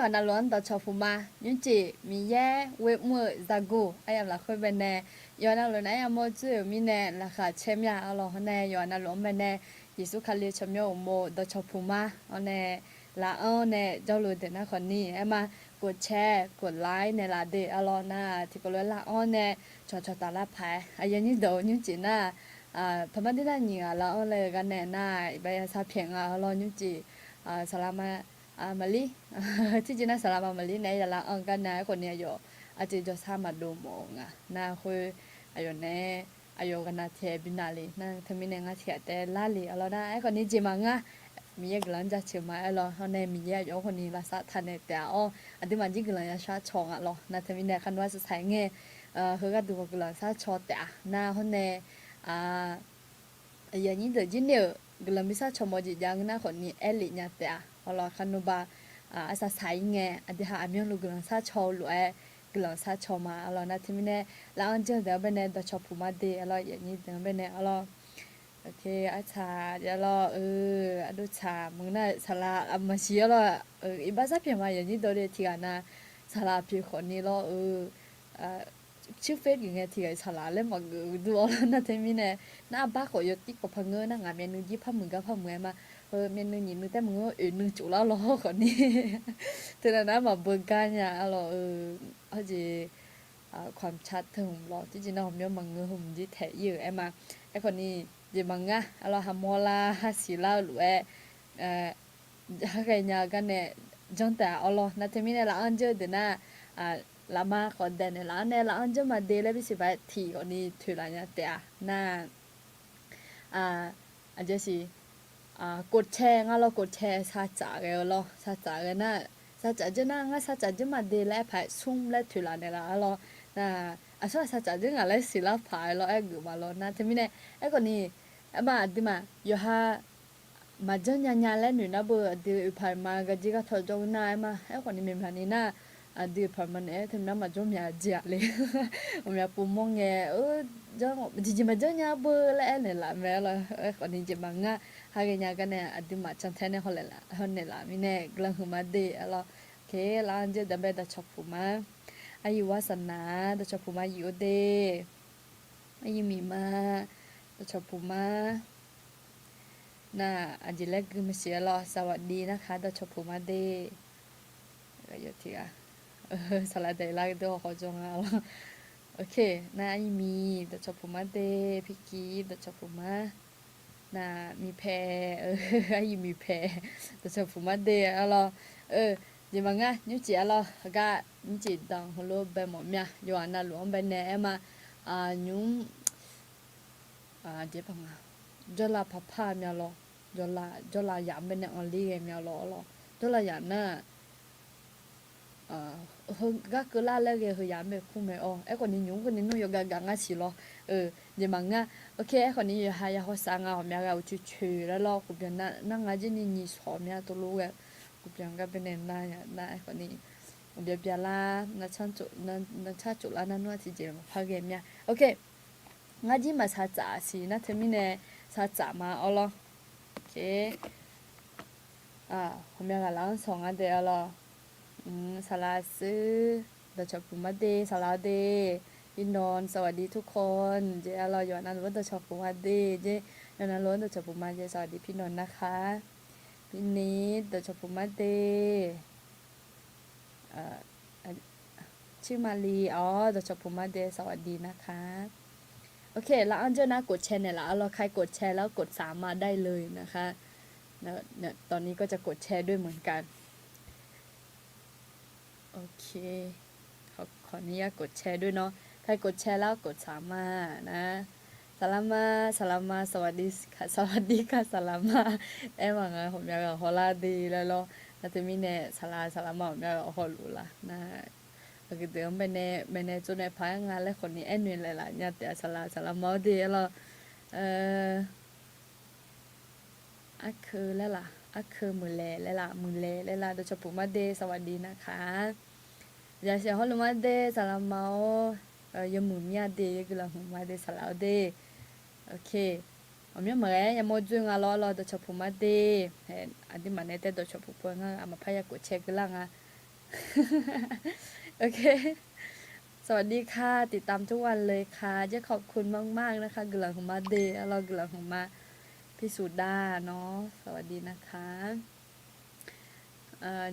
ở nào luôn tao cho phụ mà những chị mi ye quê mua ra gu ai em là khơi bên nè ở nào luôn ai em mua chữ mi nè là khá xem ya ở lo nè ở nào luôn bên nè chỉ số khá liên chấm nhau mua tao cho phụ mà ở nè là nè giao lưu đến nó còn nì em màกดแชร์กดไลค์ในลาเดอลอน่าที่ก็เลยละอ้อนเนี่ยชอตาละพายอายันนี่เดี๋ยวนี่จีน่าพม่าที่นั่นนี่ละอ้อนเลยกันแน่น่าไปซาเพียงรอนี่จีสลามาลีที่จีน่าสลามาลีเนี่ยละอ้อนกันนะคนเนี่ยอยู่อาจจะจะสามารถดูมองน่าคุยอายุเนี่ยอายุกันนะเทียบินาลีน่าทำมิเนี่ยงาเทียแต่ลาลีอลอน่าไอ้คนนี้จีมังมีเอกลักษณ์จะเชื่อมาเราเขาในมีเยอะอยู่คนนี้ละสัตทันเนี่ยแต่อันที่มันยิ่งกลังจะชาชองเรานะแต่มีเนี่ยคันว่าจะใช้เงี้ยเขาก็ดูกลังชาชอแต่หน้าคนเนี่ยอย่างนี้เดี๋ยวยิ่งเนี่ยกลังไม่ชาชอมจิยังหน้าคนนี้เอลิเนี่ยแต่เราคันนูบาอาศัยใช้เงี้ยอันที่หาอันยังลูกกลังชาชอหรือเอกลังชาชอมาเรานะที่มีเนี่ยแล้วอันเจอเดี๋ยวเป็นเนี่ยตัวชอบผู้มาดีเราอย่างนี้เดี๋ยวเป็นเนี่ยเราโอเคอาชาเดี๋ยวรออดูชามึงน่ะสลามาเชียรออีบ้าซะเพียงมาอย่างนี้ตัวเดียวที่กันนะสลาพี่คนนี้รอชื่อเฟซอย่างเงี้ยที่ไอ้สลาเล่มมาดูแล้วนะที่มีเนี่ยน่าบ้าขอยติ๊กกับพังเงอนะงานเมนูยี่พัมมึงกับพัมมึงมาเมนูนี้มึงแต่มึงนึงจุแล้วรอคนนี้ถึงนั้นมาเบิ่งกันเนี่ยรอเขาจะความชัดถึงรอที่จริงนะผมเนี่ยมังเงอผมที่แถเยอะไอ้คนนี้จีมังเราหามอลาฮัสิลาหรือฮักไงกันเนี่ยจังแต่นะที่มีเนี่ยละอันเจอเดน่าละมาขอเดนเนี่ยละอันเจอมาเดลบิสิบทีคนนี้ถือละเนี่ยแต่น่าอันเจสิกดแชร์เรากดแชร์ซาจ่ากันซาจ่ากันน่ะซาจ่าเจน่าซาจ่าเจมาเดลแล้วไปซุ่มแล้วถือละเนี่ยละน่ะส่วนซาจ่าเจงั้นแล้วสิละไปไอ้กูมานะที่มีเนี่ยไอ้คนนี้มาดิมาอยู่ฮะมาจนยันแล้วหนูนะบ่ดีผ่านมาก็จีก็ทอดจงนายมาไอ้คนนี้มีพันนี้น่ะดีผ่านมาเนี่ยถึงนั้นมาจนมีอาเจียเลยมีอาปุ่มมองเงี้ยจังจีมาจนยาบ่แล้วเนี่ยละแม่ละไอ้คนนี้จีมังหากยังกันเนี่ยดีมาจังแท้เนี่ยเขาเลยละเขาเนี่ยละมีเนี่ยกลางหัวมาดีแล้วโอเคแล้วอันเจดับเบิลดัชผูมาอายุวาสนาดัชผูมาอยู่เดอายุมีมาดัชผูมาน่าอันจิเล็กคือมาเสียรอสวัสดีนะคะดัชผูมาเดก็อยู่ที่สลัดเดลากตัวเขาจงเอาโอเคน่าอายุมีดัชผูมาเดพี่กีดัชผูมาน่ามีแพอายุมีแพดัชผูมาเดอะไรจีมังนิ้วจีอะไรก็นิ้วจีดังฮัลโหลเบมอมเนี่ยอยู่อันนั้นหลวงเบนเนี่ยมานิ้วเดี๋ยวพังจอลาพับผ้าเนี่ยรอจอลายามเป็นเนี่ยออนลี่เนี่ยรอจอลายามน่ะก็คือลาเล่ก็คือยามแบบคุ้มไหมไอ้คนนี้ยุ่งคนนี้นู่นอยู่กังสิรอเดี๋ยวมังโอเคไอ้คนนี้อยู่หายาเขาสั่งผมอยากเอาชื่อแล้วรอกูเปลี่ยนนั่งจีนี่สอบเนี่ยตัวรู้กูเปลี่ยนก็เป็นได้ไอ้คนนี้เดี๋ยวเปลี่ยนละนั่นชาจุละนั่นว่าที่เจอมาพักเกมเนี่ยโอเคงั้นจีมาซาจ่าสินะเทมิเนี่ยซาจ่ามาโอเคผมอยากล้างสองอันเดียวสลาซื้อเดี๋ยวชอบผมมาเดสลาเดพี่นนสวัสดีทุกคนเจอยู่นั่นล้วนเดี๋ยวชอบผมมาเดเจอยู่นั่นล้วนเดี๋ยวชอบผมมาเจสวัสดีพี่นนนะคะพี่นิดเดี๋ยวชอบผมมาเดชื่อมาลีเดี๋ยวชอบผมมาเดสวัสดีนะคะโอเคแล้วอันเจอนะกดแชร์เนี่ยแล้วเราใครกดแชร์แล้วกด3มาได้เลยนะคะเนี่ยตอนนี้ก็จะกดแชร์ด้วยเหมือนกันโอเคขออนุญาตกดแชร์ด้วยเนาะใครกดแชร์แล้วกด3มานะสลามาสวัสดีค่ะสลามาหวังผมอยากขอลาดีแล้วแล้วจะมีเนี่ยสลามาผมอยากขอรู้ละนะก็เดี๋ยวไปในจุดในพายงานและคนนี้เหนื่อยหลายๆเนี่ยแต่สลามาดีแล้วคือแล้วล่ะคือมือแลแล้วล่ะโดยเฉพาะมาเดสวัสดีนะคะอย่าเสียฮอลมาเดสลามายมือมีเดก็ละมาเดสลาเดโอเคผมยังเหมือนยังโมจุงรอโดยเฉพาะมาเดอันนี้มันเนี่ยโดยเฉพาะพวกงั้นมาพยากรณ์เช็คกันละ โอเคสวัสดีค่ะติดตามทุกวันเลยค่ะจะขอบคุณมากๆนะคะกลังของมาเดย์เรากลังของมาพิสูจน์ได้เนาะสวัสดีนะคะ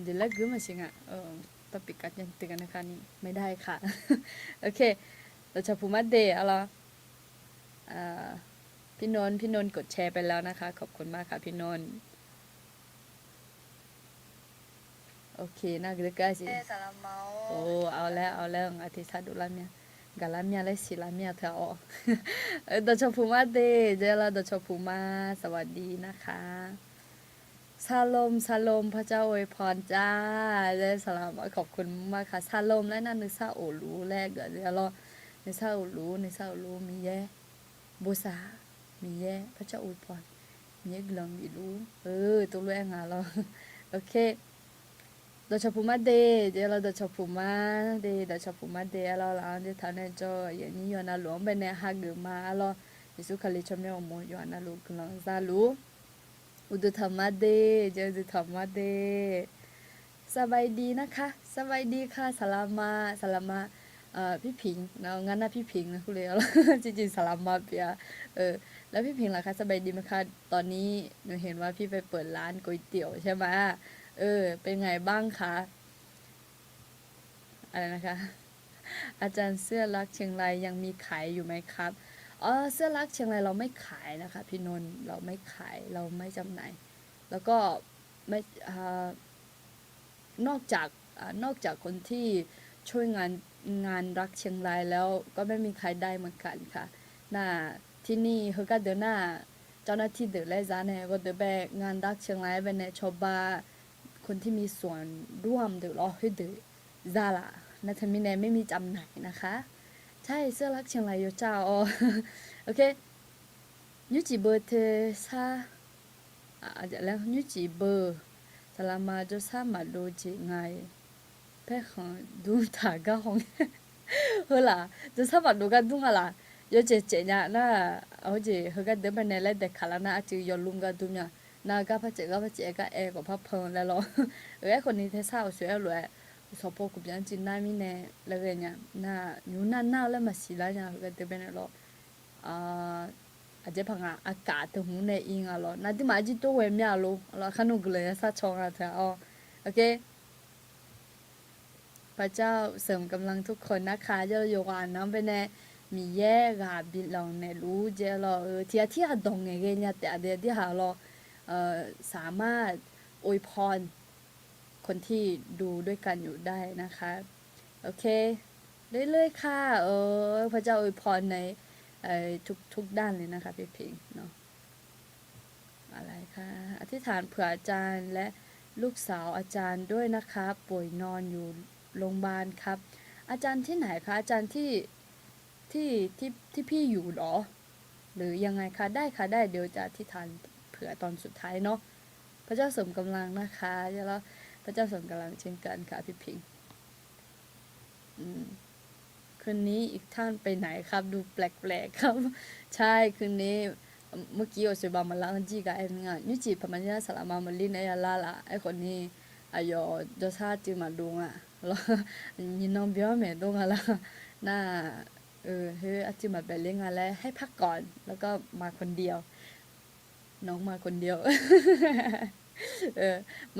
เดี๋ยวแรกกึ่มาชิงอ่ะตปิกัดยังติกันนะคะนี่ไม่ได้ค่ะโอเคเราจะพูมาเดย์อะไรพี่นนท์กดแชร์ไปแล้วนะคะขอบคุณมากค่ะพี่นนท์โอเคน่าจะใกล้สิโอ้เอาแล้วอาทิตย์ซาดุลาเมียกาลาเมียและศิลาเมียเธออ๋อดชพูมาเดเจลาดชพูมาสวัสดีนะคะซาลมพระเจ้าอวยพรจ้าเจสลามขอบคุณมากค่ะซาลมและนั่นนึกซาโอรู้แรกเดี๋ยวเราในซาโอรู้มีแย่บูซามีแย่พระเจ้าอวยพรมีแย่กลองมีรู้ตัวรู้เองอ่ะเราโอเคดชพูมาเดเดี๋ยวเราดชพูมาเดดชพูมาเดเราหลังเดี๋ยวท่านจะอย่างนี้ย้อนหลวงไปในฮักเกมาเรายิสุคาลิชเมอโมย้อนลูกหลังซาลูอุดธรรมเดเจออุดธรรมเดสบายดีนะคะสบายดีค่ะสลามาพี่ผิงเนาะงั้นนะพี่ผิงนะคุณเลยจริงๆสลามาเปียแล้วพี่ผิงล่ะคะสบายดีไหมคะตอนนี้หนูเห็นว่าพี่ไปเปิดร้านก๋วยเตี๋ยวใช่ไหมเป็นไงบ้างคะอะไรนะคะอาจารย์เสื้อรักเชียงรายยังมีขายอยู่ไหมครับเสื้อรักเชียงรายเราไม่ขายนะคะพี่นนท์เราไม่ขายเราไม่จำหน่ายแล้วก็ไม่นอกจากคนที่ช่วยงานรักเชียงรายแล้วก็ไม่มีใครได้เหมือนกันค่ะน่าที่นี่เขาก็เดินหน้าเจ้าหน้าที่เดินไล่ซาเนี่ยก็เดินไปงานรักเชียงรายไปเนี่ยชาวบ้านคนที่มีส่วนร่วมเดือดร้อนให้เดือดซาละนาทมินเนไม่มีจำหน่ายนะคะใช่เสื้อรักเชียงรายโยเจ้าอ๋อโอเคยูจิเบอร์เทซาแล้วยูจิเบอร์สลามาจะสามารถดูจิไง 패헌누다가홍ဟလာဒစဘာဒုကဒုငလာယောချေချေညာနာအောဂျေဟကဒဘနေလက်ဒခလာနာအချီယောလုံကဒုညာနာကဖချေကဖချေကအဲကဖဖုံလဲလောရဲคนนี้เทซ่าဆွဲလွယ်สปอกูပြန်จินนามิเนเลเกญนาญูนาแล้วมาสิลาญาဟကဒဘနေလောအကျဖငါအကာတဟုနေအင်းအလောနာဒီမာဂျီတိုဝဲမြလောလောခနုကလေဆာချောငါတဲ့အော်โอเคพระเจ้าเสริมกำลังทุกคนนะคะเจ้าโยกานน้ำไปในมีแย่กับบิลองในรู้เจ้าเราที่หาดงไงเนี่ยแต่เดี๋ยวที่หาเราสามารถอวยพรคนที่ดูด้วยกันอยู่ได้นะคะโอเคเรื่อยๆค่ะพระเจ้าอวยพรในทุกด้านเลยนะคะพี่พิงเนาะอะไรคะอธิษฐานเผื่ออาจารย์และลูกสาวอาจารย์ด้วยนะคะป่วยนอนอยู่โรงพยาบาลครับอาจารย์ที่ไหนคะอาจารย์ที่พี่อยู่หรอหรือยังไงคะได้ค่ะได้เดี๋ยวจะอธิษฐานเผื่อตอนสุดท้ายเนาะพระเจ้าเสริมกำลังนะคะแล้วพระเจ้าเสริมกำลังเช่นกันค่ะพี่พิงคืนนี้อีกท่านไปไหนครับดูแปลกๆครับใช่คืนนี้เมื่อกี้โอเซบามาลังจีกับไอ้งานยุจิพมันยาสลามามาลินไอ้ยาลาละไอ้คนนี้อายอจะซาจือมาดุงอ่ะแล้วยินน้องเบี้ยวแม่ดุงอ่ะละน่าเฮ้ยอาจือมาไปเลี้ยงอะไรให้พักก่อนแล้วก็มาคนเดียวน้องมาคนเดียว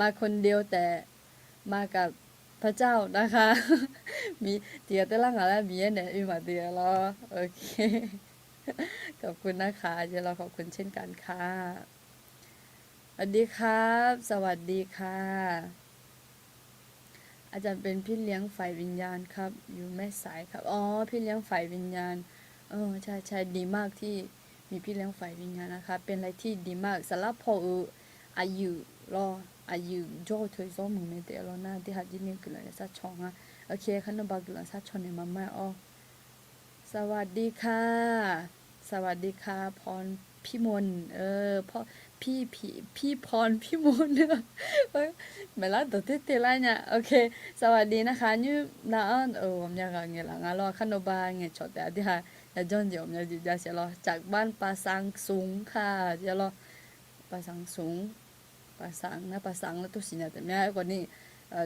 มาคนเดียวแต่มากับพระเจ้านะคะมีเตียแต่ละงานมีเนี่ยมีมาเตียแล้วโอเคขอบคุณนะคะเดี๋ยวเราขอบคุณเช่นกันค่ะสวัสดีครับสวัสดีค่ะอาจารย์เป็นพี่เลี้ยงฝ่ายวิญญาณครับอยู่แม่สายครับพี่เลี้ยงฝ่ายวิญญาณใช่ดีมากที่มีพี่เลี้ยงฝ่ายวิญญาณนะคะเป็นอะไรที่ดีมากสำหรับพออายุรออายุโจ้ถอยซ้อมมือไม่เดียวแล้วนะที่หัดยินนี่กันเลยสักช่องโอเคขันบากันเลยสักช่องเนี่ยมาสวัสดีค่ะสวัสดีค่ะพรพี่มนพ่อพี่พรพี่มนเนี่ยไม่ละตัวเตี้ยละเนี่ยโอเคสวัสดีนะคะนี่น้าผมอยากเงี้ยละงั้นเราขันบาเงี้ยชดแต่ที่ฮะจะจนเดี๋ยวเนี่ยจะเสียเราจากบ้านปาสังสูงค่ะเดี๋ยวเราปาสังสูงปาสังนะปาสังแล้วตุสิเนี่ยแต่ไม่ให้คนนี้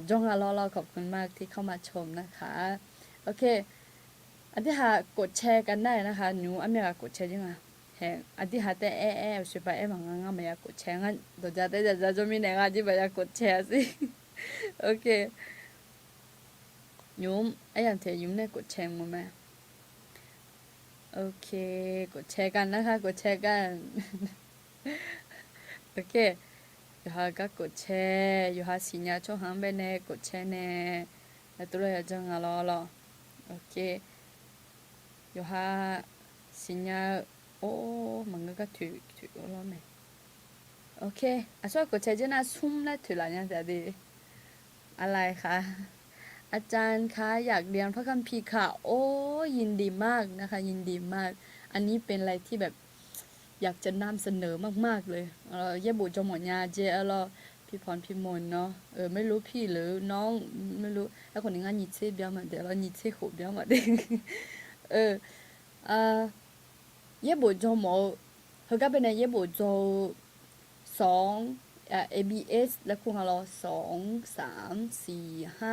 จงเราขอบคุณมากที่เข้ามาชมนะคะโอเคอันที่หากดแชร์กันได้นะคะหนูอันนี้กดแชร์ยังไงแหงอันที่หาแต่ช่วยไปมังงะไม่อยากกดแชร์งั้นเดี๋ยวจะมีแนงที่ไม่อยากกดแชร์สิโอเคหนูไอ้ยังเทียหนูเนี่ยกดแชร์มั้ยไหมโอเคกดแชร์กันนะคะกดแชร์กันโอเคอยู่หาก็กดแชร์อยู่หาสิญญาช่องหางไปแน่กดแชร์แน่แล้วตัวเราจะงาล้อโอเคอยู่หาสิญญาโอ้มันก็ถือล้อไหมโอเคอ่ะช่วยกดแชร์จะน่าซุ่มแล้วถือหลายอย่างแต่ดีอะไรคะอาจารย์คะอยากเรียนพระคัมภีร์ค่ะโอ้ยินดีมากนะคะยินดีมากอันนี้เป็นอะไรที่แบบอยากจะนำเสนอมากๆเลยเย่บุจมอนยาเจเราพี่พรพี่มนเนาะไม่รู้พี่หรือน้องไม่รู้แล้วคนนี้งานยิเซ่เบียมาเดี๋ยวเรายิเซ่หูเบียมาเด้งเออเย่บุจมอเขาก็เป็นเย่บุจสองABS แล้วคุณเรา2 3 4 5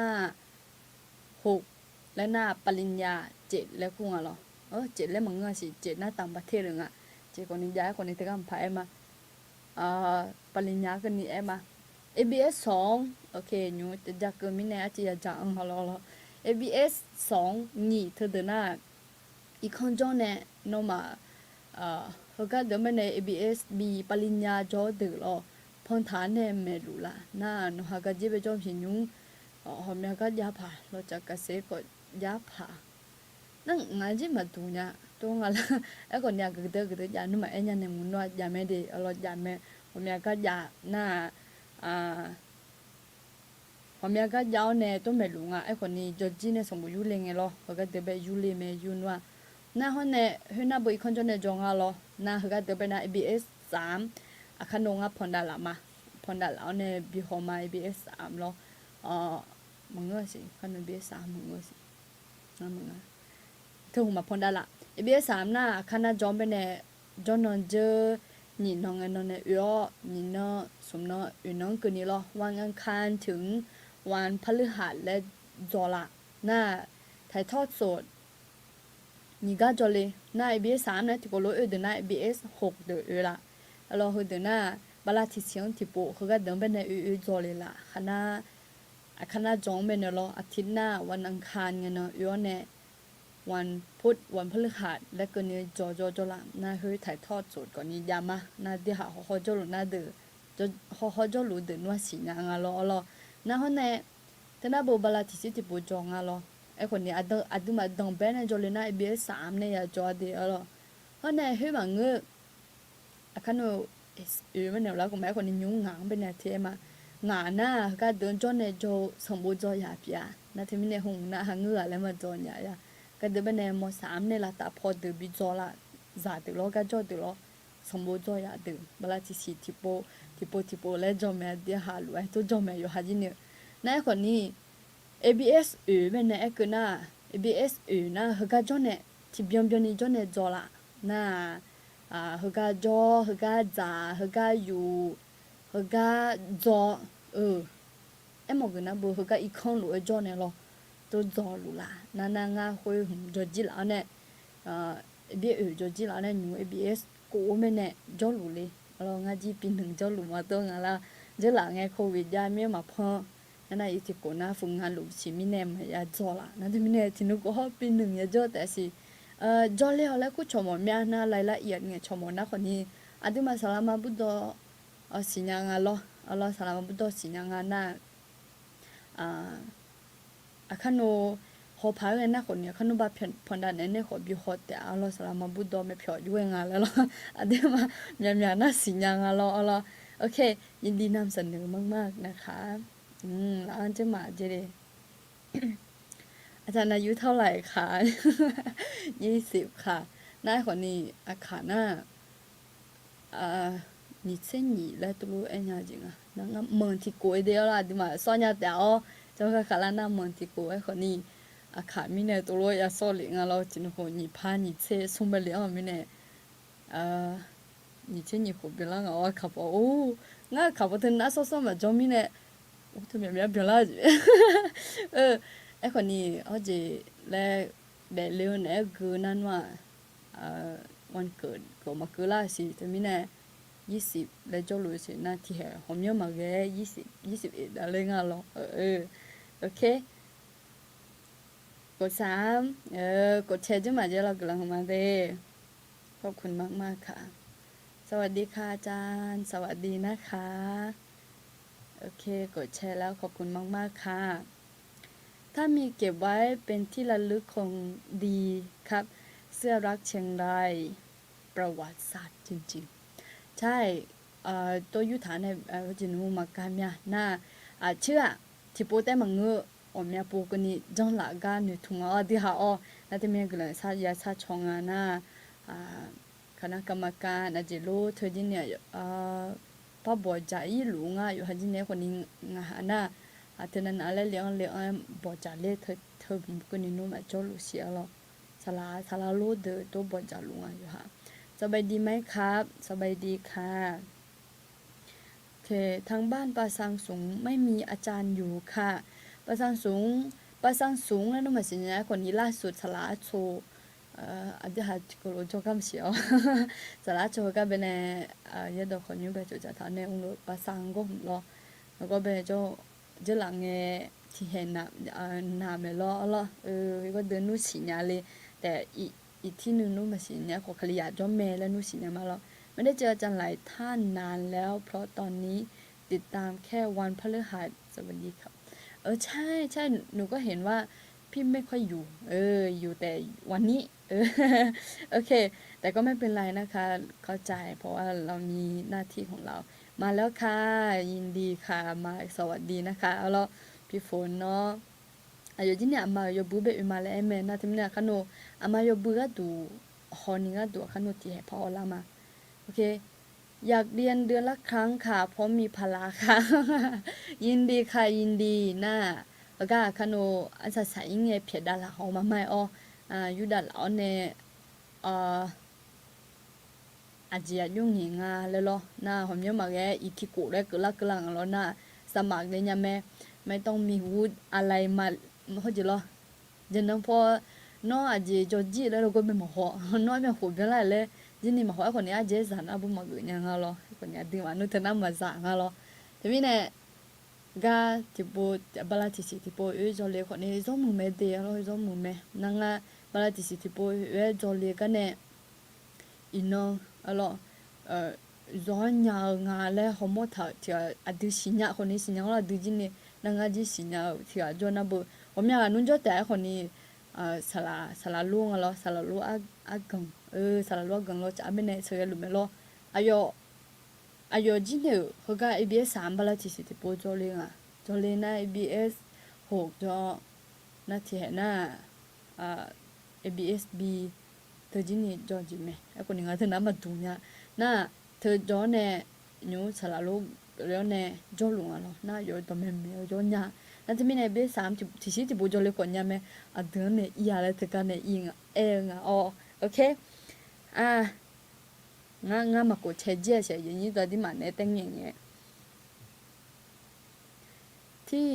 6และหน้าปริญญา7แล้วคุณเรา7แล้วมึงสิ7หน้าต่างประเทศหนึ่งอ่ะ7คนนี้ย้ายคนนี้ถึงกันผ่านมาปริญญาคนนี้มา ABS 2โอเคยูจะจักมินเนี่ยอาจจะจังฮัลโหล ABS 2นี่เธอเดินหน้าอีกคนจอนเนี่ยโนมาเขาก็เดี๋ยวมันใน ABS B ปริญญาจอเดือดพอนฐานเนี่ยไม่รู้ละน่าหนูหากจะไปจอมหินยุงหอมยาก็ยาผ่าเราจะกระเสก็ยาผ่านั่งงานจีมาดูเนี่ยตัวงานละไอ้คนเนี่ยก็เด็กยานุ่มไอ้เนี่ยเนี่ยมุนว่ายาไม่ดีเรายาไม่หอมยาก็ยาหน้าหอมยาก็ยาวเนี่ยตัวไม่รู้ไอ้คนนี้จอจีเนี่ยสมบูรณ์อยู่เลยไงล่ะเขาก็เดี๋ยวไปอยู่เลยไม่ยุ่นว่าน่าคนเนี่ยเฮ้ยน่าบุยคนจนเนี่ยจงอ่ะล่ะน่าเขาก็เดี๋ยวไปน่า ABS 3อาคารนงอ่ะพอนดาละมาพอนดาละเนี่ยบีฮอมา ABS 3ล่ะมึงก็สิคัน ABS 3มึงก็สินั่นมึงอ่ะเธอหัวมาพอนดาละ ABS 3น่ะคันน่ะจอมไปเนี่ยจอนนอนเจอนี่น้องนอนเนี่ยนี่เนาะสมเนาะน้องคนนี้ล่ะวันอังคารถึงวันพฤหัสและจอละน่าถ่ายทอดสดนี่ก็จอเลยน่า ABS 3เนี่ยที่ก็รู้เดี๋ยวน่า ABS 6เดี๋ยวละแล้วเดี๋ยวน่าบลาที่เสียงที่ปุ๊เขาก็เดินไปในจอเลยละคณะจองไปเนี่ยล่ะอาทิตย์หน้าวันอังคารเนาะเนี่ยวันพุธวันพฤหัสและก็เนี่ยจอละน่าเฮ้ยถ่ายทอดสดก่อนนี้ยามาน่าเดี๋ยวเขาจะรู้น่าเดือเขาจะรู้เดือนว่าสินะงั้นล่ะน่าเขาเนี่ยแต่น่าบบลาที่สิที่ปุ๊จองอ่ะล่ะไอ้คนนี้อัดมาดังเป็นจอเลยน่าABS 3เนี่ยจอเดียวล่ะเขาเนี่ยเฮ้ยบางเงือคันมันเนี่ยแล้วก็แม่คนนี้ยุ่งงานเป็นเนี่ยเทมางานน่ะก็เดินจนเนี่ยโจสมบูรณ์จอยาปียนะที่มีเนี่ยหงนะหางเงือแล้วมาจอนยาก็เดินไปเนี่ยม3เนี่ยละตาพอเดือบิจอละซาติโลก็จอติโลสมบูรณ์จอยาเดือบลาที่สิที่โปแล้วจอมแม่เดียหาลุไอ้ตัวจอมแม่อยู่หาจิเนี่ยนายคนนี้ ABS มันเนี่ยก็น่ะ ABS นะเขาก็จอเนี่ยที่เบียนนี่จอเนี่ยจอละน่ะเขาก็จอเขาก็จ่าเขาก็อยู่เขาก็จอไอ้หมอกันนะบุเขาก็อีกคนรู้ไอ้จอเนี่ยหรอตัวจอรู้ละนั่นงาคุยจอจีละเนี่ยABS จอจีละเนี่ยหนู ABS กูไม่เนี่ยจอรู้เลยเรางาจีปีหนึ่งจอรู้มาตัวงาละเจอหลังไงโควิดยาไม่มาพอนั่นอีที่กูน่าฝึกงานลูกชิมิเนี่ยมันยาจอละนั่นที่มิเนี่ยที่นุก็ปีหนึ่งยาจอแต่สิจอเลยแล้วกูชมมันน่ารายละเอียดไงชมนะคนนี้อาทิมาสลามาบุตรสิญญาล้อสลามาบุตรสิญญาน่ะคันโนขอพาเลยนะคนนี้คันโนบาพอนดานเนี่ยขอบิวฮอตแต่สลามาบุตรไม่พอด้วยงานแล้วอาทิมามีน่าสิญญาล้อโอเคยินดีนำเสนอมากๆนะคะแล้วอันจะมาเจเดอาจารย์อายุเท่าไหร่คะ20ค่ะหน้าคนนี้อาคาน่า你这你来多路哎呀子啊，那个蒙提过一点啦，对嘛？上家掉，就个卡拉那蒙提过哎和你卡米呢多路也少零啊咯，今后你怕你车送不了米呢，你这你后边那个卡不哦，那卡不成那说什么叫米呢？ โอ้ทำไมไม่เปลี่ยนละไอ้คนนี้เขาจะแล้วแบบเร็วเนี่ยคือนั่นว่าวันเกิดก็มาเกิดละสิแต่ไม่แน่20แล้วจะรู้สินะที่เหรอผมยังมาแค่21อะไรเงี้ยหรอโอเคกด3กดแชร์จุ๊มาเจอเรากำลังมาเด้ขอบคุณมากๆค่ะสวัสดีค่ะอาจารย์สวัสดีนะคะโอเคกดแชร์แล้วขอบคุณมากๆค่ะถ้ามีเก็บไว้เป็นที่ระลึกคงดีครับเสื้อรักเชียงรายประวัติศาสตร์จริงๆใช่ตัวยุทธาในจินูมาการเนี่ยน่าเชื่อที่โปแต่มังเงออมเนี่ยปูกันนี่จังหลักการเนี่ยถุงอ๋อที่หาอ๋อนั่นที่เมียกันเลยซายาซาชงน่าคณะกรรมการอาจจะรู้เธอจีเนี่ยป้าบอกใจหลวงอยู่ฮันจีเนี่ยคนนี้งาน่าเธอนั้นอะไรเลี้ยงบอกใจเลยเธอกันนี่นู้นมาจอลุเสียหรอสลารู้เด้อตัวบอกใจหลวงอยู่ฮะสบายดีไหมครับสบายดีค่ะทางบ้านปาซังสูงไม่มีอาจารย์อยู่ค่ะปาซังสูงแล้วนู่นมาสิเนี่ยคนนี้ล่าสุดสลาโชอันที่หาก็รู้จักคำเสียวสลาโชก็เป็นยาดอกคนนี้ไปจุดจะทานในองค์ปาซังก็รอแล้วก็เป็นเจ้าหลังเงที่เห็นน้ำเลยรอก็เดินนู่นสิเนี่ยเลยแต่อีที่นึงนู่นมาสิเนี่ยขอขลียาจ้อแม่แล้วนู่นสิเนี่ยมาแล้วไม่ได้เจออาจารย์หลายท่านนานแล้วเพราะตอนนี้ติดตามแค่วันพฤหัสบดีครับใช่หนูก็เห็นว่าพี่ไม่ค่อยอยู่อยู่แต่วันนี้โอเคแต่ก็ไม่เป็นไรนะคะเข้าใจเพราะว่าเรามีหน้าที่ของเรามาแล้วค่ะยินดีค่ะมาสวัสดีนะคะเอาล่ะพี่ฝนเนาะอายุที่เนี่ยมาอยู่บุเบะมาแล้วแม่นะที่เนี่ยขนมมาอยู่บุก็ดูฮอนี่ก็ดูขนมที่พอละมาโอเคอยากเรียนเดือนละครั้งค่ะเพราะมีภาระค่ะยินดีค่ะยินดีนะแล้วก็ขนมอันสัสยิ่งเงี้ยเพียดาละหอมาไม่อยู่ดัดแล้วเนี่ยอาจจะยุ่งหิงเลยล่ะนะผมยังมาแค่อีกกูได้กลังแล้วนะสมัครเนี่ยแม่ไม่ต้องมีวุฒิอะไรมาเขาจะล่ะจะนั่งพอน้ออาจจะจดจีแล้วเราก็ไม่มาหัวน้อยไม่หัวเป็นไรเลยยินดีมาหัวคนนี้อาจจะสั่นอาบุมาเกิดยังไงล่ะคนนี้ดึงมานุษย์น้ำมาสั่งล่ะแต่ไม่เนี่ยก็ที่ปูบาลาติสิที่ปูจะเลี้ยคนนี้จะมึงไม่เดียร์เราจะมึงไม่นั่งบาลาติสิที่ปูจะเลี้ยกันเนี่ยอินเนาะalors zonya nga le homo tha tia adu sinya khoni sinya la du jin ni na nga ji sinya tia jona bu homya ga nun jo ta khoni sala lu nga lo sala lu a gang sala lu gang lo cha me ne se lu me lo ayo jin ne ho ga abs 3 bala ti si ti po jo le na abs 6jo na ti na abs b เธอจีนี่จอจีไหมไอ้คนนี้ก็เธอน้ำมาดูเนี่ยน่าเธอจอเนี่ยยูสละลูกแล้วเนี่ยจอหลวงอ่ะเนาะน่าอยู่ตัวแม่แม่จอเนี่ยนั่นจะมีในเบส3ที่ชี้ที่บูจอเลยคนเนี่ยแม่เดือนเนี่ยอีอะไรเธอกันเนี่ยอีโอเคงั้นมากดแชร์เจ้าเสียอย่างนี้ตอนที่มาเนี่ยแต่งอย่างเงี้ยที่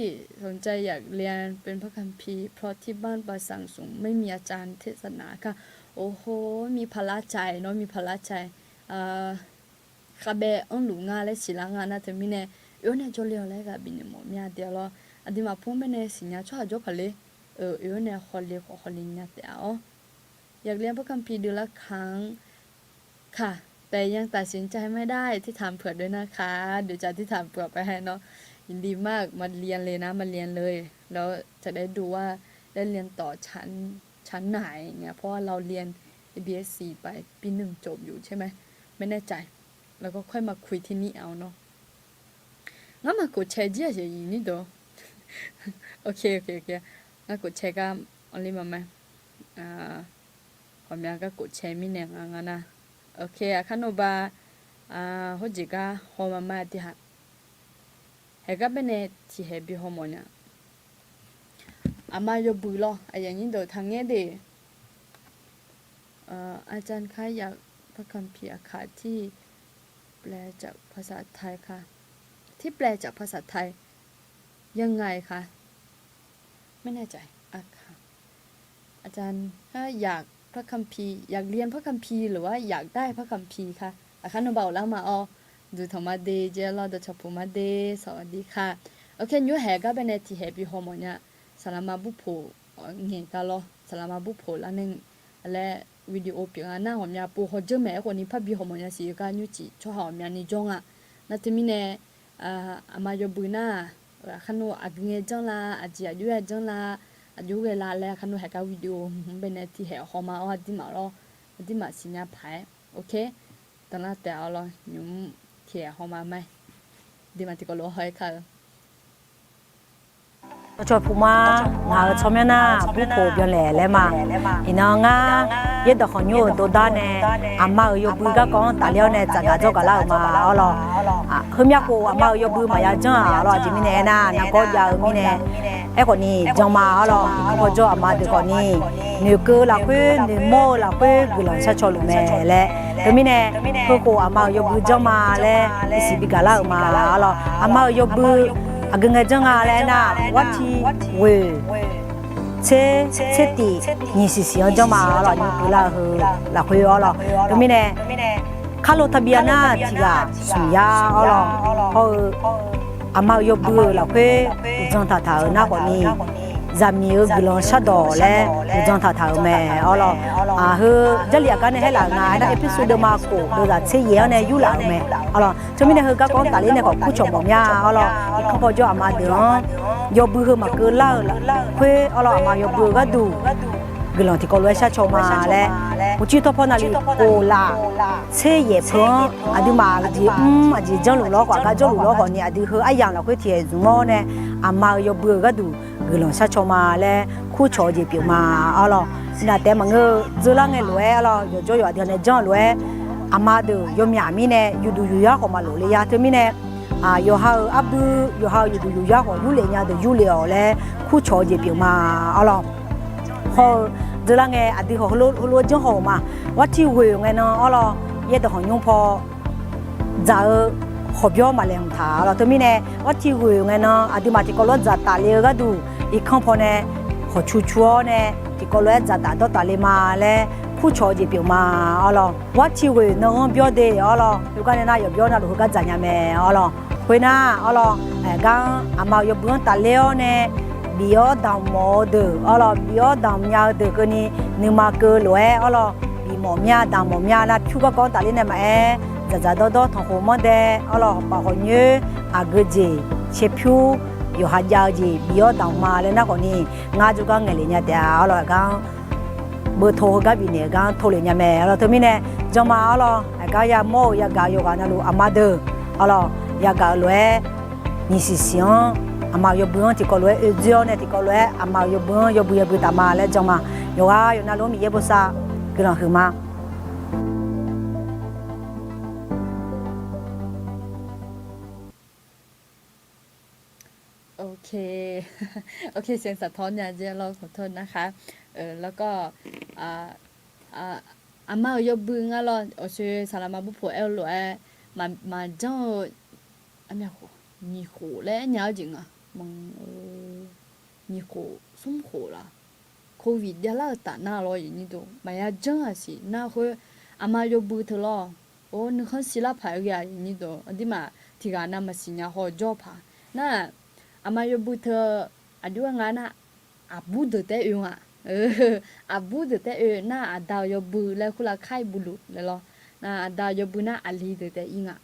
สนใจอยากเรียนเป็นพระคัมภีร์เพราะที่บ้านปาสังสูงไม่มีอาจารย์เทศนาค่ะโอ้โหมีพละใจเนาะมีพละใจคาเบอันหลูงาและศิลางานะเธอมีเนี่ยเนี่ยจอเลียวเลยกับบินหมอมีอาเดียวรออันที่มาพุ่งไปในสิญญาช่วยจบพเลยเนี่ยขอเรียนเนี่ยแต่อยากเรียนพระคัมภีร์เดือนละครั้งค่ะแต่ยังตัดสินใจไม่ได้ที่ถามเผื่อด้วยนะคะเดี๋ยวจะที่ถามเผื่อไปให้เนาะยินดีมากมาเรียนเลยนะมาเรียนเลยแล้วจะได้ดูว่าได้เรียนต่อชั้นไหนเนี่ยเพราะว่าเราเรียน ABSC ไปปี1จบอยู่ใช่ไหมไม่แน่ใจแล้วก็ค่อยมาคุยที่นี่เอาเนาะงั้นมากดแชร์เจี๋ยเฉยๆนี่เด้อโอเคงั้นกดแชร์ก็อะไรมาไหมผมอยากก็กดแชร์มิเนี่ยงั้นนะโอเคขนมบาฮจิกาฮอมามาที่ฮะเฮก็เป็นเนี่ยที่เฮบิฮอมเนี่ยมาโยบุลออย่างนี้เดี๋ยวทางเนี้ยเดอาจารย์คะอยากพระคัมภีร์ค่ะที่แปลจากภาษาไทยค่ะที่แปลจากภาษาไทย ยังไงคะไม่แน่ใจอ่ะค่ะอาจารย์ถ้าอยากพระคัมภีร์อยากเรียนพระคัมภีร์หรือว่าอยากได้พระคัมภีร์คะอาคันเบาแล้วมาดูธรรมะเดเจลอดชอปูมาเดสวัสดีค่ะโอเคยูแฮก็เป็นที่แฮปปี้โฮมเนี่ยสลามาบุโพเงี้ยกันลอสลามาบุโพแล้วนึงและวิดีโอเปียงหน้าผมยาปูเขาเจอแม่คนนี้พับบีโฮมเนี่ยสิกันยูจิชอบหอมยานิจงอ่ะนั่นจะมีเนี่ยอามาโยบุน่าขันว่าอักเงยจังละอาจีอายุจังละอายุเวลาแล้วขันว่าให้กับวิดีโอเป็นที่แหอมาว่าที่มาล้อที่มาสิญญาไพ่โอเคตอนนั้นแต่เอาล้อยุ่มเที่ยหอมาไหมดีมาที่ก็ล้อให้ค่ะชอบพูมางาชอบเนี่ยนะผู้โผล่เปลี่ยนแหล่แล้วมาอีน้องงาเย็ดดอกขยุนตัวด้านเนี่ยอาม่าอยู่บุกก็ก้องตาเลี้ยวเนี่ยจักรเจ้าก็เล่ามาเอาล่ะเฮียกูอาม่าอยู่บุกมาอยากจังเอาล่ะจิมิเนี่ยนะนักก็ยาวมิเนี่ยไอ้คนนี้จังมาเอาล่ะพอจ่ออาม่าตัวคนนี้นึกละคุยนึกโม่ละคุยกุหลาบชัดชอลุแม่แหละตัวมิเนี่ยพวกกูอาม่าอยู่บุกจังมาแล้วสิบิกาเล่ามาเอาล่ะอาม่าอยู่บุกอาเกงจังอะไรนะวัดที่เวเชตินี่สิสิจังมาล่ะนี่กูละเหรอละคุยเอาล่ะตัวมิเนี่ยข้าโลทะเบียนนะที่ละสุยาเอาล่ะพออาม่ายบุละคุยจังท่าๆนะคนนี้จามีกลอนชาดอแล้วจังท่าๆแม่เอาล่ะเฮ้จะเรียกกันให้หลังงานนะเอพิโซดมาโกดูละเสียเนี่ยอยู่หลังแม่เอาล่ะจะมีเนี่ยเฮก็ก้องตาลีเนี่ยก็ผู้ชมบ่ยาเอาล่ะเขาพอจ่ออาม่าเด้อยบุเฮมาเกินล่าคุยเอาล่ะอาม่ายบุก็ดูกลอนที่ก็เลยชาชมาแล้วผู้ชิตพอนาลีโอลาเสียพงอดีมาดีอดีจังหลุดล้อกว่าก็จังหลุดล้อคนนี้อดีเฮไอ้ยังละคุยเทียจุมอเนี่ยอาม่ายบุก็ดูกลอนชาชมาแล้วคู่ชอจีเปียวมาเอาล่ะน่ะแต่มังจะละไงรวยเอาล่ะอยู่จ่อเดียวเนี่ยจังรวยอาม่าดูยมยามีเนี่ยอยู่ดูอยู่ยาของมาโลเลยยาเธอมีเนี่ยอยู่หาอับดูอยู่หาอยู่ดูอยู่ยาของอยู่เลยเนี่ยเดี๋ยวอยู่เลยแล้วคู่ชอจีเปียวมาเอาล่ะพอจะละไงอดีเขารู้จังหัวมาว่าที่เวงไงเนาะเอาล่ะเยอะแต่ของยงพอจะขบย่อมาแรงท้าเราเธอมีเนี่ยว่าที่เวงไงเนาะอดีมาที่ก็รถจัดตาเลี้ยก็ดูอีกข้างพอเนี่ยขอชัวเนี่ยที่ก็รถจัดตาเลี้ยมาแล้วคู่ชอจีเปียวมาเอาล่ะว่าที่เวน้องเบียดเดเอาล่ะอยู่กันเนี่ยนะอยู่เบียดนะลูกก็จัดยาแม่เอาล่ะคุยนะเอาล่ะกันอามาอยู่เบื้องตาเลี้ยเนี่ยบียดามอเดเอาล่ะบียดามยาเดก็นี่นึกมาเกลือเอาล่ะบีหมอมยาดามหมอมยานะพิวก็ก้องตาเลี้ยเนี่ยมาจะดอทองหัวมันเดเอาล่ะปากคนเยอะอากเจเชพิวอยู่หาดยาจีบียดามมาเลยนะคนนี้งาจุกังเงลิเนี่ยเดียวเอาล่ะกันเบอร์โทรก็บีเนี่ยกันโทรเลยเนี่ยแม่เราเธอมีเนี่ยจะมาเอาล่ะก็ยาโมยากาโยกานะลูอามาเดเอาล่ะยากาเลยนี่สิเสียงอามาโยบุนที่ก็เลยเจียวเนี่ยที่ก็เลยอามาโยบุนโยบุยบุตามาแล้วจะมาโยกาโยนาลูมีเยบุษากลังคือมาโอเคโอเคเสียงสะท้อนเนี่ยเจเราขอโทษนะคะแล้วก็อาม่ายบึงอ่ะเราโอเคสารมาบุพเอลหลวยมาเจ้าอันเนี้ยมีโขและเนี้ยจริงอ่ะมึงมีโขสุ่มโขละโควิดเดี๋ยวเราตัดหน้าเราอย่างนี้ดูมาอยากจังอ่ะสิหน้าคืออาม่ายบึงเธอละโอ้นึกเขาศิลปะอย่างนี้ดูอันที่มาที่การนำมาสิญญาเขาจบค่ะน่ะอามาโยบุเธออายุงานน่ะอาบูดแต่เองอ่ะอาบูดแต่น่ะอาดาวโยบุแล้วคุณละไข่บุลุแล้วล่ะน่ะอาดาวโยบุน่ะอาลีแต่อิงอ่ะ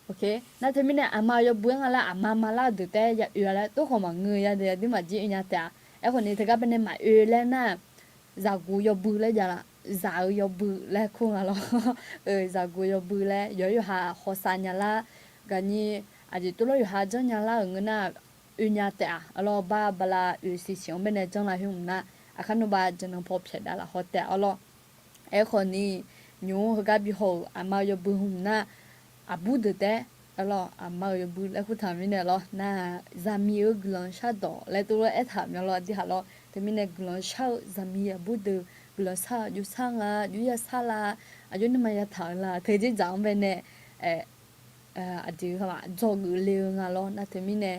โอเคน่ะเธอมีเนี่ยอามาโยบุงอะไรอามาลาแต่อย่าแล้วตัวของมันเงยอย่าเดี๋ยวที่มาจีเนี่ยแต่ไอ้คนนี้เธอก็เป็นมาแล้วน่ะจากูโยบุแล้วอย่าละจากโยบุแล้วคงอะไรจากูโยบุแล้วอยู่หาขอสัญญาละกันนี่อาจจะตัวเราอยู่หาจังยังละเงินน่ะญาแต่เราบ้าบลาสิเสียงเป็นในจังละหุ่นน่ะอาคันบ้าจะนำพบเสร็จได้ละเขาแต่เราไอ้คนนี้ยูเขาก็บิโฮอามาอยู่บุหุ่นน่ะอาบูดแต่เราอามาอยู่บุแล้วคุณทำยังไงล่ะน่ะจามีกลังชาดอแล้วตัวเราทำยังไงที่หาเราแต่มีเนี่ยกลังชาจามีอาบูดกลังชาอยู่ช่างละอยู่ยาซาละอายุนี่มันยาถังละเธอจะจำเป็นเนี่ยอาจจะเขาว่าจอกุเลี้ยงอะล้อน่าจะมีเนี่ย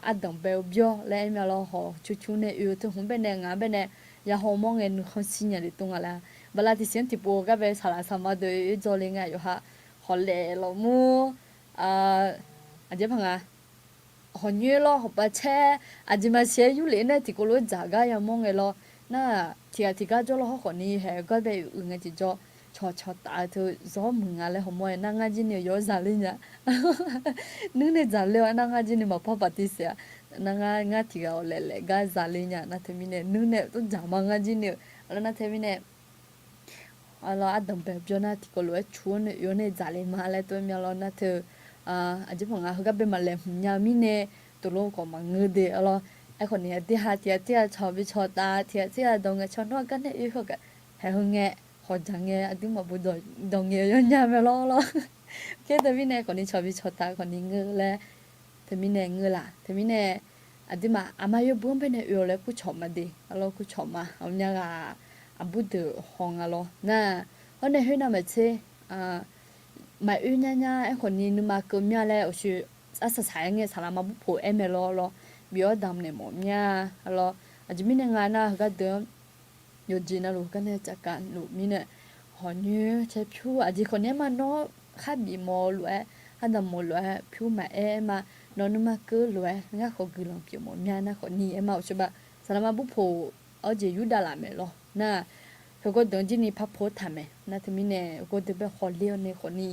อัดดังเบลเบียวแล้วเมื่อเราหอชูๆเนี่ยอยู่ถึงหุ่นเป็นงานเป็นเนี่ยยาหอมองเงินคนสิญญาลิตรงอะไรเวลาที่เสียงที่ปูก็ไปสารสามารถโดยจอลิงอ่ะอยู่ฮะหอเล่เรามูอาจจะพังอ่ะหอยื้อเราหอบไปแช่อาจจะมาเสียอยู่เลยเนี่ยที่กูรู้จักก็ยังมองเงเราน่าที่ก็จอเราหอนี้เหรอก็ไปอื่นที่จอชอตาเธอซ้อมมึงอะไรหอมอยนั่งจีเนี่ยย้อนสาลิเนี่ยนึกในจานเลยว่านั่งจีเนี่ยมาพ่อปฏิเสธนั่งที่เขาเล่ก็สาลิเนี่ยนั่นเธอมีเนี่ยนึกเนี่ยต้องจามังจีเนี่ยแล้วนั่นเธอมีเนี่ยเราอัดดังแบบจอน่าที่ก็รู้ว่าชวนย้อนในจานเลยมาแล้วตัวมีเรานั่นเธออาจจะพังเขาก็เป็นมาเล่มยามีเนี่ยตัวโลกก็มังเงือเดอเราไอคนนี้ที่หาที่ชอบไปชอตาที่ดงชอนว่ากันเนี่ยอีกก็ให้เขาเงี้ยขอจังเงี้ยอันที่มาบุดดงเงี้ยย้อนยาไม่รอเราแค่แต่มีเนี่ยคนนี้ชอบไปชอตาคนนี้เงือแล้วแต่มีเนี่ยเงือล่ะแต่มีเนี่ยอันที่มาอามาอยู่บ้านเป็นเนี่ยอยู่แล้วกูชอบมาดีเรากูชอบมาเอาเนี่ยก็อาบุดห้องเราน่ะเพราะในห้องน้ำมันเช่มาอื่นเนี่ยไอคนนี้นึกมาเกิดเนี่ยแล้วชื่ออาศัยเงี้ยสารมาบุพเอ็มเอลล์บิวดำเนี่ยหมดเนี่ยแล้วอาจจะมีในงานนะก็เดิมอยู่จีน่าลูกก็เนี่ยจากการลูกมีเนี่ยหอนี้ใช้ผิวอาจจะคนนี้มาเนาะข้าบีมอลวยข้าดำมอลวยผิวมามานอนนึกมาเกิดลวยงั้นเขาคือลองผิวหมดเนี่ยนะคนนี้มาใช่ปะสารมาบุพเอาจะอยู่ดาราเมลนะเขาก็เดินจีนี่พับโพสทำไหมนะที่มีเนี่ยก็เดินไปขอเลี้ยวในคนนี้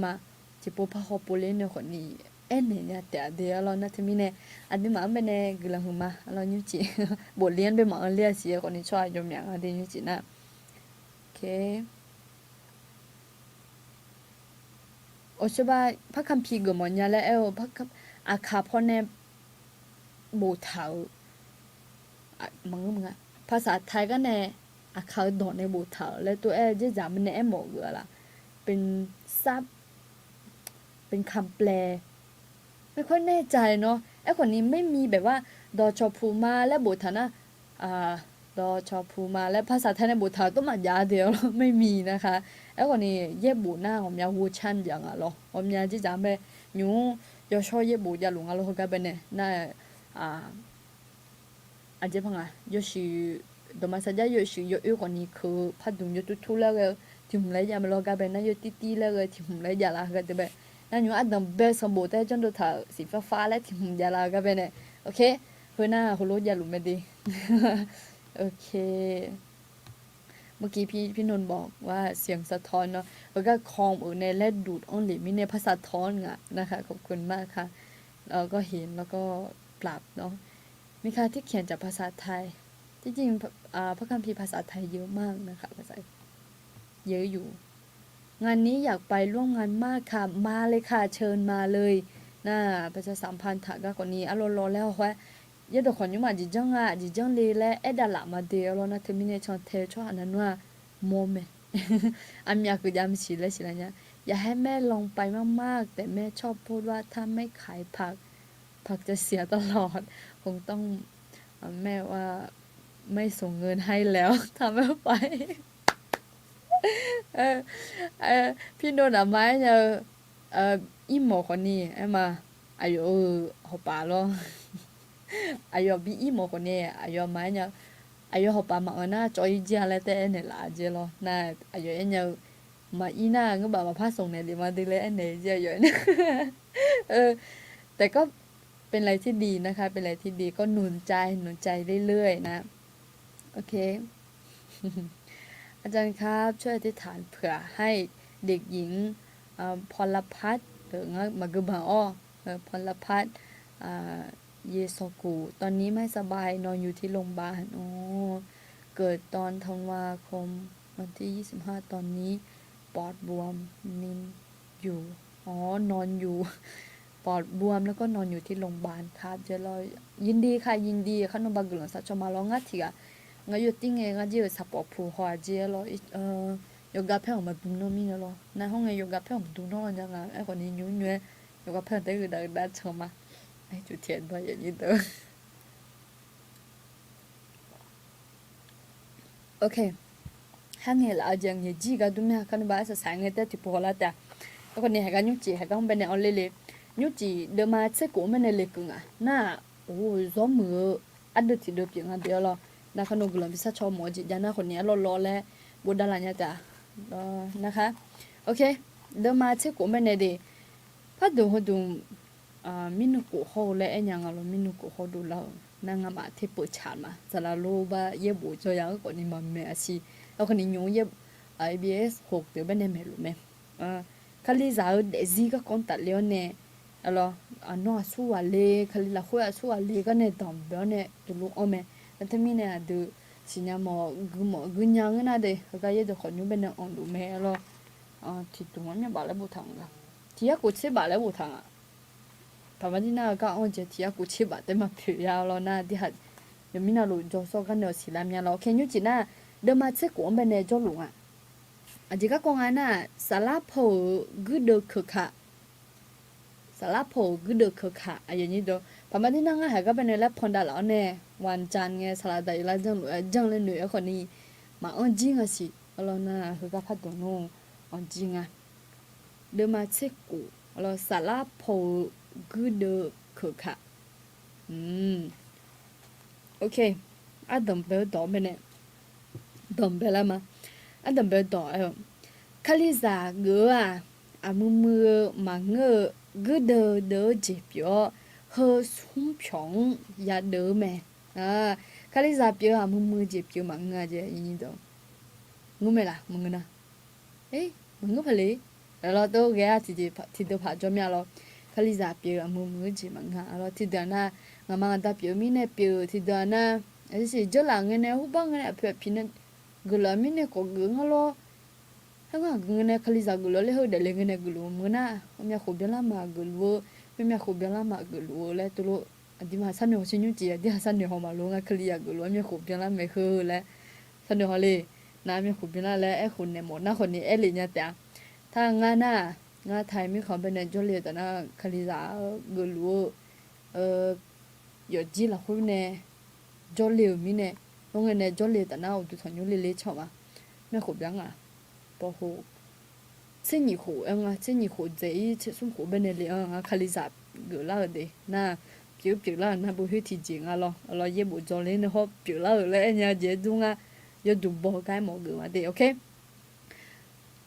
มาจิปพาเขาไปเล่นในคนนี้เนี่ยแต่เดี๋ยวเรานะที่มีเนี่ยอันนี้มาเป็นเนี่ยกำลังมาเราอยู่จีบทเรียนไปมาเรียนเสียคนนี้ช่วยยมอย่างอันนี้อยู่จีนะโอเคโอใช่ป่ะพระคัมภีร์ก็มันยาแล้วพระอาคาพ่อเนี่ยโบเทามึงอะภาษาไทยก็เนี่ยอาคาดอนในโบเทาแล้วตัวจะจำมันเนี่ยหมดเลยล่ะเป็นซับเป็นคำแปลไม่ค่อยแน่ใจเนาะไอ้คนนี้ไม่มีแบบว่าดอชอพูมาและโบทานะดอชอพูมาและภาษาไทยในโบทาต้องมายาเดียวไม่มีนะคะไอ้คนนี้เย็บบูหน้าของยาวูชันอย่างอ่ะหรอผมยาที่จำไปยูยอชอเย็บบูยาหลงอ่ะเราเขาก็เป็นเนี่ยน่าอาจจะพังอ่ะยอชิดมาสัญญายอชิยอคนนี้คือพัดดุงยอทุๆแล้วก็ที่ผมเลยยามาเราก็เป็นน่ายอตีๆแล้วก็ที่ผมเลยยาละก็จะแบบนั่นอยู่อันดับเบสสมบูรณ์แต่จนตัวถ่าสีฟ้าแล้วที่ผมยาลาก็เป็นเนี่ยโอเคเพื่อนหน้าคุณรู้ยาหลุมไม่ดีโอเคเมื่อกี้พี่นนท์บอกว่าเสียงสะท้อนเนาะแล้วก็คอมในและดูดออนหรือมีในภาษาท้อนอ่ะนะคะขอบคุณมากค่ะเราก็เห็นแล้วก็ปรับเนาะมีค่ะที่เขียนจากภาษาไทยที่จริงพระคัมภีร์ภาษาไทยเยอะมากนะคะภาษาเยอะอยู่งานนี้อยากไปร่วมงานมากค่ะมาเลยค่ะเชิญมาเลยน่าประชาสัมพันธ์ถักก็คนนี้อารมณ์แล้วว่ายดคนอยู่มาจิจังจิจังเลยและดาละมาเดียวแล้วนะเทมิเนชอนเทชอันนั้นว่าโมเมอันอยากจะมีสิเลยสิละเนี่ยอยากให้แม่ลงไปมากๆแต่แม่ชอบพูดว่าถ้าไม่ขายผักจะเสียตลอดคงต้องแม่ว่าไม่ส่งเงินให้แล้วทำไม่ไปพี่โดนอะไม้เนี่ยอีหมอคนนี้ไอ้มาอายุหอบปา咯อายุบีอีหมอคนนี้อายุไม้เนี่ยอายุหอบปามาเอาหน้าจอยเจียอะไรแต่เนี่ยละเจีย咯น่าอายุเนี่ยมาอีหน้าก็แบบมาพาส่งเนี่ยดีมาดีเลยเนี่ยเจียอยู่เนี่ยแต่ก็เป็นอะไรที่ดีนะคะเป็นอะไรที่ดีก็หนุนใจเรื่อยๆนะโอเคอาจารย์ครับช่วยอธิษฐานเผื่อให้เด็กหญิงพรพัฒน์หรือมากุบาอ้อพรพัฒน์เยโซกุตอนนี้ไม่สบายนอนอยู่ที่โรงพยาบาลเกิดตอนธันวาคมวันที่25ตอนนี้ปอดบวมนินอยู่นอนอยู่ปอดบวมแล้วก็นอนอยู่ที่โรงพยาบาลครับเดี๋ยวเรายินดีค่ะยินดีขนมบักกึ่งสัจมาลองงัดทีnga yo ting nga ji sa po phu hwa ji lo yoga phe ma du no mi lo na ho nga yoga phe ma du no nya nga ai ko ni nyu nyu yoga phe de gu da chama ai chu tian ba ye ni de okay hang he la jang ye ji ga du me kan ba sa sa nge ta ti po la ta ko ni ha ga nyu chi ha ga ben ne on le le nhớ chỉ đợt mà sẽ của mình này lịch cứng à na gió mưa ăn được thì được chuyện ăn được lo na khăn ông làm sao cho mọi chuyện ra naคนนี้lo lẹบนด้านหลังเนี่ยจ้ะนะคะโอเคเดิมมาเช็คกูไม่เนี่ยดิพัดดูมินุกูเขาและไอ้ยังเรามินุกูเขาดูเรานางมาที่เปิดฉากมาจะละรู้ว่าเย็บบุจยังก่อนนี้มาเมื่อสิแล้วคนนี้ยงเย็บ IBS 6เดือนเป็นไม่รู้ไหมคลิซาเดซี่ก็คอนตัดเลี้ยวเนี่ยalors no suwa le khali la khoya suwa le ka ne dom byo ne du lu ome ta mi ne du sinya mo gunyang na de ka ye de khonyu be ne on lu me alors ti tu ma me ba le bu thang ga ti ya ku che ba le bu thang a pa ma di na ka on je ti ya ku che ba de ma phu ya lo na di ha yo mi na lu jo so ka ne si la mya lo ken yu ji na de ma che ku on be ne jo lu a a ji ka ko nga na sala pho gu de khaสาระโผก็เดือดค่ะอย่างนี้ดูพอมาที่นั่งหาก็เป็นแล้วพอนดาแล้วเนี่ยวันจันทร์ไงสาระแต่ละจังเลยหนุ่ยคนนี้มาอ่อนจริงอ่ะสิเราน่ะคือก็พัดตัวน้องอ่อนจริงอ่ะเดินมาเช็คกูเราสาระโผก็เดือดค่ะโอเคอ่ะดมเบลต่อไปเนี่ยดมเบลแล้วมาอ่ะดมเบลต่อคาลิซาเกืออ่ะมือมาเงอcứ đỡ dịp yo hơi xuống phẳng ya đỡ mẹ cái lý do biểu à mưa dịp yo mà nghe chứ gì đó ngủ mẹ là mưa na ấy mưa phải lý rồi tôi ghé thì tôi phải cho mẹ lo cái lý do biểu à mưa dịp mà nghe rồi thì đó na ngắm mà ta biểu mi nè biểu thì đó na ấy gì cho là người này hút băng người này biểu phi nè người là mi nè có gương lo nga ngene khaliza gulo le ho de le ngene gulo muna omya khobela ma gulo memya khobela ma gulo le tulo adima sanne ho sinyu ji adi sanne ho ma lo nga khaliya gulo omya khobela me ho le sanne ho le na me khobela le e khone mo na khone e le nya ta tha nga na nga thai mi khom be ne jo le ta na khaliza gulo yo ji la ho ne jo le mi ne lo ngene jo le ta na o tu thonyo le chaw ma me khobela nga保护生意户生意户这一切生活本来的卡里萨个了的那表了那不会提前啊咯也不做嘞那好表了嘞人家这种啊要读报该么个嘛的 OK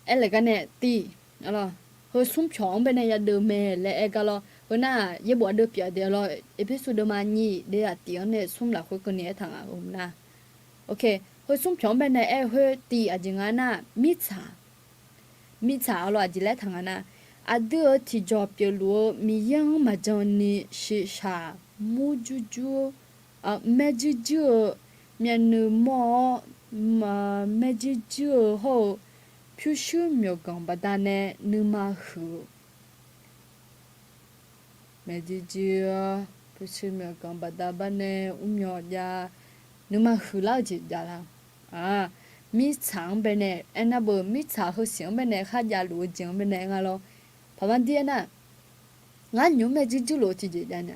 哎那个呢第咯和送票本来要得没嘞哎个咯和那也不得表的咯episode 嘛你的啊点呢送了会跟你谈啊我们那 OK hơi xuống chọn bên này em hơi tì à chừng anh à mít xả lo chỉ lấy thằng anh à đưa thì cho biểu lúa mi yang mà cho ni sĩ sa mu ju mẹ ju miền nữ mò mà mẹ ju ho phiêu phiêu miêu gang bà ta nè nữ mà hử mẹ ju phiêu phiêu miêu gang bà ta bà nè nhỏ ya nữ mà hử lao chỉ ya la mi chang bên này anh à bờ mi chang hơi xiang bên này khác giá lúa chang bên này nghe lo, phải không đi na, ngã nhúng mấy chỉ lúa chỉ gì đấy nè,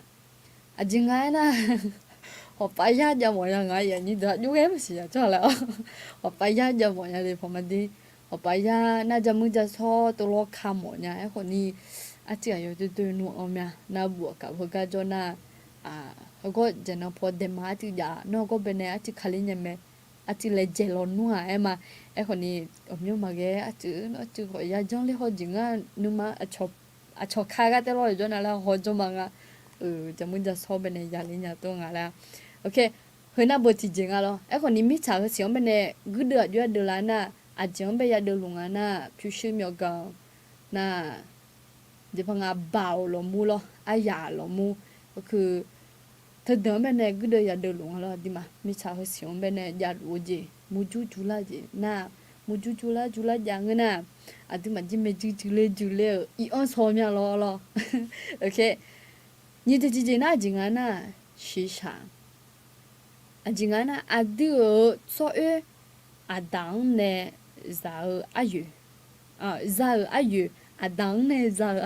à chỉ ngã na, họ phải giá cho mọi người ngã vậy như đó, nhúng em gì cho là, họ phải giá cho mọi người phải không đi, họ phải giá na cho mình cho so tôi lo khám mọi người, còn đi, à chỉ là tôi nuôi ông nha, na buộc cả buộc cả cho na, họ có chỉ nó phô đem hết thì giá, nó có bên này chỉ khali nhà mẹ à chỉ lấy gel nữa em mà em còn đi ông mà cái à chứ nó chứ gọi ra trong lấy họ dính á nhưng mà à cho khai cái tên rồi cho nên là họ cho mà cho mình cho sau bên này gia đình nhà tôi ngà là ok hồi nào bữa thì dính à lo em còn đi mít chả cái xíu bên này cứ đưa là na à dính bây giờ đưa luôn à na phiêu phiêu miêu gạo na chỉ bằng à bảo lo mu lo à ya lo muคือthật đó bên này cứ đưa ra đưa luôn là đi mà mi chả hơi xíu bên này ra lúa gì mua chú la gì na mua chú la dạng cái na à đi mà chỉ mấy chú lê ý on xóm nhà lo ok như thế gì na gì ngã na xí xa à gì ngã na à đưa so à đắng nè giờ à đắng nè giờ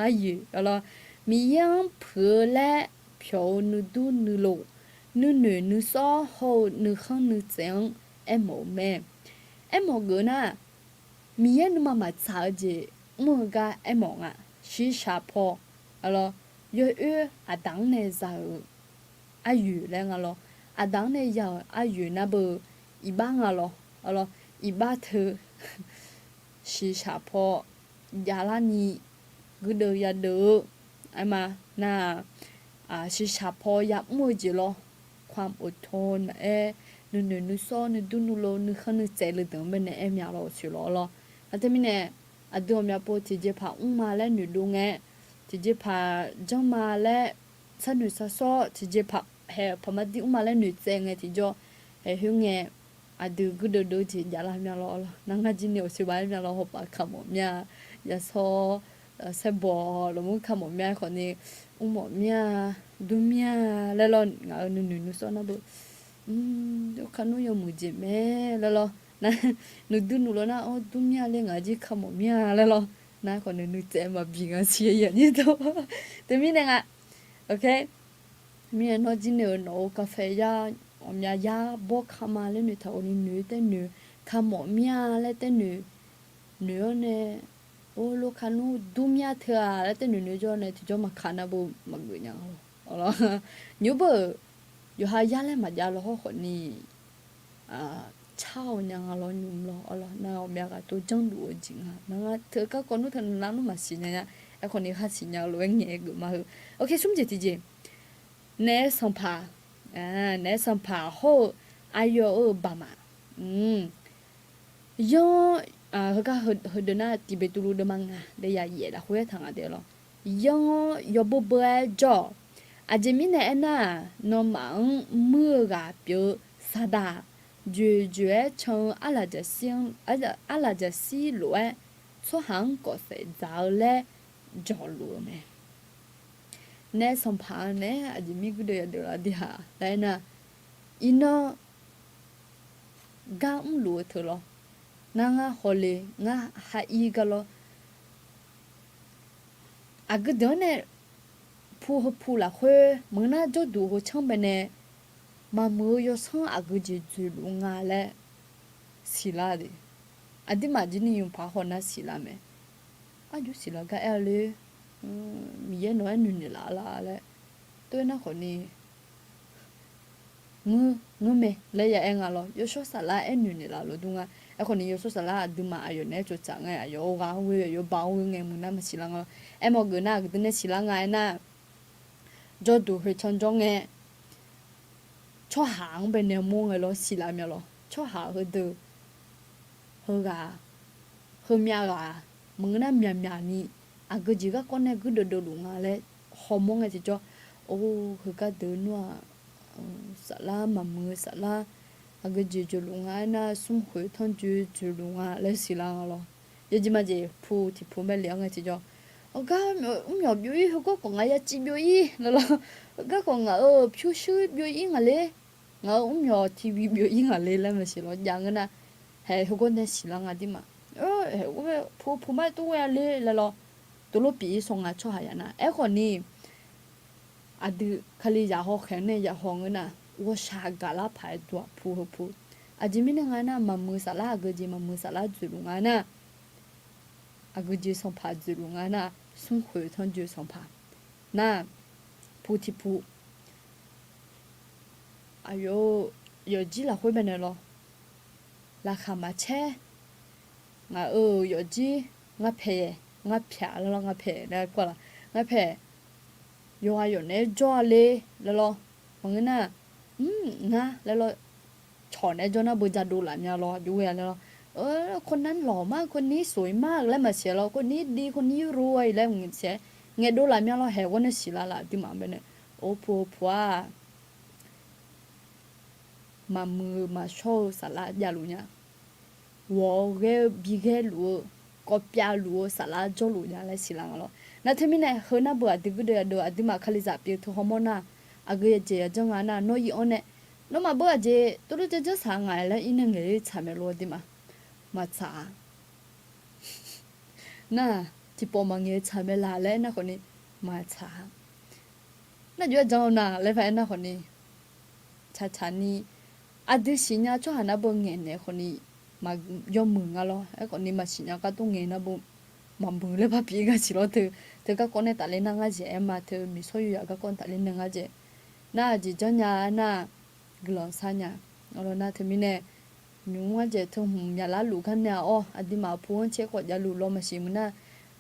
à là mi yang phở lẽ phiếu nữ tu nữ lộ nữ so hồ nữ không nữ chẳng em mổ gỡ na mi em mà sao gì mua cái em mổ à xí xà po alo yo a dang ne za a yu le nga lo a dang ne ya a yu na bu i ba nga lo alo i ba thu shi sha po ya la ni gu de ya de ai ma na shi sha po ya mu ji lo ความอดทนนูซ้อนูดูนูโลนูขันนูใจเลยถึงเป็นเอ็มยาเราชิลอแล้วแต่มีเนี่ยอดูมยาปูที่จะพามาและนูดูไงที่จะพาจังมาและสนุกซ้อที่จะพาพอมาดิมาและนูใจไงที่จะหิวไงอดูกูดูที่ยาลามยาเรานังจีเนี่ยชิบายยาเราหอบปากขมมยายาซ้อเสบอแล้วมึงขมมยาคนนี้หมอยาดูมยาแล้วเรานูซ้อนะบุเดี๋ยวขันนูยมูจิแม่แล้วล่ะนะนูดูนูแล้วนะอ๋อดูมีอะไรงาจิขโมยมีอะไรแล้วนะคนนูเจมาบิงเสียอย่างนี้ตัวแต่มีเนี่ยโอเคมีนอจิเนอร์นอกาแฟยาอมยาบอกขมาเลยนูถ้าวันนี้นูแต่นูขโมยมีอะไรแต่นูเนี่ยโอ้ลูกขันนูดูมีเถอะแล้วแต่นูจอเนี่ยที่จอมาขันนะบุมาเกยยังอ๋อนูเบออยู่หายาเลยมายาล้อคนนี้เช่ายังล้อยุ่มล้ออะไรน่าเอาเมียก็ตัวจังดูจริงฮะนั่งเธอก็คนนู้นเธอนั่งนู้นมาสิเนี่ยไอ้คนนี้เขาสิเนี่ยล้วนเงี้ยกูมาโอเคสุ่มเจติเจเนสัมภาเนสัมภาโหอายุบามาย้อนเขาก็เขาเดินหน้าที่ไปตูรูเดมังอ่ะเดี๋ยวเย่ละคุยทางอ่ะเดี๋ยวล้อยอบบัวจ่ออาจจะมีเนี่ยนะน้องมังมือกับเปียวสะดาจู่ๆชงอะไรจะเสียงอะไรจะสีหลวยช่วงก็เสียใจเลยจอลัวไหมเนี่ยสัมพันธ์เนี่ยอาจจะมีกูเดียวละดิฮะแต่นะอินอก้าวลัวเถอะล่ะนั่งฮอลเลยง่ะหายกันล่ะอาก็เดี๋ยวเนี่ยผู้ละคุยมึงน่าจะดูหัวช่างไปเนี่ยมามือยส่งอากุจิจุลุงาและศิลาดิอดีมาจินี่ยุพาหอนาศิลาไหมอายุศิลาก็เลยมีเยอะน้อยนุ่นนี่ละและตัวนั้นคนนี้งูเมเลยอย่าเองอ่ะหรอยศสาระนุ่นนี่ละหรอดูงาไอคนนี้ยศสาระดูมาอายุเนี่ยจุดจังไงอายุกางเวอายุบางเวไงมึงน่ามาศิลาไงไอหมอเกินน่ะก็ตัวเนี่ยศิลาไงน่ะจอดูให้ชนจงไงชอบหางไปเนี่ยมองไงล่ะศิลาเมียล่ะชอบหางเขาดูเขาเขาเมียมึงน่ะเมียนี่อากูจีก็คนเนี่ยกูดูลุงอะไรฮอร์โมนไงที่จ่อโอ้เขาก็เดินว่าสาระมามือสาระอากูจีจุลุงอ่ะน่ะสมคุยท่านจุลุงอ่ะเลยศิลาล่ะยังจะมาเจผู้ที่ผู้ไม่เลี้ยงไงที่จ่อก็ไม่เอาบิวอี้เขาก็คงไงจะจีบิวอี้แล้วล่ะก็คงผิวชื่อบิวอี้ไงเลยไม่เอาทีวีบิวอี้ไงเลยแล้วไม่ใช่หรอยังงั้นนะเฮ้ยเขาก็เนี่ยศิลาไงดิมาเฮ้ยผู้ไม่ตัวเลยแล้วล่ะตัวลูกปีส่งอ่ะช่วยหานะไอ้คนนี้อดีขลีอยากหอกแข็งเนี่ยอยากหองนะว่าชากาลาพายตัวผู้อาจจะไม่ได้ไงนะมามือสาระก็จะมามือสาระจุลุงไงนะอากูจะส่งผ่าจุลุงไงนะส่งคุยท่านจะส่งผ่านะผู้ที่ผู้อายุ有几了会不呢咯？拉卡嘛车，有几赔了咯，赔那过了，赔，有有那做嘞了咯，我跟那了咯，炒那做那不จะดูหลานเนี่ย咯อยู่แล้วคนนั้นหล่อมากคนนี้สวยมากแล้วมาเสียเราคนนี้ดีคนนี้รวยแล้วเงี้ยเสียเงี้ยดูหลานเนี่ยเราแหววันนี้สิละที่มาเป็นเนี่ยโอ้ผัวมามือมาโชว์สาระยาลูเนี่ยวัวเกบีเกลูก็ปยาลูสาระจลูเนี่ยอะไรสิละงั้น咯นั่นที่มีเนี่ยเฮน่าบัวดิกูเดียดูอดีมาขลิจับอยู่ทุกฮอร์โมนน่ะอากูจะเจอจังงั้นน่ะน้อยอ่อนเนี่ยน้องมาบัวเจตัวรู้จะสางไงแล้วอินเงยทำไม่รู้ดิมาจ้าน่ะที่ปอมังเงยทำไม่ลาเลยนะคนนี้มาจ้าน่ะอยู่จังน่ะเลยไปนะคนนี้ช้านี่อดีสิญญาช่วยหาบัวเงินเนี่ยคนนี้มายอมมึงอ่ะ咯ไอ้คนนี้มาสิญญาก็ต้องเงินนะบุ mà mưa lên bắt bị cái gì đó từ các con này tại lên năng gì em mà từ mi số yêu các con tại lên năng gì na chỉ cho nhà na gलन sa nhà rồi na thì mình nè nhung á chỉ thông nhà lá lũ khăn nhà ô à đi mà phun chế quạt nhà lũ lo mà xí mình na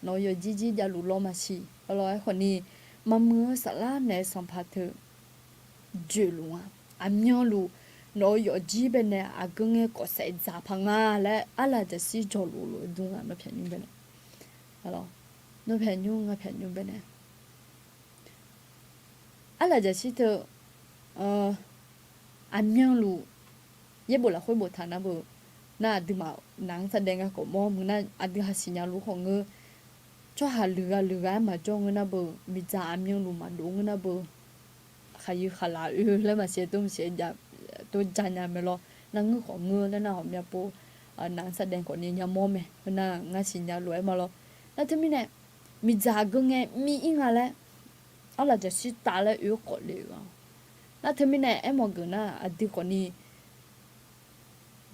nói giờ gì nhà lũ lo mà xí rồiคนนี้mà mưa sả lá nè xong phát từ dữ luôn à nhau lũ nói giờ gì bên nè à cứ nghe có sẽ giả phăng à lại à là chỉ xí cho lũ lũ đúng à nó phải như bên rồi nó phải như bên nè à là chỉ xí từ nhau lũ ye bộ là khối bộ thằng nào bộ na đi mà nắng sa đen cái mòมึงน่ะđi hạt xì nhà lũของเงอcho hà lừa mà cho người na bộ bị giảm nhưng lũ mà đúng người na bộ khai khá làแล้วmà sẽตุ้มเสียจะตัวจานยาไม่รอนั่งเงือของเงือแล้วน่ะหอมยาปูนางแสดงคนนี้ยามอมเฮ้น่ะงาสิญาลวยมาแล้วแล้วที่มีเนี่ยมีจากงไงมีอีกอะไรเอาล่ะจะสิตาแล้วอยู่ก่อนเลยอ่ะแล้วที่มีเนี่ยไอ้หมอกูน่ะอดีคนนี้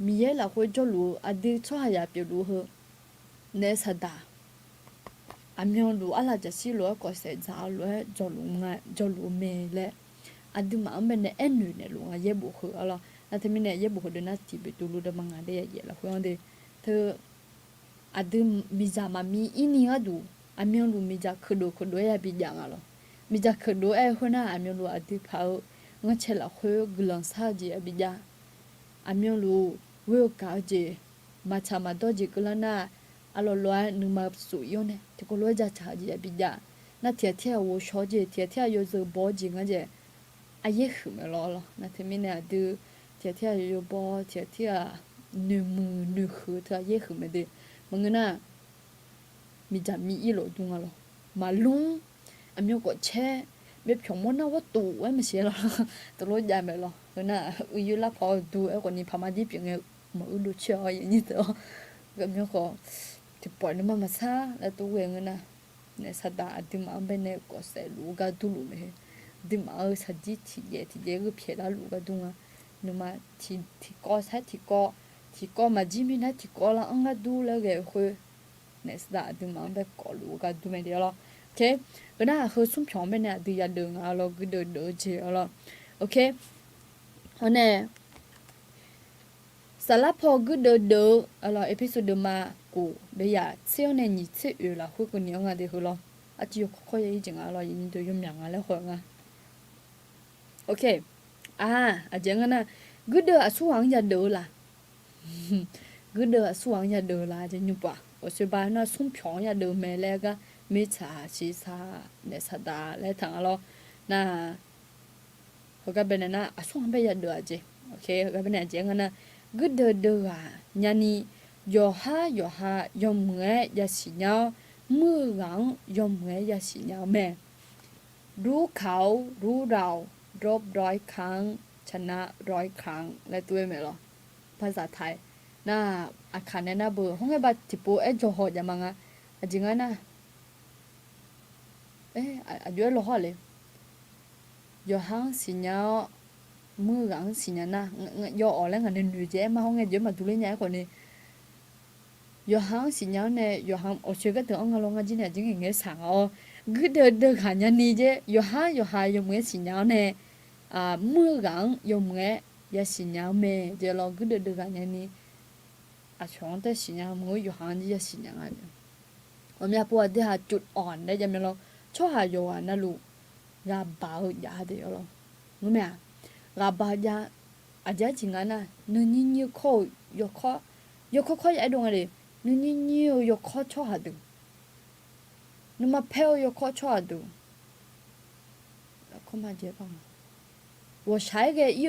มีเยอะละคนจะรู้อดีชอบอยากไปรู้เหรอเนี่ยสัตดาอันยังรู้อะไรจะสิรู้ก็เสียจ้ารู้จะรู้ไงจะรู้เมย์เลยอันที่มาเป็นเนี่ยเอ็นอยู่เนี่ยรู้ไงเย็บบุกเหรอแล้วแล้วที่มีเนี่ยเย็บบุกเดินน่ะที่ไปดูรู้ได้บางงานได้เยอะละคนเดียวเธออันที่มีจามามีอินี่ก็ดูอันยังรู้มีจาคือดูอย่าไปยังอ่ะหรอมีจาคือดูไอ้คนน่ะอันยังรู้อันที่เขางั้นเชล่ะคนกลังซาจีอย่าไปยังอันยังรู้เวลกาจีมาชามาตัวจีก็แล้วน่ะอะลอลอยนึงมาสุยเนี่ยที่ก็ลอยจะชาจีอย่าไปยังน่ะเที่ยว我小姐เที่ยว有这包จีงั้นจีอายุขึ้นมาแล้วน่ะที่มีเนี่ยดูเที่ยวอยู่บ่เที่ยวนึงมือนึงคือเที่ยวอายุขึ้นมาดิมึงน่ะมีจะมีอีหลอดุงอ่ะหรอมาลุงอันมีก็แช่แบบชงมันน่ะว่าตู่ไว้ไม่เสียหรอกตัวรถใหญ่ไปหรอกคือน่ะอยู่ละพอดูไอ้คนนี้พามาดิเปียงมาดูเชื่ออย่างนี้ตัวก็มีก็ที่ปล่อยมันมาซะแล้วตัวเองน่ะเนี่ยสัตว์ดิมาเป็นเนี่ยก็เสลูกก็ดูลูกดิมาสัตว์ที่เยก็เพียรลูกก็ดูอ่ะนึกมาที่ก็ใช่ที่ก็มาจิมินะที่ก็ละอังก็ดูแล้วก็คือเนี่ยสัตว์ดิมาเป็นก็ลูกก็ดูไม่ได้หรอกโอเคก็น่าคือสุ่มช่องเป็นเนี่ยดีอย่าเดินอ่ะเราก็เดินเจอแล้วโอเคอันเนี่ยสารพอก็เดินอะไรเอพิโซดมากูเดี๋ยวเสี่ยวเนี่ยนี่เสี่ยวละคุยกันยังไงเดี๋ยวเราอาจจะค่อยๆจริงๆเรายินดียอมยังอะไรหัวงาโอเคอาจารย์นะก็เดินสู้หวังอย่าเดินละก็เดินสู้หวังอย่าเดินละจะยุ่งปะ我是把那送票呀都买那个没茶西茶那啥的来谈了那我个边那送ไปอย่าเดินจีโอเคก็เป็นอาจารย์นะก็เดินญาณียอมเงยอย่าสิญามือหลังยอมเงยอย่าสิญาแม่รู้เขารู้เรารบ100 ครั้งชนะ100 ครั้งและตัวแม่หรอภาษาไทยน่าอาคารเนี่ยน่าเบื่อห้องไอ้บัดที่ปูไอ้จอหอจะมังอ่ะจริงอ่ะนะอายุเราหอเลยยอหังสิญามือหลังสิญานะยอออกแล้วกันหนึ่งเจ๊มาห้องไอ้เจ๊มาดูเล่นยังคนนี้ยอหังสิญาเนี่ยยอหังโอเชก็ถึงอ่างลงกันจีเนี่ยจริงอย่างเงี้ยสั่งอ๋อก็เดินขันยันนี่เจ๊ยอหังยอมเงี้ยสิญาเนี่ยมือหลังยอมเงี้ยอย่าสิญาแม่เดี๋ยวเราก็เดินขันยันนี่ช่วงแต่สิญามืออยู่ห่างที่จะสิญาอะไรผมอยากพูดที่หาจุดอ่อนได้ยังไงเราชอบหาโยนนะลูกราบาวยาเดียวเรารู้ไหมราบาวยาอาจจะจริงนะนี่ข้อยกข้อไอ้ดวงอะไรนี่ยกข้อชอบหาดูนึกมาเพลยกข้อชอบดูแล้วเขามาเจ็บบ้าง我ใช้个有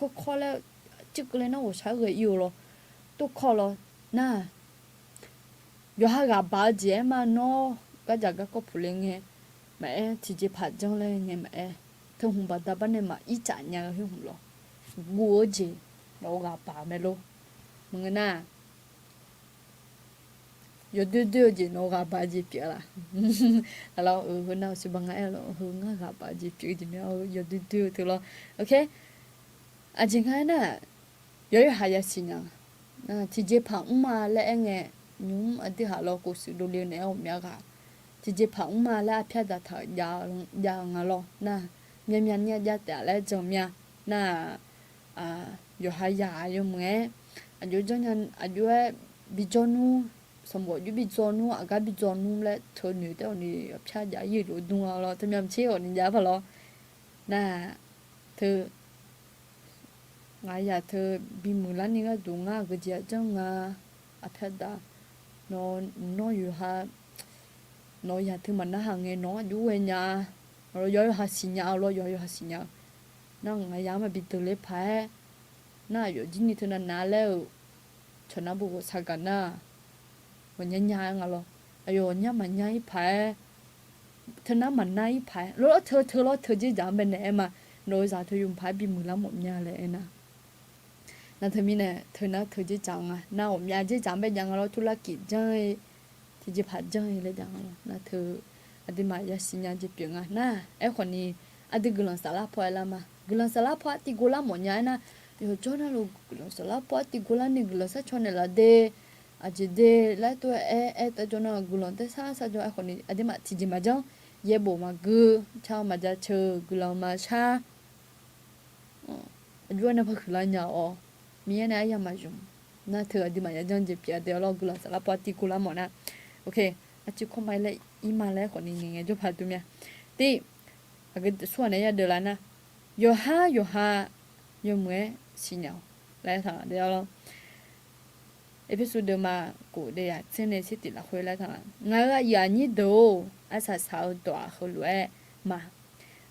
个ข้อแล้ว这个เลยนะ我ใช้个有了都考了那有下个八节嘛喏个这个不灵的买直接拍张嘞你买他红把大半的嘛一展呀很红了我节我个八没咯มึงน่ะ有对节我个八节别了แล้วคนน่ะสิบังไงแล้วงะ个八节别节แล้ว有对了 OK จริงๆน่ะ有还要信啊那直接旁嘛来个 nhúng ở đây hà lo cô sự đồ liền này ông mẹ cả chỉ phẳng mà là phía đã thở già ngà lo na miền miền nhà gia trả lại chồng nhà na yo hai già yo mẹ yo cho nên yo bị cho nu xong rồi bị cho nu aga bị cho nu lại thở nữ tới ni phía già gì rồi đúng không lo thì mình chỉ ở ni già phải lo na thứ ngài thứ bị mù lăn ni cái đúng à cái gì chẳng à phía đã nó yo ha nó ya thứ mà nó hàng ngày nó chú về nhà rồi giờ họ xin nhau rồi giờ họ xin nhau nó ngày mà bị từ lấy phải nó giờ chỉ như thế nào nãy lâu cho nó bù sao cả na mà nhà nhà ngà lo ayo nhà mà nhà ít phải thế nào mà nhà ít phải rồi thơ chỉ giảm bên này mà nói ra thơ dùng phải bị mù lắm một nhà lại na na thơ mi này thơ chỉ giảm à na một nhà chỉ giảm bên nhà ngà lo thu la kỹ chơi thì chỉ phải chơiเลยจังนะเธออดีมาอย่าสิญญาจิเปียงอ่ะนะไอ้คนนี้อดีกลังสาระพอแล้วมากลังสาระพอติกุลาหมดเนี่ยนะอยู่จอนะลูกกลังสาระพอติกุลานี่กลังซะชนละเดอาจจะเดแล้วตัวแต่จอนะกลังแต่ซะจอไอ้คนนี้อดีมาที่จิมาจังเย่บ่มากูชาวมาจะเชอกลังมาชาอยู่นะพอคือละเนี่ยอ๋อมีอะไรอย่ามาจุนะเธออดีมาอย่าจังจิเปียเดี๋ยวเรากลังสาระพอติกุลาหมดนะโอเคอาจจะคงไม่เลยอีมาเลยคนนี้ไงจะพาตัวเมียที่อาจจะส่วนไหนจะเดินแล้วนะโยฮาโยเมื่อสิเนาแล้วทางเดียวเราเอพิโซดมากูเดียเส้นในสิติละคุยแล้วทางงานอย่างนี้ดูอาศัยสาวตัวเขาเลยมา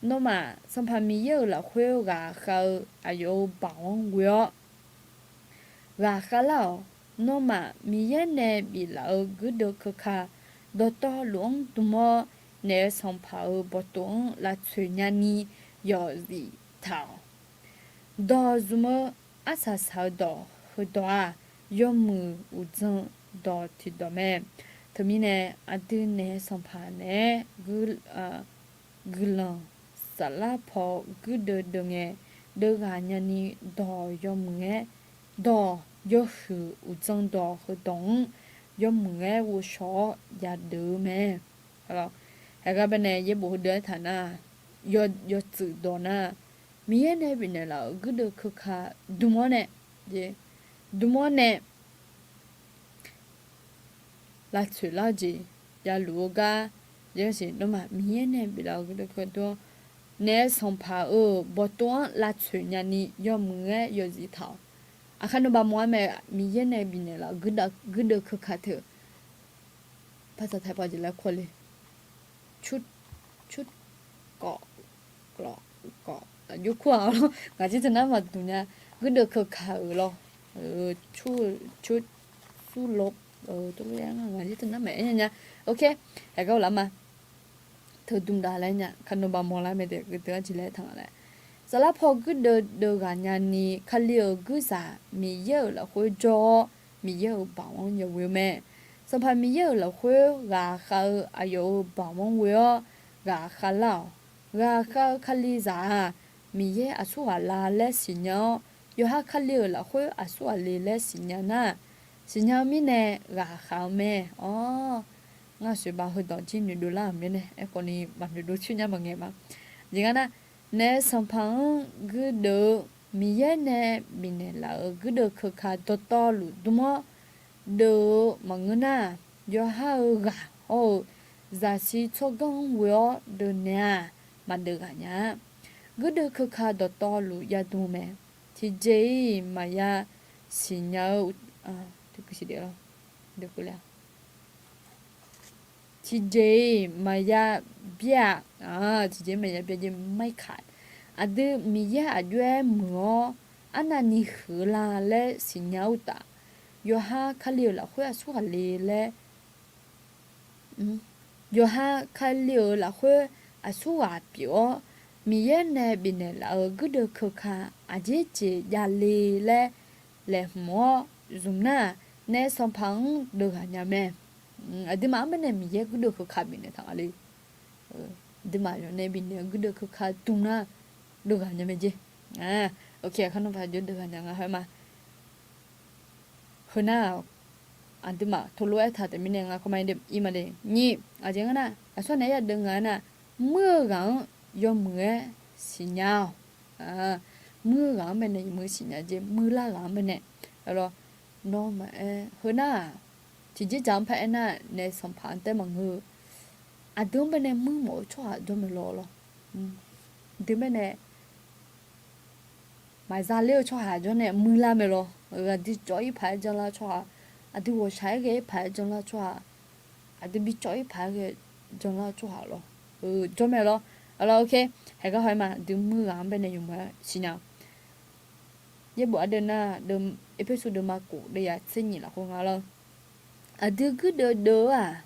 โนมาสัมพันธ์มีเยอะละคุยกับเขาอายุบางเวียกับเขาแล้วโนมามีเยอะเนี่ยบีเรากูดูคือค่ะดอตหลวงตัวเนื้อสัมผัสบตงละช่วยยันนี่ยอดีเท่าดอจุมอาศัยสาวดอคือดอยอมืออุจงดอที่ดอแม่ทำไมเนี่ยอันที่เนื้อสัมผัสเนี่ยกูลังสลับพอกูเดินเงี้ยเดินงานยันนี่ดอยอมือดอยอคืออุจงดอคือตงยอมือ我说อย่าดื้อแม่alors แล้วก็เป็นเนี่ยยี่บุเดือดฐานะยอจืดดอนะมีเนี่ยเป็นเนี่ยเราก็เดือคือค่ะดูมันเนี่ยดูมันเนี่ยลาชุลาจีอย่าลูกาเดี๋ยวสิน้องมามีเนี่ยเป็นเราก็เดือคือตัวเนี่ยสัมภาระบตัวลาชุยันนี่ยอมือยอจีเท่าอาคารนบมัวแม่มีเย็นในบินเนี่ยละกึดคือขาเถอะภาษาไทยพอจะแล้วคนเลยชุดเกาะยุคขวางแล้วงานที่จะนั่งมาตรงเนี้ยกึดคือขาหรอชุดสู้ลบตัวเรื่องงานที่จะนั่งแม่เนี่ยโอเคแล้วก็แล้วมาเธอดุมดาอะไรเนี่ยคันนบมัวแล้วไม่เด็กก็เตือนจิเล่ทางอะไรสลับพอกูเดินกันยันนี่เขาเรียกกูสามีเยอะแล้วคุยจอมีเยอะบ่าวอยู่เว้ยแม่สัมพันธ์มีเยอะแล้วคุยราคาอายุบ่าวเว้ยราคาเล่าราคาเขาเรียกมีเยอะอาศัยลาเลสิญญาอยู่หาเขาเรียกแล้วคุยอาศัยเลสิญญานะสิญญามีเนี่ยราคาแม่อ๋องั้นสิบ่าวดอกจีนอยู่ดูล่ามเนี่ยไอ้คนนี้มันดูชื่อเนี่ยบางไงบ้างอย่างนั้นนะเนี่ยสัมพันธ์กูเดินมีเยอะเนี่ยบินเนี่ยแล้วกูเดินคือขาต่อลุดูมั้งเดินมังเงินน่ะยอหาเกะโอ้จะสิชกงเวียเดินเนี่ยมาเดินกันเนี่ยกูเดินคือขาต่อลุยาดูแม่ที่เจมายาสิญญาที่กูสิเดียวเดี๋ยวกูแล้วที่เจมายาเบียที่เจมายาเบียจะไม่ขาดอันเดิมมีเยอะอายุมัวอันนั้นนี่คือลาเลสิญญาอุตายอหาเขาเลี้ยวละคุยอาศัยเลยยอหาเขาเลี้ยวละคุยอาศัยเปียวมีเยอะเนี่ยบินเนี่ยละก็เดือคือค่ะอาจจะยาเลยมัวซุมน่ะเนี่ยสัมพันธ์เดือกันยังแม่อันเดิมมันเนี่ยมีเยอะก็เดือคือค่ะบินเนี่ยทางอะไรเดิมเนี่ยบินเนี่ยก็เดือคือค่ะตรงน่ะเดือกันยังไม่เจโอเคขนมพายเดือกันยังไงให้มาคือหน้า อันที่มาทุลุเอท่าแต่ไม่เนี่ยงาคอมเมนต์อีมาเดนี่อาจจะงั้นนะส่วนไหนอยากดึงงานน่ะเมื่อกังยอมมือสิญญาเมื่อกังเป็นเนี่ยมือสิญญาเจมือละกังเป็นเนี่ยแล้วน้องมาเฮน่าที่จะจำแพ้น่ะในสัมพันธ์แต่มังเฮอดึงเป็นเนี่ยมือหมอชัวดึงไม่รอดึงเป็นเนี่ยไม่ซาเลี้ยวชัวหาจนเนี่ยมือละไม่รอที่จ่อยพันจังละชัว아들 뭐 살게 발전라 좋아 아들 미쳐이 발게 전라 좋아로 좀해로 알아 오케이 해가 할마 등무 안 배네 용마 시냐 얘뭐 아들나 덤 에피소드 맞고 내야 생이라 공하러 아들 그더더아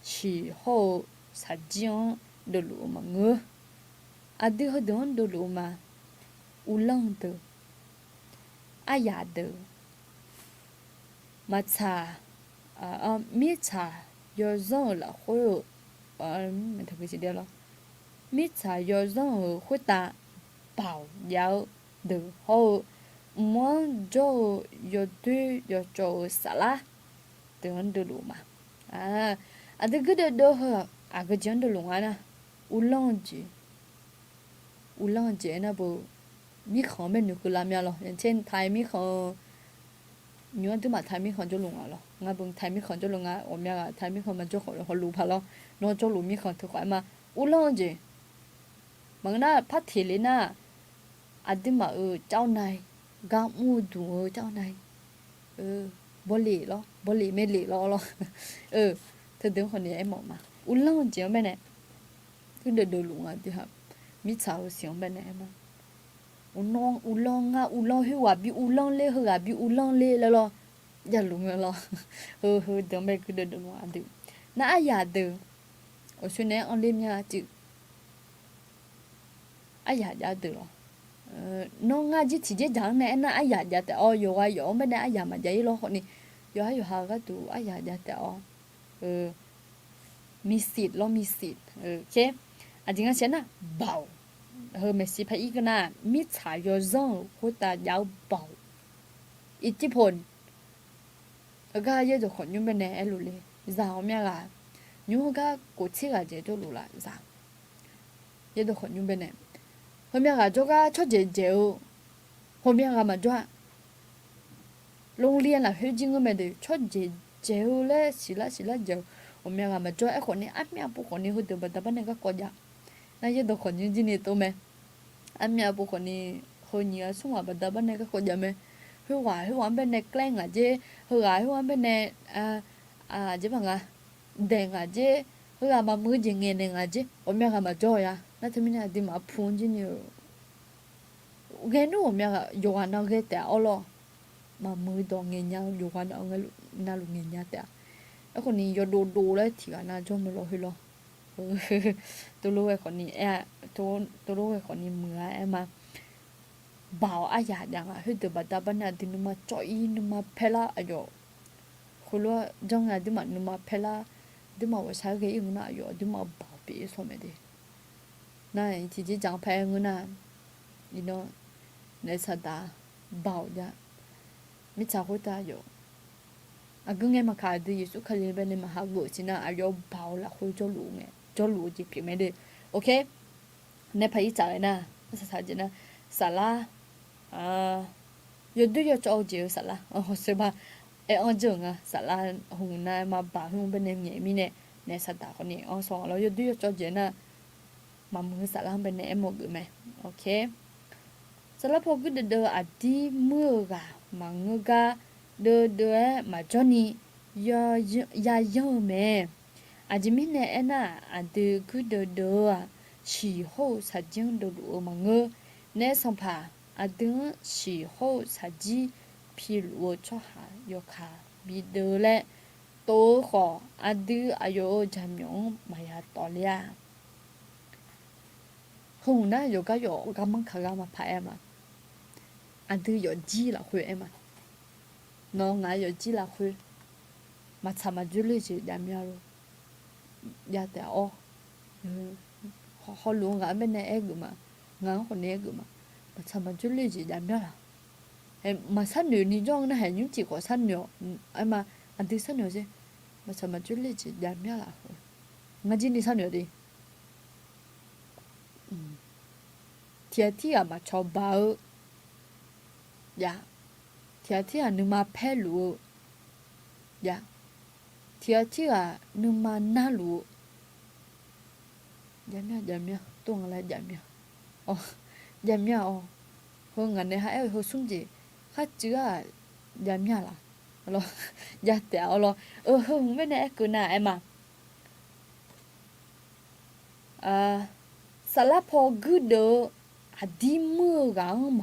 시호 사지용 돌로마ngo 아들 허던 돌로마 울렁도 아야도 마차 미차 여정을 호요 mình thật sự điều lo mít xả yo zong hối ta bảo giáo được hô muốn cho yo tu yo cho xả la tưởng được luôn mà được cái đó hả cái chuyện được luôn à ulang gì na bộ mi không bên được làm nhau rồi trên thái mi không nhớ tới mà thái mi không cho luôn à lo ngay bưng thái mi không cho luôn à ôm nhau thái mi không mà cho họ lù phá lo nó cho lù mi không thực phải mà ulang gì mà na phát thị lên na đi mà cháu này gam u đủ cháu này bố lì mẹ lì lo thật đúng hồi này em mộng mà ulang gì bên này cứ được luôn à thì hả mi cháu xiong bên này mà ulang hiu à bị ulang lê lo giờ luôn rồi lo tưởng bên cứ được luôn à được na ai à được ở chỗ này ông lên nha chứ ai ya được nó ngay chỉ chỉ chẳng này na ai ya te yo bên đây ai ya mà vậy lo này yo ha cái tụ ai ya te mi xịt ok chính là na bảo mình sẽ phải cái na mi trả yo zong hoặc ta giáo bảo ít chỉ phồn cái giờ khỏi như bên này luônเลยgiàu mẹ là nhưng cái cổ chí là gì cho luôn là giàu giờ khỏi như bên này hôm nay cho cái cho dễ hôm nay mà cho long liên là hơi chính cái mình cho dễ lên xí lá giờ hôm nay mà cho cái con này áp mẹ bố con này hơi từ bắt đầu này cái con gì nãy giờ khỏi như gì này tôi mẹ áp mẹ bố con này hơi nhiều xong rồi bắt đầu này cái con gì mẹ hơi hoài bên này clang à chứ hơi bên này chứ bằng đèn à chứ hơi mà mưa gì nghe đèn à chứ hôm nay mà cho ya na thế mình đi mà phun chứ nhiều cái nó hôm nay yoga nó cái té alo mà mưa đó nghe nhau yoga nó nghe na lu nghe nhau té cái con này yo đồ đấy thì là cho mình lo hơi lo tôi lo cái con này tôi lo cái con này mưa em mà bảo ai ya đang hơi từ bắt đầu bên này thì nó mà choi nó mà phela ayo khối lo trong ngày thì mà nó mà phela thì mà tôi sai cái gì nó ayo thì mà bảo bị sao mày đi này chỉ chẳng phải người nào, để sao ta bảo ra, mấy cháu của ta rồi, cứ nghe mà khai thì số khai lên bên này mà học vừa chỉ là ayo bảo là khối cho lũ chỉ phải mấy đi, ok, này phải trả lại nè, sao chứ nè, sala, giờ tôi giờ cho chị sala, xem mà, ông trưởng sala hùng này mà bảo hùng bên em nhảy mi nè sao ta con này, xong rồi giờ tôi cho chị nè mà mưa xả lan bên này em một gửi mày ok xả lan phong cứ đờ đi mưa gà mà mưa gà đờ mà cho ni ya mẹ chỉ mình này em từ cứ đờ chỉ hậu sa dương đờ lúa mà ngơ nè xong phà từ chỉ hậu sa ji phi lúa cho hà yo khá bị đờ lệ tố khó từ ayo jam nhung mà ya to lia hôm nay有个有刚刚开嘛拍嘛，都有鸡了会嘛，那俺有鸡了会，嘛他妈就那些两面咯，也得哦，好弄俺们那个嘛，俺和那个嘛，嘛他妈就那些两面了，嘛三牛你种那还有几个三牛，嘛 안돼 사녀지 맞아 줄리지 냠냐라 ngaji ni sa녀 đi tiatia mà cho bao dạ tiatia numa pelu dạ tiatia numa nalu jamnya tuang la jamnya oh jamnya oh ho ngane ha ho sungji ha chua jamnya la lo ya tiao lo ho bên này cứ na em à salapo gudo adimu gang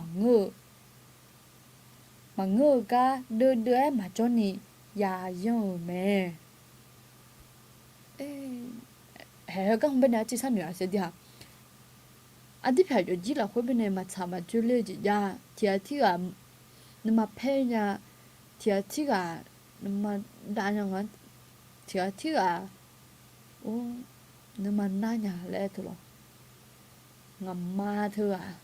mangơ ga đưa em mà cho ni ya yo me hè các bên này chỉ sang nữa sẽ đi ha đi phải rồi chỉ là khối bên này mà chả mà chưa lấy gì ya thì à nhưng mà phe nha thì à nhưng mà đa nhau ngắn thì à ô nhưng mà na nhà lẽ thôi ngắm ma thôi à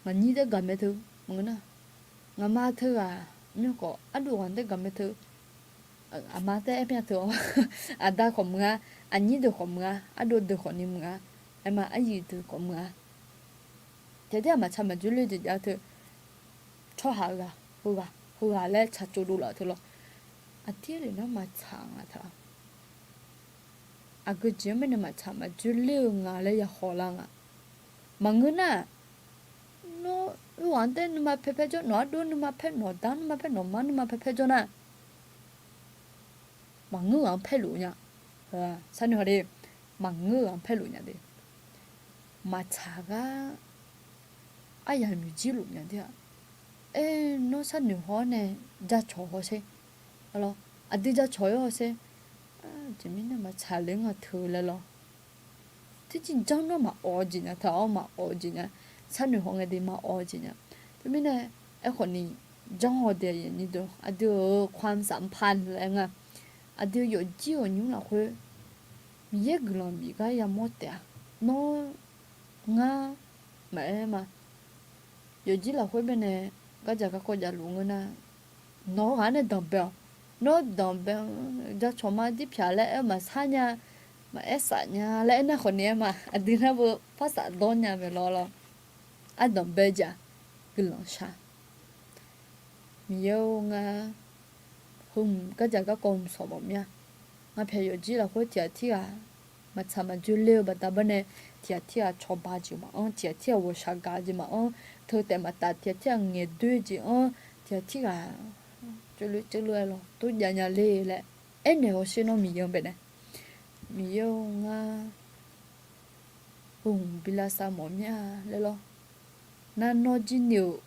mà như thế gần mấy thứ mọi người ngắm ma thôi à nếu có ăn đồ ăn thế gần mấy thứ mà thế em nhà thôi đã không ngã anh như được không ngã đồ được không niệm ngã em mà anh gì được không ngã thế mà chăm mà chú lấy gì đó thôi cho hà ga hư hà lẽ chả chú đủ là thôi lo thế thì nó mà chẳng à thôi cứ chỉ mình mà chăm mà chú lấy ngã lấy ya khó lắm mà người na nó hoàn toàn mà phê cho nó đúng mà phê nó đan mà phê nó man mà phê cho na mà người ăn phê luôn nhá sao nữa đi mà người ăn phê luôn nhá đi mà chả ga ai ăn mì chỉ luôn nhá đi nó sao nữa họ này ra chó họ xem alo đi ra chó họ xem chỉ mình mà chả lấy ngà thử là lo thế 진짜 nó mà 어지냐 더 mà 어지냐 산을 홍에 마 어지냐 그러면은 에코니 정어대 니도 아주 관삼판 랭아 아주 요지오 뉴나 그 미에 글럼비가 야 못대 너가 매마 요지라 회변에 가자가 거자 롱나 너 안에 덤벼 nó đòn bèn cho chó má đi phá lẽ mà xa nhà mà ép xả nhà lẽ nó còn nhé mà đi nó vừa phát xả đón nhà về lo đòn bê giờ cứ lòng xa nhiều nga hùng cái giờ các con sổ bóng nha mà phải有gì là có tiệt thì mà chả mà chú liêu bà ta bên này tiệt thì cho ba chứ mà tiệt thì vô sao cả chứ mà thôiแต่mà ta tiệt thì nghe đuôi chứ tiệt thì chú lùi lo tôi nhà lê lại em này họ xin nó mì bên này mì nga bila sa mồm nha lê lo nó chỉ nhiều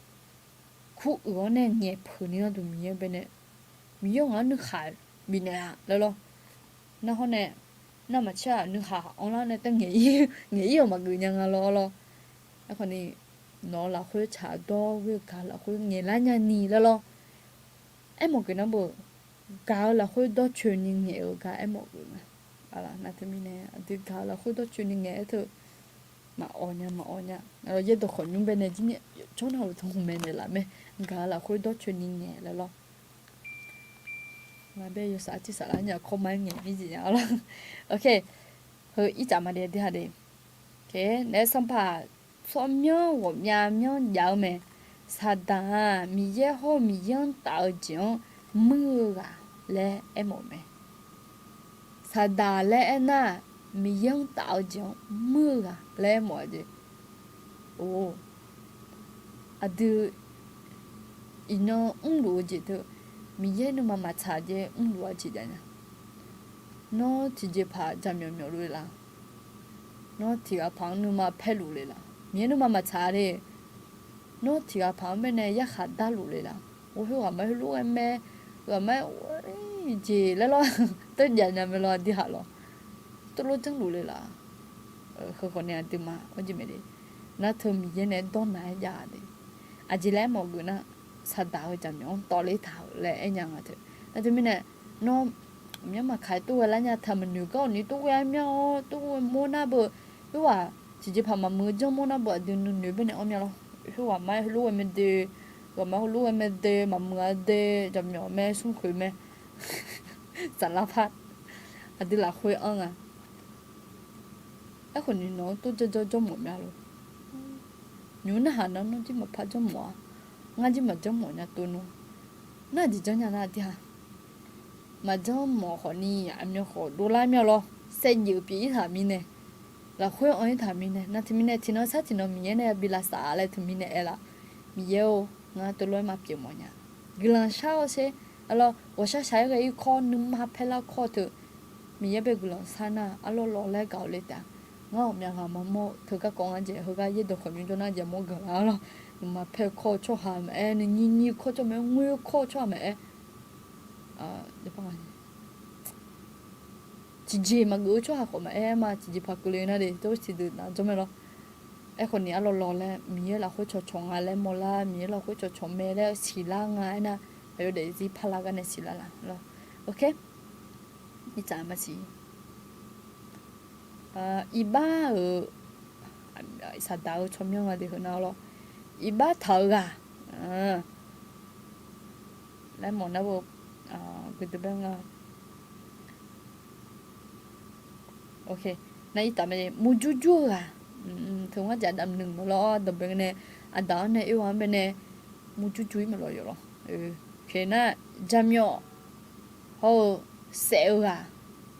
khu ở này nghe phơi nữa tụi mì bên này mì nga nước khai mì này lê lo nó hôm nay nó mà cha nước hà ông này ta nghĩ mà người nhà lo cái con này nó là khối trả đo với cả là khối nghe lá nhà nì lo em một cái nó bự cao là khối đó truyền những nghệ ở cả em một cái là nãy thì mình nè thì cao là khối đó truyền những nghệ thôi mà ổn nha rồi giờ tôi khỏi những bên này chứ nhỉ chỗ nào thông minh này làm mẹ cao là khối đó truyền những nghệ là lo mà bây giờ sao chỉ sao là nhờ không mấy nghệ cái gì nhá lo ok hơi ít chạm mà để đi hả đi ok nếu xong pa xong nhớ của nhà nhớ giàu mẹ 사다 미제 호 미연 따오죠 무가 레 에모메 사다 레나 미연 따오죠 무가 레 뭐지 오 아드 이노 응로지도 미제는 마마 차제 응로지잖아 너 지제 파 잠면묘로라 너 티가 방누마 펠루레라 미에는 마마 차레 nó thì à phàm bên này giá khát đa lù lên là ôi hoa mấy lú em mẹ rồi mấy gì lấy lo tôi giờ nhà mình lo đi hả lo tôi lo chẳng lù lên là không còn nhà tìm mà ôi gì mày đi nó thơm gì vậy này đón này giá đi à chỉ lấy một cái nó sát đào cho nhau to lấy thảo lấy anh nhang thôi nó thì mình này nó nhưng mà khai tôi là nhà thầm mình nhiều cái này tôi em nhau tôi mua na bờ tôi bảo chỉ phàm mà mua cho mua na bờ thì nhiều bên này ông nhau lo hoa mai lúa mình đi ก็มารู้ว่าแม่เดมาเมื่อเดจะเหมียวแม่สุ่มคุยแม่สารพัดอันนี้ละคุยอ่ะไอ้คนนี้เนาะตัวจะหมดแม่ลูกอยู่ในหานั้นที่มาพัดจะหมดงั้นที่มาจะหมดเนี่ยตัวนู้นน่าจะจะเนี่ยน่าจะมาจะหมอคนนี้อันนี้ขอดูไล่แม่หรอเส้นยืดปีถามีเนี่ยละคุยอ่ะถามีเนี่ยน่าที่มีเนี่ยที่น้องสักที่น้องมีเนี่ยบิลาสาอะไรที่มีเนี่ยเอล่ะมีเยอะงั้นตัวร้อยมาเปลี่ยนหมดเนี่ยกลังเช้าใช่alors 我想下一个一考你妈拍了考头มีเยอะไปกลังซานะalorsรอแล้ว搞เลยแต่งอมยังหามาโมเธอก็กองอันเจเธอก็ยึดตัวคนอยู่จนน่าจะโมกันแล้วมาเพลข้อชอบหาแม่นี่ข้อชอบแม่งวยข้อชอบแม่เดี๋ยวฟังกันจีมากูชอบหาคนแม่มาจีพักเลยนะเดี๋ยวตัวสิดูนะจำไม่หรอไอ้คนนี้เรารอแล้วมีเราคุยชดชงอะไรโมล่ามีเราคุยชดชงแม่แล้วสีล่างไงนะเดี๋ยวจีพลังกันในสีล่างแล้วโอเคนี่จ่ายมาสิ一般啥大个出名啊的很好咯，一般头啊，来莫那个佢哋边啊，OK，那一打咩木猪猪啊，同我就ดำหนึ่งมาล้อดำเป็นเนี่ยอันดาวเนี่ยอีวันเป็นเนี่ย木猪猪มาล้ออยู่咯，โอเคนะจำยอเขาเซลอ่ะ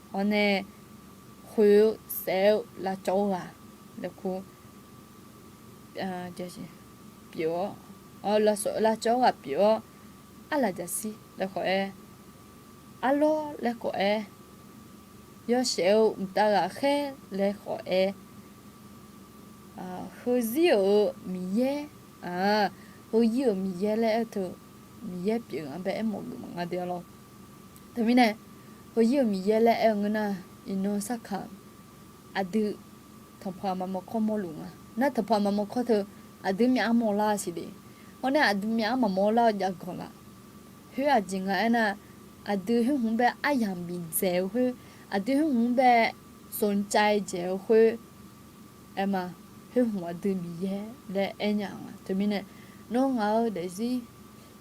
เขาเนี่ยคุยเซลลาโจอ่ะแล้วคู就是表laโจอ่ะ表อะไรจะสิแล้วก็allôแล้วก็有时候唔得啊嘿แล้วก็好似有米耶好似有米耶แล้วเธอ米耶表อ่ะแบบหมดมั้งอ่ะเดี๋ยวเราแต่ไม่แน่好似有米耶แล้วเงินน่ะอินโนสักคำอดีทำพามาโมข้อมูลลุงน่าทำพามาโมข้อเธออดีมีอาโมลาสิเดวันนี้อดีมีอามาโมลาอยากก่อนละเฮ้ยจริงอ่ะนะอดีเฮ้ยหุ่นแบบอายังบินเจ้าเฮ้ยอดีเฮ้ยหุ่นแบบสนใจเจ้าเฮ้ยมาเฮ้ยหุ่นอดีมีเยอะและยังถึงมีเนี่ยน้องเอาเดี๋ยวสิ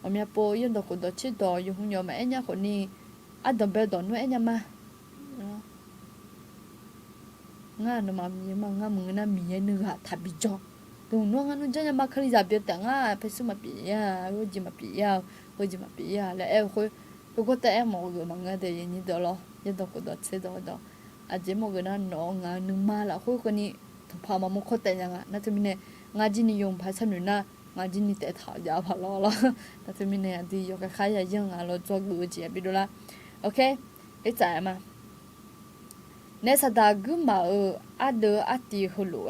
我们播用到很多次到有红油嘛，人家คนนี้ต้องไปตอนนู้น人家嘛。nga no ma mi ma nga mung na mi ne ga thabi jo tu no nga no janya ma khali za bi ta nga pe su ma pi ya ro ji ma pi ya ho ji ma pi ya la e ho ko ta e mo go ma nga de yin ni do lo ye do ko do che do a je mo ga na no nga nu ma la ho ko ni to pa ma mo ko ta nya nga na tu mi ne nga ji ni yong pa sa nu na nga ji ni te tha ja pha lo lo na tu mi ne di yo ka kha ya yang a lo zo gu ji bi do la okay e za maในสตากุมาอัดเดออัดตีฮลุ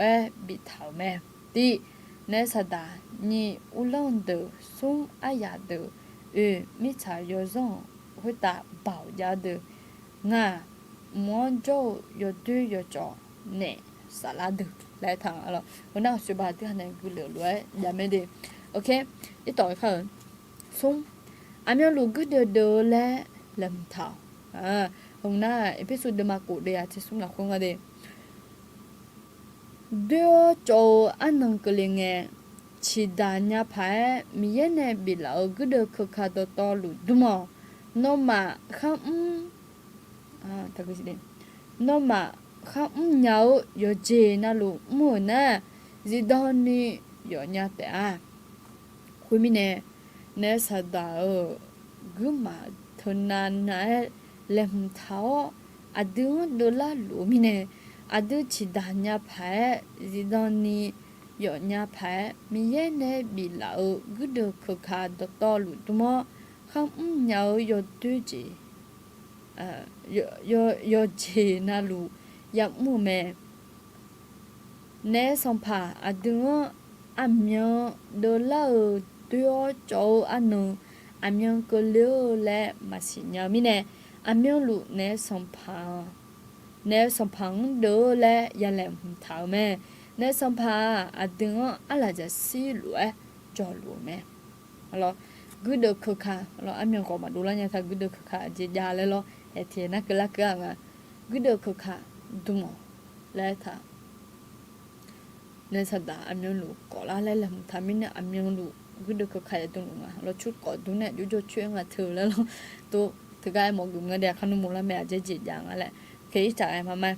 บิทาวแม่ตีในสตานี่อุลอนเดอซุมอายาเดอมิชายอซงหุตาบ่าวยาเดองามอนโจยอดูยอจอเนสาลาเดไลทางอะไรวันนั้นสุบาที่หันกุเหลือล้วยยาไม่ดีโอเคอีต่อค่ะซุมอันนี้ลูกก็เดอและลำเท้าhôm nay episode de ma cô de a tsum la khonga de de cho anang kelinge chidanya pha mi ye ne bila gu de khakha do to lu duma no ma kham ta ko si de no ma kham nyao yo je na lu mo na zidoni yo nya te a khu mi ne sa da gu ma thonan na lem thao adu dola lu mi ne adu chidanya pha zidoni yo nya pha mi ye ne bi la gu de khakha do to lu duma kham nyao yo tu ji yo je na lu ya mu me ne som pha adu amyo dola tuo cho anu amyo ko le le ma si nya mi ne amyo lu ne som phang do le ya le thao me ne som pha adung ala ja si lu cho lu me alors good de coca alors amyo ko ma do la nya tha good de coca je ja le lo e tie na ka la ka nga good de coca du mo le tha ne sa da amyo lu ko la le le tha mi ne amyo lu cứ được cái khai tung mà lo chút có đúng này chú cho chuyện là thừaแล้วtôi thực ra một người đẹp không muốn là mẹ chỉ chỉ dạng là cái trả em mà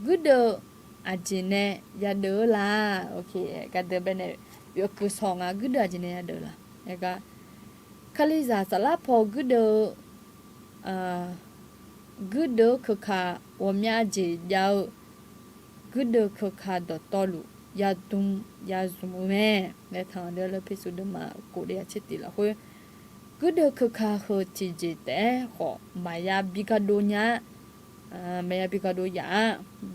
cứ được à chị nè ya đỡ là ok cái đứa bên này việc cứ xong à cứ được à chị nè ya đỡ là cái khai lý giả sao là phô cứ được cứ được cái khai 我们姐要 cứ được cái khai đó to lu ya tung ya zoom mẹ để thằng đó là phải số đó mà cố để chết đi là thôi cứ được cái khai hơi chỉ chỉ để họ mà ya bị cái đồ nhá mà ya bị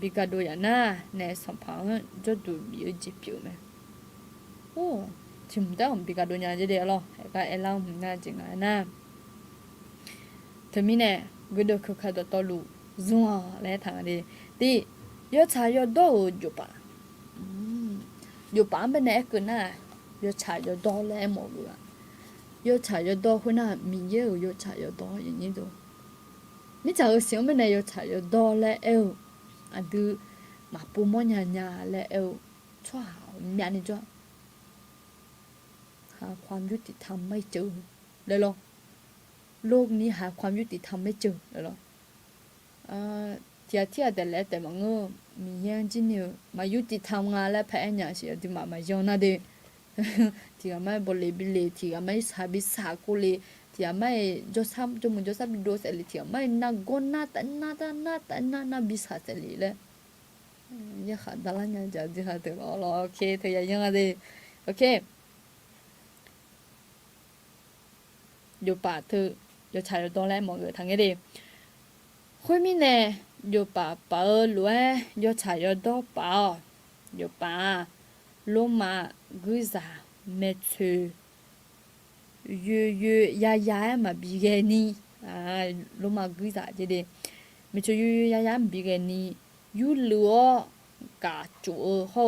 cái đồ ya na nè sản phẩm cho tụi biểu chỉ biểu mẹ ô chúng ta không bị cái đồ nhá gì đấy lo cái em làm không na chỉ ngay na thế mình nè cứ được cái khai đó to lu zoom lại thằng đi đi yo cha yo do yo ba yo ba bên này cứ na yo cha yo do lại một người yo cha yo do hồi na mình yêu yo cha yo doอย่างนี้ดูนี่จะเอาเสียงbên này yo cha yo do lại eo à du mà bố mẹ nhà nhà lại eo chua mẹ này chuaหาความยุติธรรมไม่เจอเลยหรอโลกนี้หาความยุติธรรมไม่เจอเลยหรอเที่ยแต่แล้วแต่ว่าเงอมีอย่างจริงเนี่ยมายุติธรรมงานและแพ้เนี่ยสิที่มาย้อนน่ะเด้ที่ไม่บ่เลยบิเลยที่ไม่สาบิสากุเลยที่ไม่จอซ้ำจมุนจอซ้ำโดสเลยที่ไม่น่ากอนน่าแต่น่าบิสาเสเลยแหละอย่าขาดดาราเนี่ยจะที่ขาดตัวอ๋อโอเคเธอยังไงเด้โอเคอยู่ป่าเธออยู่ชายอยู่ตรงแรกมองอยู่ทางนี้ดิคุยมีเนี่ยอยู่ป่าเปิดล้วนอยู่ชายอยู่ดอกป่าอยู่ป่าลงมากุซาเมทูยามาบีเกนี่ลงมากุซาจะดิเมทูยาบีเกนี่อยู่ลัวกาจูเขา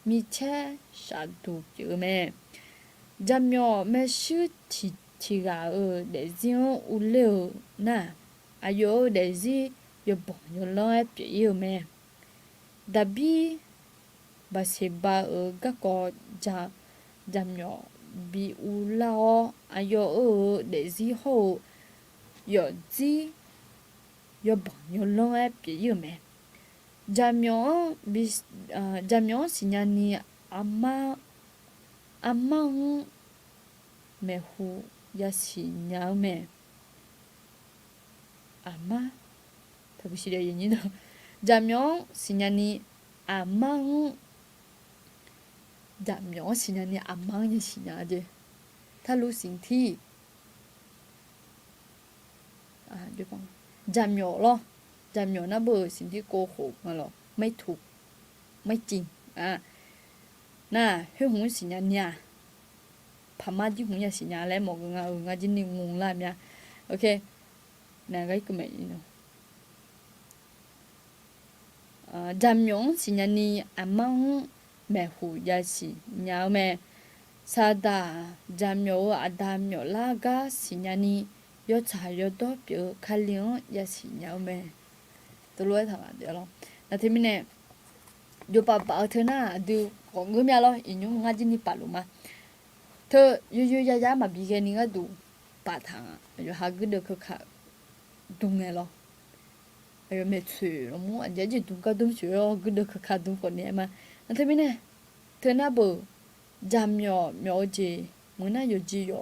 มีแช่ชาดูเยอะแม่จำยอแม่ชื่อที่กาเดี๋ยวจีนอุเลวน่ะอายุเดี๋ยวจียบยลอยเปียอยู่แม่ดับบี้บาเสบาก็ก็จะจำยอบีอุลาอายุเดี๋ยวจีเขายอจียบยลอยเปียอยู่แม่จำยอบีจำยอสิญญาณีอามาแม่หูยาสีเหนียวแม่อาม่าถ้าผู้ชายอย่างนี้เนาะจำยองสิญญาณีอาม่าจำยองสิญญาณีอาม่าเนี่ยสิญญาเจถ้ารู้สิ่งที่เดี๋ยวฟังจำยองเหรอจำยองนะเบอร์สิ่งที่โกหกมาหรอไม่ถูกไม่จริงน่ะเฮ้ยหงสิญญาณีพม่าที่หงอยากสิญญาแล้วหมอกงาจินนี่งงละเนี่ยโอเคน่ะก็คือไม่เนาะจำยองสิญญาณีอามังแม่หูยาสิญาแม่ซาดาจำยองอาดามยอลากาสิญญาณียอชายอดอเปียคาเลียงยาสิญาแม่ตัวรู้ทางเดี๋ยวเราแล้วทีนี้เนี่ยอยู่ป่าเธอหน้าดูของเงือกแล้วอีนุ่งงาจินนี่ป่าลุมาเธออยู่ยามาบีเกนี่ก็ดูป่าทางอยู่หากุเดคือขาดูไงล่ะไม่ช่วยเรามั่วอันนี้ดูก็ดูช่วยกุเดคือขาดูคนนี้มาแล้วทีนี้เนี่ยเธอหน้าบ่จำยอจีมึงน่าอยู่จียอ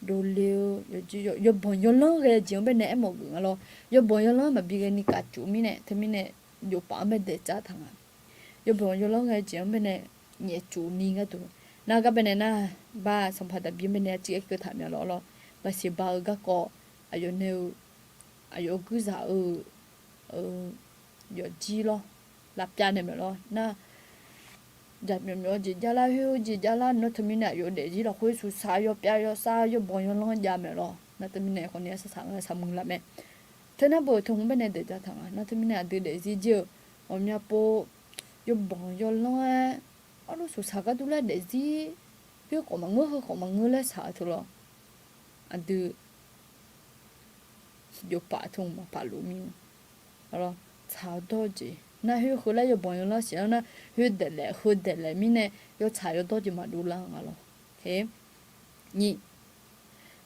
ดูเลี้ยวอยู่จียอยู่บ่อยล้อเลยจีมันเป็นเนี่ยหมกกันล่ะอยู่บ่อยล้อมาบีเกนี่กัดจูมีเนี่ยทีนี้เนี่ยอยู่ป่าไม่เด็ดจ้าทางอยู่บ่อยล้อเลยจีมันเป็นเนี่ยเนี่ยจูนี่ก็ดูน่าก็เป็นน่ะบ้าสัมผัสแบบเป็นเนี่ยจีก็ทำอย่างล้อภาษีบ้าก็ก็อายุเนี่ยอายุกุศลอยู่จีล้อหลับจานเนี่ยล้อน่ะจัดมีจีจ้าละหิวจีจ้าละนึกถึงมีเนี่ยอยู่เดี๋ยวจีเราคุยสุดสายอยู่เปียอยู่สายอยู่บ่อยล้อยาเนี่ยล้อน่ะถึงมีเนี่ยคนนี้สังสามมึงละแม่เธอน่ะบ่ทงเป็นเนี่ยเดี๋ยวจะทำน่ะถึงมีเนี่ยเดี๋ยวจีเจออมยาโปอยู่บ่อยล้อยรู้สึกสักดูแลเด็กจีเพื่อของมังเงือเลยสักทุลอันดูอยู่ป่าทุ่งมาป่าลุมิงแล้วชาวโตจี那后后来有朋友了想那后得来米呢有查有多就嘛路浪啊咯，OK，你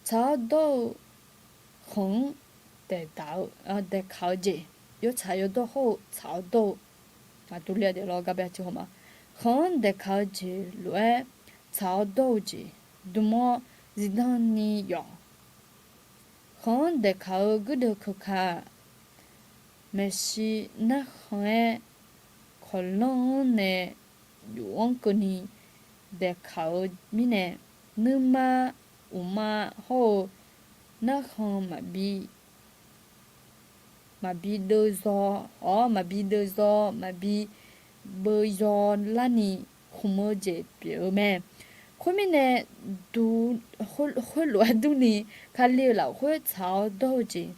查到红得到得考级，有查有多好查到嘛都了的咯，个别就好嘛，红得考级来查到级，多么是当你用，红得考个的可卡。没事，那很可能呢，用个呢，得靠米呢，你妈我妈好，那很嘛比多少，嘛比多少，嘛比不少那你什么这表咩？后面呢，会乱读呢，看了了会吵到这。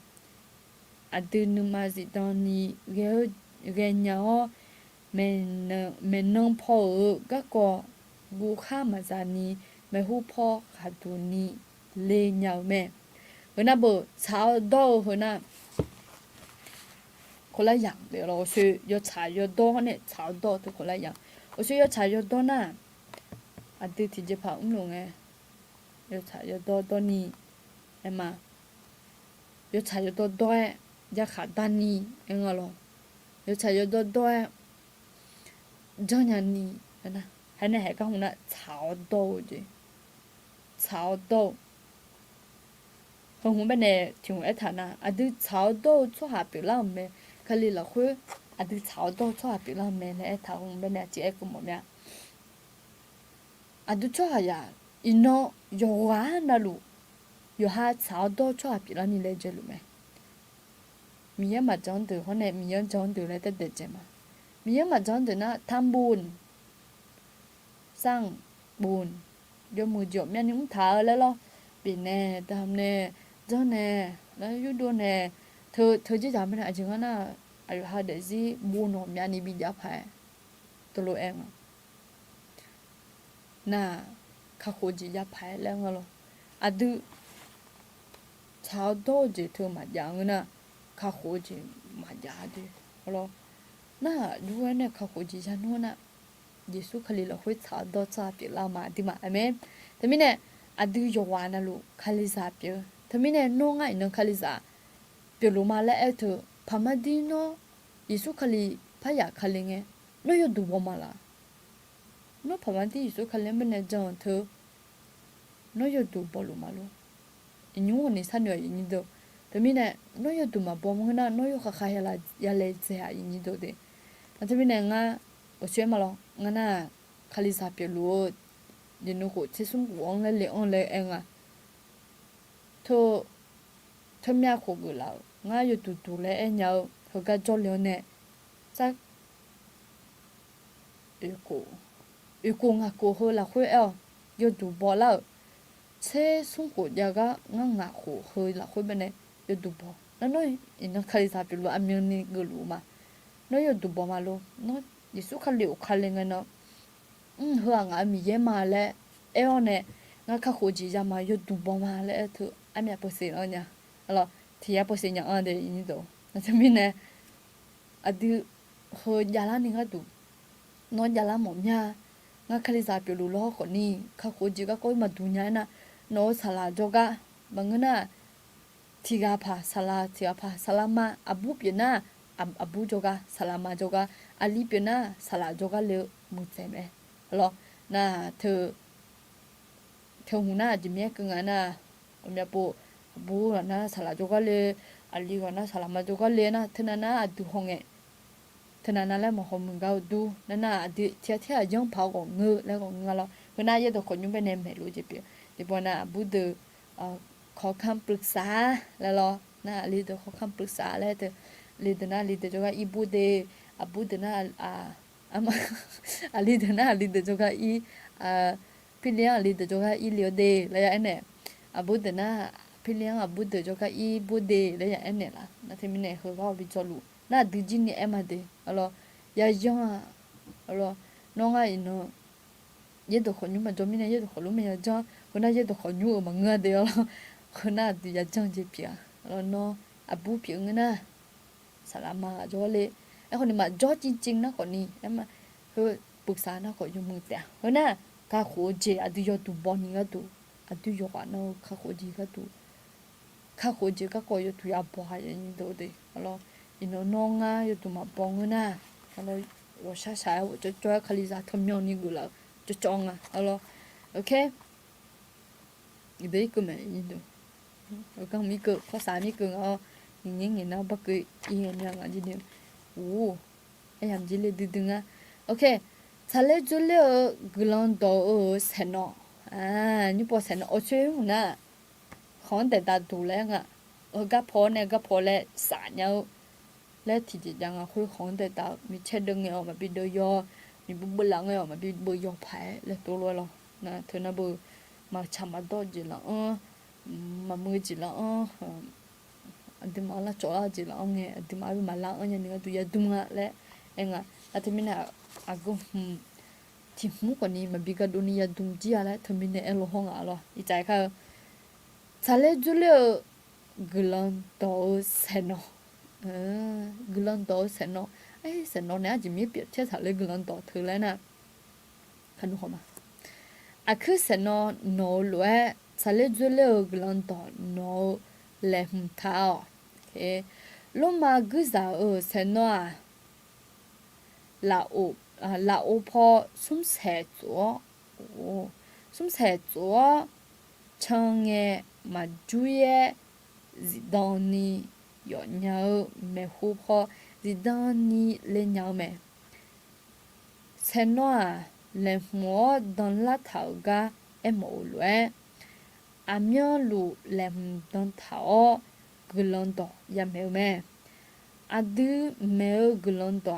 ada nama zidani ge nhau men po ga ko gu kha ma za ni me hu po kha tu ni le nhau me hona bo chao do hona ko la yang de lo su yo cha yo do ne chao do to ko la yang o su yo cha yo do na ada ti je pa lo nge yo cha yo do ni em yo cha yo do ya khá đan ni em ngờ lo yo cha yo do cho nhà ni nè hay này hay cái hông nè cháo đồ chứ cháo đồ không bên này thì không ai thà nè đứa cháo đồ cho hà biểu làm mẹ cái gì là khuya đứa cháo đồ cho hà biểu làm mẹ này thà không bên này chỉ ai cũng một mẹ đứa cho hà ya ino yo quá nè lu yo hà cháo đồ cho hà biểu làm ni lấy chơi lu mẹ mình mà chọn từ hôm nay mình chọn từ lại tới chứ mà mình mà chọn từ nó tham buồn sang buồn do mùi rượu mình cũng thở lên lo bị nè tham nè do nè lấy yêu đua nè thưa chứ chả mình lại chừng nó ai hay để gì buồn nó mình đi bị giáp phải tôi lo em nà khắc phục gì giáp phải lên rồi đứa cháo đồ gì thôi mà dạng nè khá khó chứ mà giá đi lo na đuôi này khá khó chứ cho nó Giêsu khali là khối cháo đó cháo bị lao mà đi mà amen thế mình nè đứa yêu hoa na lu khali sa bị thế mình nè nó ngay nó khali sa bị lu mà lại ở phamadi nó Giêsu khali phải ya khali nghe nó yêu đủ bao mà là nó phamadi Giêsu khali bên này chọn thơ nó yêu đủ bao lu mà lu những người san người như đó thế mình nè nó yêu tụi mà bom nó yêu khá khá là lấy chế à như đó đấy thế mình nè nga ở chuyện mà lo nga na khali sa bia lu đi nó có chế sung quăng lấy anh à thôi thôi mẹ khổ cái là nga yêu tụi lấy anh nhau thôi cái cho liệu nè chắc yêu cô nga cô hơi là khối eo yêu tụi bỏ lao chế sung quăng nhà cái nga khổ hơi là khối bên này yo dubo nó nói nó khai ra bị lo amion ni gulu mà nó yo dubo mà lo nó Giêsu khai lên nó hương ami ye mà lẽ eo nè nó khai khổ chỉ ra mà yo dubo mà lẽ thứ anh mẹ bớt xí nó nha alo thì ya bớt xí nhá anh đấy như đó nó cho mình nè đứa hơi già lắm nên du nó già lắm mỏng nha nó khai ra bị lo khó ni khai khổ chỉ có coi mà du nha na nó xả la cho cả bằng cái na tiga pa salama abu pina abu joga salama joga ali pina sala joga le mutseme lo na the huna jimye kanga na omya po abu na sala joga le ali na salama joga le na thana na adu honge thana na le mo hom ga du na adi tia jong pa go ngu le go ngalo huna ye do ko nyu be ne me lu je pi de bona abu de khó khăn bực xá là lo na li de khó khăn bực xá là de li de joga ibu de abu de na ama li de joga i piliang li de joga i lio de la ya ene abu de na piliang abu de joga i bu de la ya ene la na te mine ho ga bi cholu na du jin ni ema de alo ya yong alo no nga ino ye do khonyu ma domine ye do kholu me ya ja ko na ye do khonyu ma nga de alo khona dia jang je pia lo no abu pi ngna salama jole ไอ้คนนี้มาจอจริงๆนะคนนี้แล้วมาคือปรึกษานะขอยมือแต่เฮ้ยนะข้าโคเจอดูยอดูบอนี่ก็ดูดูยอกันนะข้าโคจีก็ดูข้าโคเจก็คอยดูยาบ่อยอย่างนี้ดูดิalorsอินน้องอ่ะยอดูมาบองนะalors我下下我就做克里萨特喵尼古了就装啊alors OK 你得一个没印度我刚咪个ข้อ3咪个哦你那不个一眼两个今天哦哎呀今天嘟嘟啊 OK 查来做了个浪到才喏啊你不才喏我去那看得到度了啊我个婆呢个婆嘞傻鸟และที่จะยังคุยของแต่ตามีเช่นเดิมเงามาบิดยอมีบุบลังเงามาบิดบุยอไผ่และตัวรัวเรานะเธอน่ะบุมาชามาดอจิละมามือจิละอันที่มาละจ่อจิละเงี้ยอันที่มาบิมาละเนี่ยนี่ก็ตัวยาดุงอ่ะและเองอ่ะแล้วที่มีน่ะอากูที่มุกนี้มาบิกาดูนี่ยาดุงจีอะไรที่มีเนี่ยเอโลห้องอ่ะหรออีใจเขาชาเลจุเลกลันโตเซโนกลันโตเซโนเซโนเนี่ยจะมีเปรียบเทียบกับกลันโตเธอแล้วนะคันดูเข้ามาคือเซโนโนล้วนชาเลจุเลกลันโตโนเลมท้าโอเคลงมากุซาเซโนลาโอพอสุ่มเสจัวสุ่มเสจัวช่างเงมาจุยzidan yo nyao me hu pho zidan ni le nyao me senwa le mo don la thao ga e mo lue amyo lu le don thao gulon do ya me adu me gulon do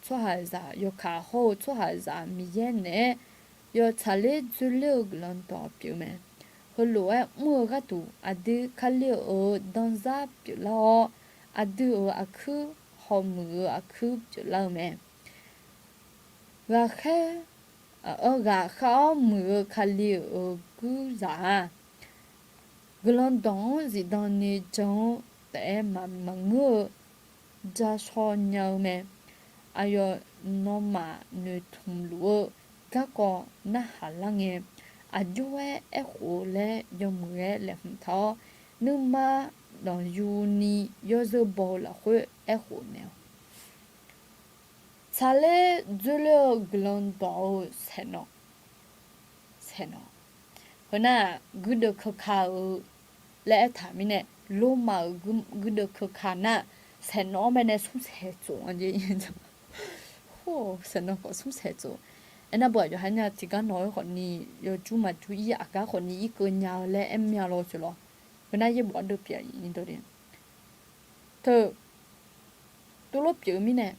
cho ha za yo ka ho cho ha za mi ye ne yo chale zule gulon do pyu me hô lúa mua cái tủ adu khali ở đông giáp chỗ lo adu ở khứ hòm mưa ở khứ chỗ lo mẹ và khe ở gà khó mưa khali ở cứ giả gulon đông gì đông ni trong để mà mưa ra so nhau mẹ ayo nó mà nơi thùng lúa các con na hà lăng nghe ajue e khole yomwe le mtho numa don yuni yozo bola khwe e khone sale zulo glondo seno hona gudo khakha le thamine loma gudo khakha na seno mene su se zo anje yin ho seno ko su se zo anh bảo cho hắn nhà thì cái nói còn ni rồi chú mà chú ý à cái còn ni cứ nhau lẽ em nhau lo chứ lo bữa nay giờ bỏ được việc gì tôi đi thơ tôi lúc chữ mi nè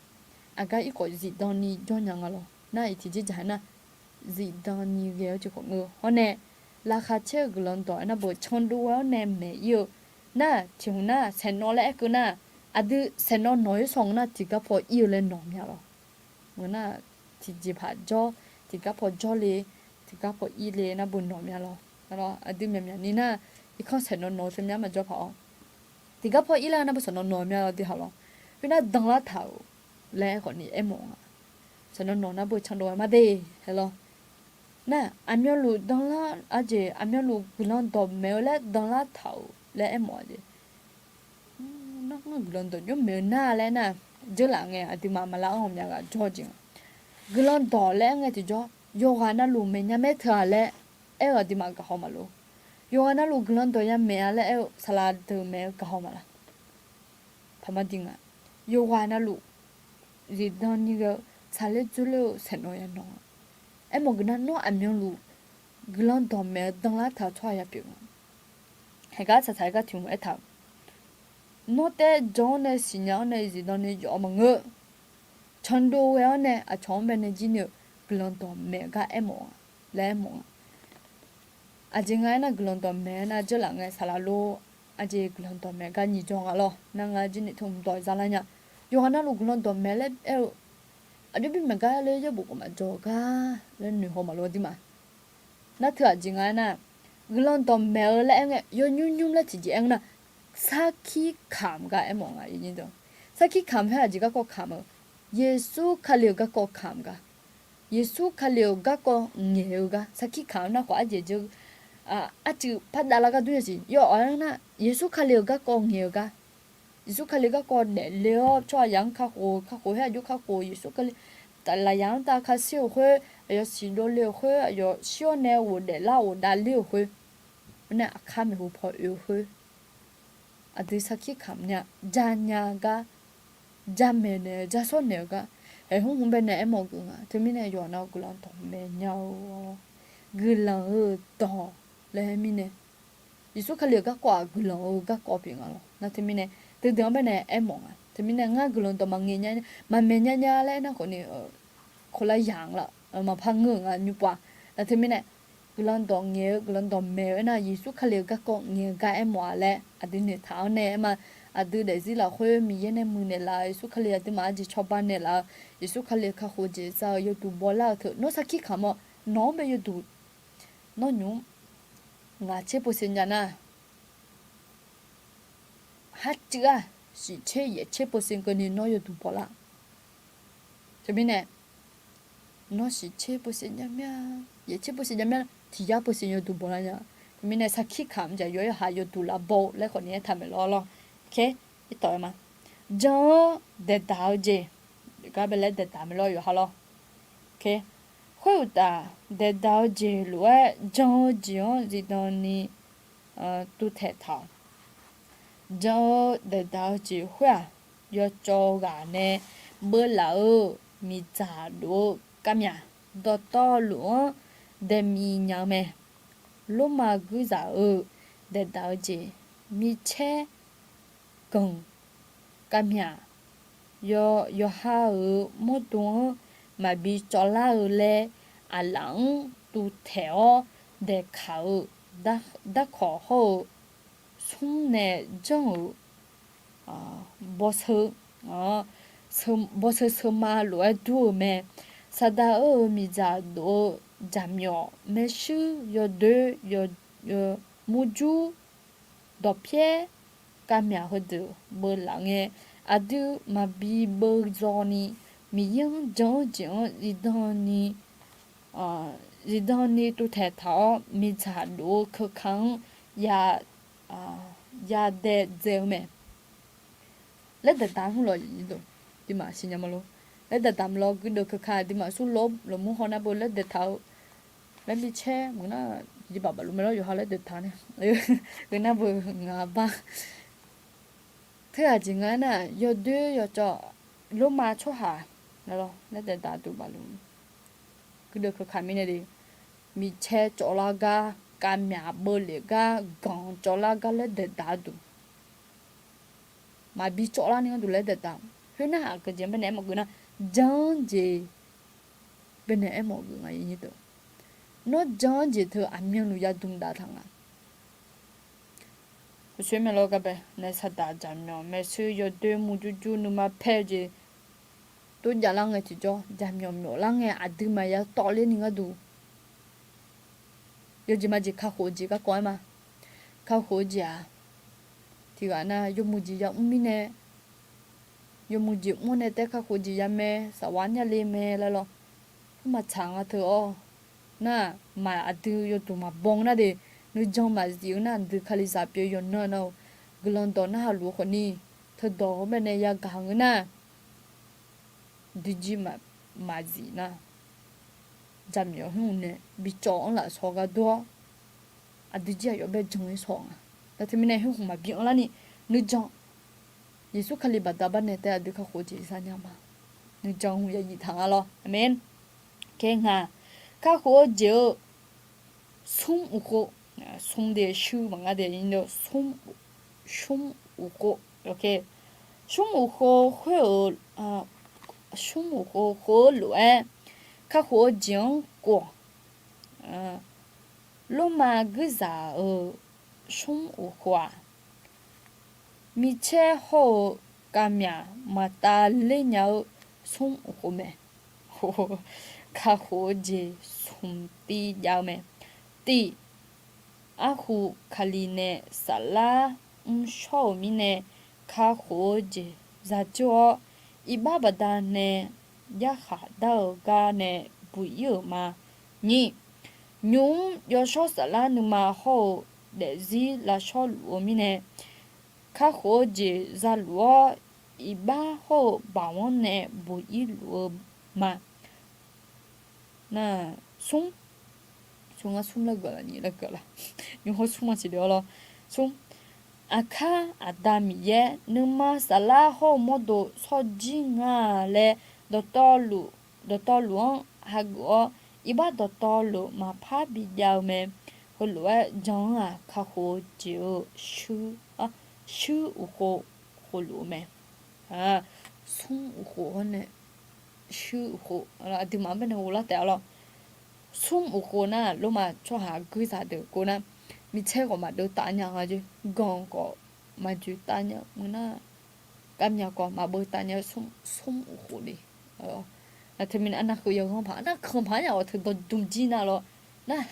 à cái có gì đó ni cho nhau lo này thì chỉ chẳng na gì đó ni ghé chứ không ngờ hôm nay là khá chơi cái lần đó anh bảo chọn đồ nè mẹ yêu na thì hôm na sen nó lẽ cứ na à đứa sen nó nói xong na thì cái phò yêu lên nóm nhau lo bữa na thì chỉ phải cho thì các phò cho lì thì các phò y lì na buồn nổi mẹ lo đó à đi mẹ ní na ít con sẽ nó xem nhá mà cho phò thì các phò y là na buồn nổi mẹ lo thì hảo lo vì na đằng lá thảo lẽ còn ní em mong sẽ nó nổi na buồn chẳng đôi mà đi hello na anh nhớ lu đằng lá à chị anh nhớ lu cái lon đỏ mèo lẽ đằng lá thảo lẽ em mong gì nó cái lon đỏ giống mèo na lẽ na giờ là nghe thì mà lão không nhà cái cho chị cái lon đỏ lẽ nghe thì cho yoga na lu mình nhà mẹ thà lẽ em ở thì mà cái hông mà lu yoga na lu cái lon đỏ nhà mẹ lẽ em salad từ mẹ cái hông mà là thầm mà tiếng à yoga na lu gì đó như cái salad chú lu sẽ nói nó em một cái nó ăn miếng lu cái lon đỏ mẹ đằng lá thảo cho ya biểu hay cái cái chuyện ấy thảo nó té gió này xí nhau này gì đó này gió mà ngỡ chân đồ vậy này à chọn bên này gì nữa glon to mẹ cái em mong lẽ mong à chỉ ngay na glon to mẹ na chỉ là ngay salalo à chỉ glon to mẹ cái gì cho ngalo na ngay chỉ này thùng tỏi ra lại nhá yo na lu glon to mẹ lẽ à đi bên mẹ cái lẽ cho bụng mà cho cái lên nửa hôm mà lo đi mà na thừa chỉ ngay na glon to mẹ lẽ nghe yo nhung là chỉ anh na 사키 감가 에몽아 이니도 사키 감해야지 갖고 감어 Yesu khaliuga ko khamga Yesu khaliuga ko ngeuga saki khamna ko ajeju atu padalaga duesi yo ana Yesu khaliuga ko ngeuga Yesu khaliuga ko ne leo cho yang kha ko ha ju kha ko Yesu khali ta la yang ta kha siu hwe yo si do le hwe yo sio ne wo de la wo da le hwe na akha me hu pho yu hwe adu saki khamnya janya ga jamene jasone ga e hung be ne mo ga temine yo na gulan to me nyao gulan to le mine Yesu khaliuga ko gulan ga ko pinga lo na temine te de be ne e mo ga temine nga gulan to manginya ma me nya le na ko ni ko la yang la ma phang nga nyu pa na temine gulan dong nye gulan dong me na Yesu khaliuga ko nye ga e mo le adi ne thao ne ma adu de zi la khwe mi ye ne mu ne la Yesu khaliuga de ma ji choba ne la Yesu khaliuga kho je sa yo tu bola tho no saki khamo no me yo tu no nyu nga che po sin jana ha chiga si che ye che po sin ko ni no yo tu bola temine no si che po sin jamya ye che po sin jamya ti ya po sin yo tu bola nya temine saki kham ja yo ha yo tu la bo le ko ni tha me lo okay ito ma jo de dao je ga be le de ta me lo yo ha lo okay hui da de dao je lo jo jion ji don ni tu the tha jo de dao je hua yo cho ga ne bơ lao mi za do kamya do to lo de mi nya me lo ma gu za de dao je mi che gong kamya yo ha mo do ma bi cho la le a lang tu theo de khao da kho ho sung ne jong bo se bo se ma lo du me sada mi za do jamyo me shu yo de yo mu ju do pie kamya ho de bo lang e adu ma bi bo zoni mi yang jo jo zidani tu the tha mi cha do kho khang ya de zeu me le de ta hu lo yi do di ma sin ma lo le de tam lo gu do kho kha di ma su lo mu ho na bo le de tha le mi che mu na di ba ba lo me lo yo ha le de tha ne le na bo nga ba thế à chỉ ngay nè yo đưa yo cho lúc mà cho hà nó nó để ta tụ bà luôn cứ được cái khám này đi mi che cho la ga cam nhà bơ lệ ga gòn cho la ga lấy để ta tụ mà bị cho la nên tụ lấy để ta thế nào cái gì bên em một cái na giang gì bên em một cái ngày như thế nó giang gì thôi anh nhận nuôi gia đình đã thằng à学面老个呗，那啥大家苗，没事要对木就那么拍着，都家啷个去做，家苗啷个阿弟嘛要打理你个都，有几嘛就靠活计个管嘛，靠活计啊，这个呢有木就要米呢，有木就木呢得靠活计呀咩，啥玩意哩咩了咯，嘛长啊头哦，那嘛阿弟有多嘛帮那的。nu jong ma ziu na du khali sa pyo yon no glon to na lu kho ni tho do me ne ya ga ng na du ji ma zi na jam yo hu ne bi chong la so ga do a du ji yo be jong so nga ta thi me ne hu ma bi on la ni nu jong yesu khali ba da ba ne ta du kha kho ji sa nya ma nu jong hu ya yi thang a lo amen ke nga kha kho je sum u ko 솜대 슈 망아데 인도 솜 우고 이렇게 솜 우고 회어 솜 우고 호루에 카호 정고 로마 그자 솜 우고아 미체 호 까냐 마타 레냐 솜 우고메 호 카호지 솜띠 야메 띠 아후 칼리네 살라 쇼미네 카호제 자조 ibabada ne yaha dao ga ne buyu ma ni nhung yo sho sala nu ma ho de zi la sho lu mi ne ka ho ji za luo iba ho ba won ne buyu lu ma na sung sung a sung la ga la ni la ga la nhung ho sung ma chỉ được lo sung aka adami ye numa sala ho modo so jinga le do tolu ha go iba do tolu ma pha bi yaw me ho lo jong a kha ho jiu shu u ho lo me sung u ho ne shu ho la di ma be ne ho la ta lo sung u ho na lo ma cho ha gu sa de ko na mi che ko ma do ta nya ga ji gong ko ma ju ta nya mu na cam nya ko ma bơ ta nya sung u ho đi là thì mình ăn nó khơi không phải nhà ở thường đồ dùng chi nào lo na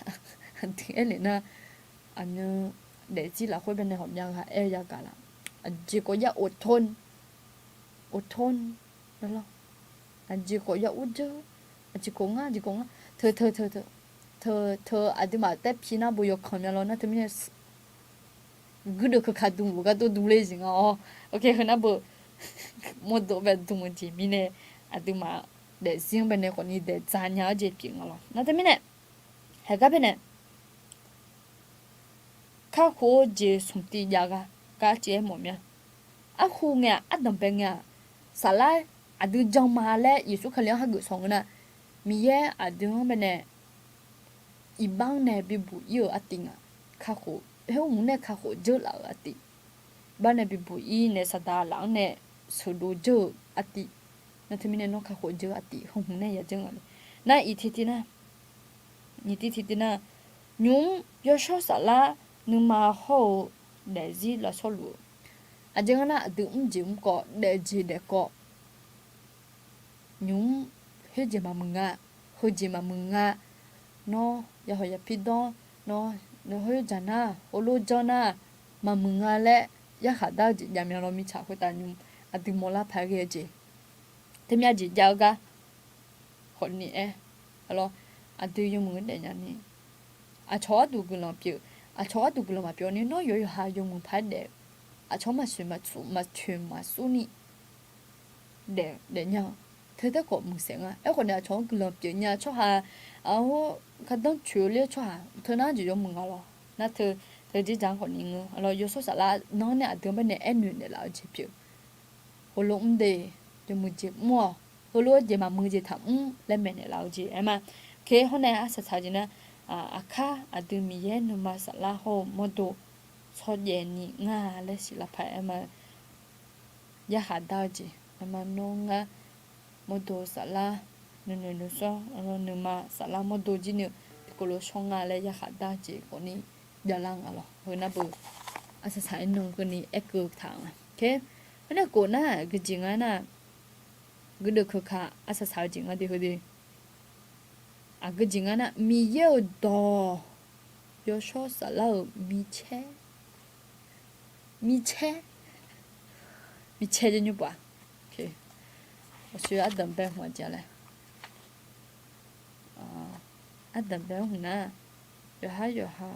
thì em là anh để chỉ là khối bên này học nhau hả em ra cả là chỉ có giá ổn thôn đó lo anh chỉ có giá ổn chứ chỉ có ngã thơ anh đi mà tép pina bùi yok không nhau lo na thì mình cứ được cái đúng vụ cái tôi đúng lấy gì ngó ok hơn na bữa một độ về đúng gì mình này anh đi mà để riêng bên này còn đi để giá nhà dễ kiếm rồi, nó thế này, hay cái bên này, các khu dễ sung ti giá cả chế một miếng, à khu nghe, à đồng bên nghe, sao lại, à đứa trong mà lại, yêu số khởi lên hai người xong rồi, mi ye à đứa bên này, ibang này bị bụi yêu à tiếng à, các khu, hiểu muốn này các khu dễ là à tiếng, bên này bị bụi này sao đã lắng này, số đồ dễ à tiếng那他们那看火就啊地红红那也正了，那一天天呢，你天天呢，牛要烧啥啦，你嘛好来日来烧炉，啊这个呢，都就个来日来个，牛黑只嘛门啊，黑只嘛门啊，喏，要好要皮当，喏，那黑只呐，好罗只呐，嘛门啊嘞，要下到只下面罗米茶会打牛，啊都莫拉排个只。thế mẹ chỉ giao ga hồn nhẹ alo à từ dùng muốn để nhà nè à chó đủ cái lòng biểu à chó đủ cái lòng mà biểu nên nó yếu hà dùng muốn phải để à chó mà xuyên mà chuyển mà su nị để nhau thế đó có muốn xem à ấy còn nhà chó cái lòng biểu nhà chó hà cái đó chủ yếu chó hà thế nào chỉ dùng muốn alo na thế chỉ chẳng còn những alo yếu số sao là nó nè từ bên này em nuôi để làm chỉ biểu hồ lũng để cho mình chỉ mua hồi lúc gì mà mình chỉ thắm lên bên này lão gì em mà cái hôm nay sát sao gì nè kha từ miền Nam mà sát la hồ một độ cho dễ nhỉ ngà lấy xí là phải em mà giá hạt đào gì em mà nó ngà một độ sát la nên sao nó mà sát la một độ gì nữa thì cô lúc xong ngà lấy giá hạt đào gì cô ní giờ lăng à lo hồi nãy bữa sát sao nó cô ní ép cực thằng cái hôm cô nè cái gì nè cứ được khờ khà à sao sao chính à đi hồi đi à cái chính à mi yêu đò yo số sao lâu mi che cho nhau ba ok tôi ăn đầm bè hoa chả lại ăn đầm bè hoa na yo ha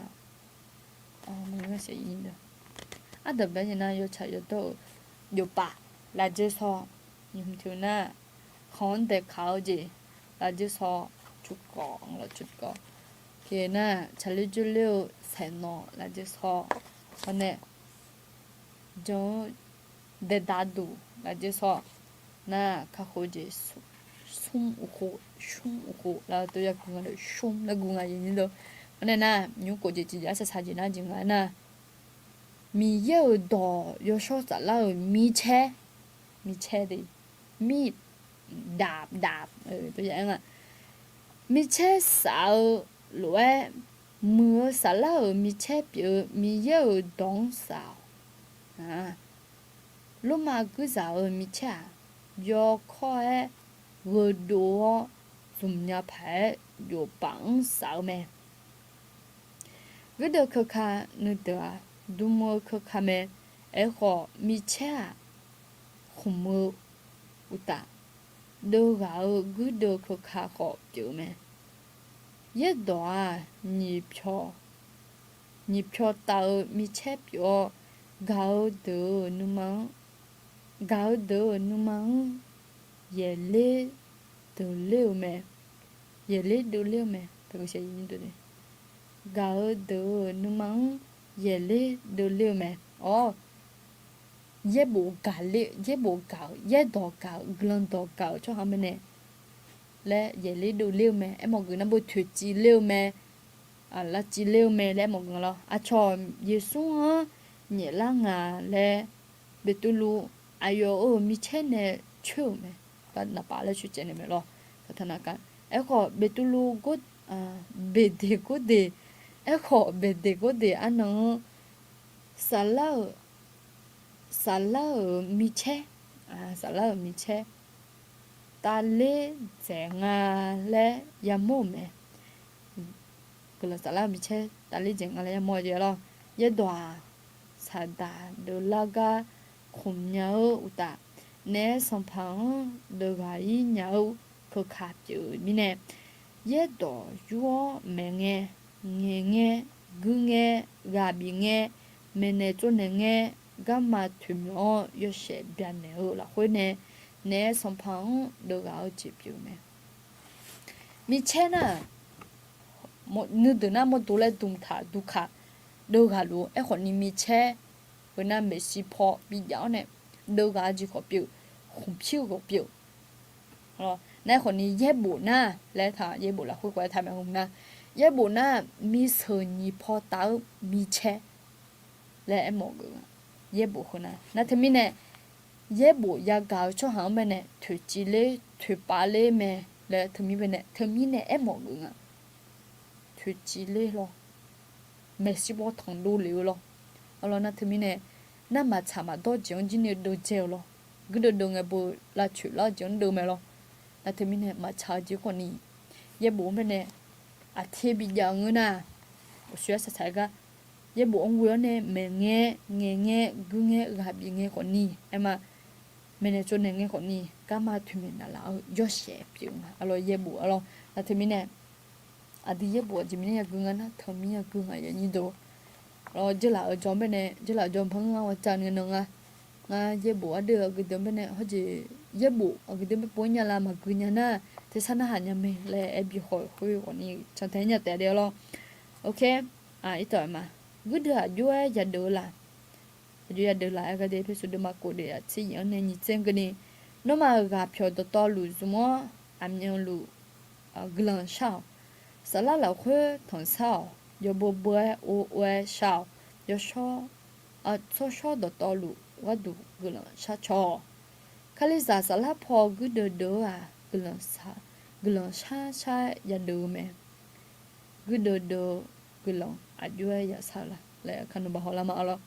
mình nghe sẽ in được ăn đầm bè như na yo chạy yo đâu yo ba là chỉ so nhưng thứ na khốn để khảo gì là chỉ so chút cỏ kia na chạy chú liu sai nó là chỉ so con này cho để đá đủ là chỉ so na khảo hồ gì sum uku là tôi cũng nói sum là cũng là gì đó con này na những cô chỉ là sai gì na chính là na mi yêu đỏ yêu số trả là mi che đi mi đạp tôi dạy là mi che sao lúa mưa sao là mi che biểu mi yêu đông sao lúc mà cứ sao mi che yo coi vừa đồ dùng nhà phải yo bằng sao mẹ cái đó cơ khá nữa đó đúng mơ cơ khá mẹ ấy họ mi che không mơ uta do gạo cứ do khô khá khó chịu mẹ yết đó nhịp cho tàu mi chép yo gạo đồ nu măng ye lê đồ liu mẹ ta có sẽ nhìn được gạo đồ nu măng ye lê đồ liu mẹ ye bộ gạo ye đỏ gạo glan đỏ gạo cho hắn nè lẽ ye lê đồ liu mẹ em mọi người nó bộ thuyết chi liu mẹ là chỉ liu mẹ lẽ mọi người lo cho ye xuống á nhẹ là ngà lẽ bị tu lu ayo mi chen nè chua mẹ và nạp lại chút chen mẹ lo cái thằng nào cả em khó bị tu lu good bị đề good đề em khó bị đề good đề anh nó salao mi che salao mi che ta lê dẻ ngà lẽ yamo mẹ cái là salao mi che ta lê dẻ ngà lẽ yamo vậy lo ye đòa sa đà đồ laga khum nhau uta nè song phẳng đồ gai nhau khô khát chữ mi nè ye đò yuo mẹ nghe gu nghe gà bị nghe mẹ nè cho nè nghe gamma thumyo yo she bian ne ho la hoi nè song phẳng đồ gạo chữ chữ mẹ mi che na một nữ tử na một đồ lại tung thả du khát đồ gạo lu e khon ni mi che với nam bị si po bị giáo nè đồ gạo chỉ có biểu không chịu có biểu rồi nãy khon ni ye bộ na lẽ thà ye bộ là khôi quái tham không na ye bộ na mi sờ ni po tao mi che lẽ em một người ye bộ khôn na thêm mi nè ye bộ ya gạo cho hàng mẹ nè thử chỉ lê thử ba lê mẹ lẽ thêm mi nè em một người thử chỉ lê lo mẹ si bỏ thằng đô liu lo alo na thêm mi nè na mà chả mà đôi chuyện gì nữa đôi treo lo cứ đôi ngày bữa là chuyện lo chuyện đôi mẹ lo na thêm mi nè mà chả chỉ còn ni ye bộ mẹ nè thế bây giờ người na suy sẽ sai cái ye bộ ông vừa nè mẹ nghe cứ nghe gặp bị nghe còn ni em mà mẹ nè cho nè nghe còn ni cả mà tụi mình là yo sẽ biểu mà alo ye bộ alo na thêm mi nè đi ye bộ chỉ mình cứ nghe na thêm mi cứ nghe vậy như đó rồi chứ là ở trong bên này chứ là trong phong ngao tràn người nương ye bộ được cái tấm bên này họ chỉ ye bộ ở cái tấm bên bố nhà làm mà cứ nhà na thế sao nó hẳn nhà mình lại em bị hỏi khui còn như chẳng thấy nhà tẻ đều lo ok ít tuổi mà cứ đưa vua giờ đưa là cái đấy phải sử dụng mà cổ để chỉ những này như trên cái này nó mà gặp phiếu to lù zoom am nhau lù glan sao sao là khui thằng sao yo bo o sao yo so to lù wa du glan sa cho kali za sala pho gu de glan sa ya do me gu de glan ajua ya sala le kan ba hola ma alo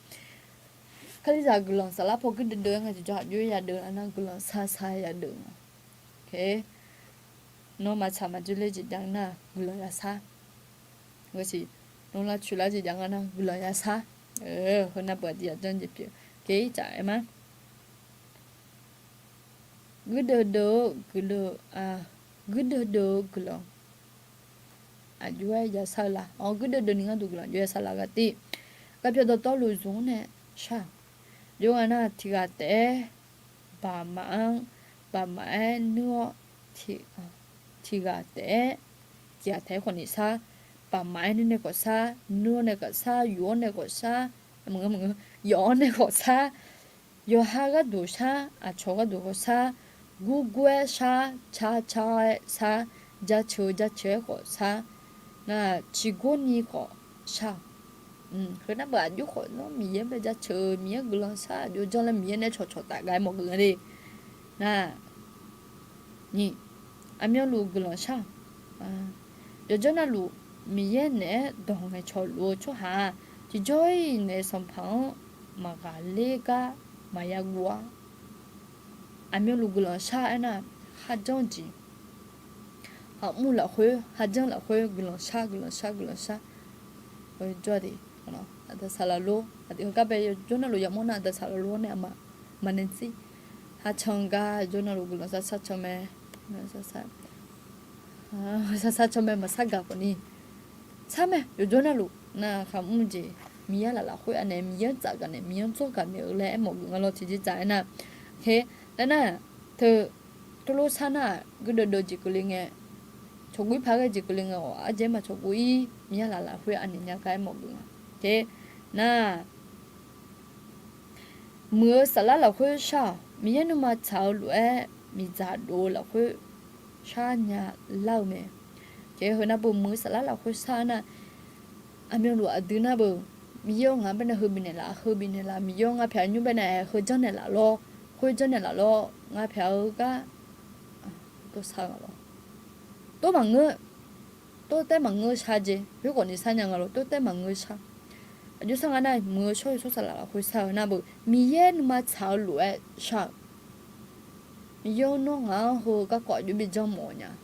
kali za glan sala pho gu de nga jo ajua ya do ana glan sa ya do okay no ma cha ma jule ji dang na glan ya sa ngo si nó là chủ là gì chẳng anh gửi lại xa hôm nay bữa tiệc chân dịp cái chạy mà gửi đồ jual ya salah gửi đồ ningan tu gửi jual salah cái ti cái việc đó tao lùi xuống nè sao dù anh thì cái té bà mẹ nữa thì cái té chỉ thấy con đi xa bà mãi nên có xa nua này có xa gió này có xa mọi người gió này có xa gió ha cái đồ xa cho cái đồ xa gu xa cha xa giá chơi có xa là chỉ có ni có xa khi nào bà giúp họ nó miếng bây giờ chơi miếng gửi xa rồi cho là miếng này cho tại cái một người đi nè nhỉ anh em lu gửi xa rồi cho nó lu miye ne dong ngai cho lo cho ha ji joy ne som phang ma ga le ga ma ya gua amyo lu gula sha ana ha jong ji ha mu la khoi ha jang la khoi gula sha oi jo di no ada sala lo adi ka be jo na lo ya mo na ada sala lo ne ama manen si 하청가 조나로 불러서 사처매 사처매 마사가 보니 사매 요조나로 나 감문지 미야라라 호이 안에 미연 짜가네 미연 쪼가네 을래 먹을로 지지자나 he 나나 더 돌로사나 그도도지 끌링에 저기 파가지 끌링에 아제마 저기 미야라라 호이 안에 가에 먹을 제나 mưa xả lá là khơi sa mi nhớ mà chào lúa mi già đồ là khơi sa nhà lâu mẹ chế hồi nào bù mưa xả lá là khơi sa na anh em lúa từ na bù mi yêu ngã bên này hơi bên này mi yêu ngã phải như bên này hơi chân này là lo ngã phải cái tôi sao lo tôi bằng ngựa tôi té bằng ngựa sa gì nếu còn đi sa nhà ngalo tôi té bằng ngựa sa 아주 상하나 뭐 쇼이 소살라 고사나 뭐 미예누마 차루에 샤 미요노가 호가 거주 비정 뭐냐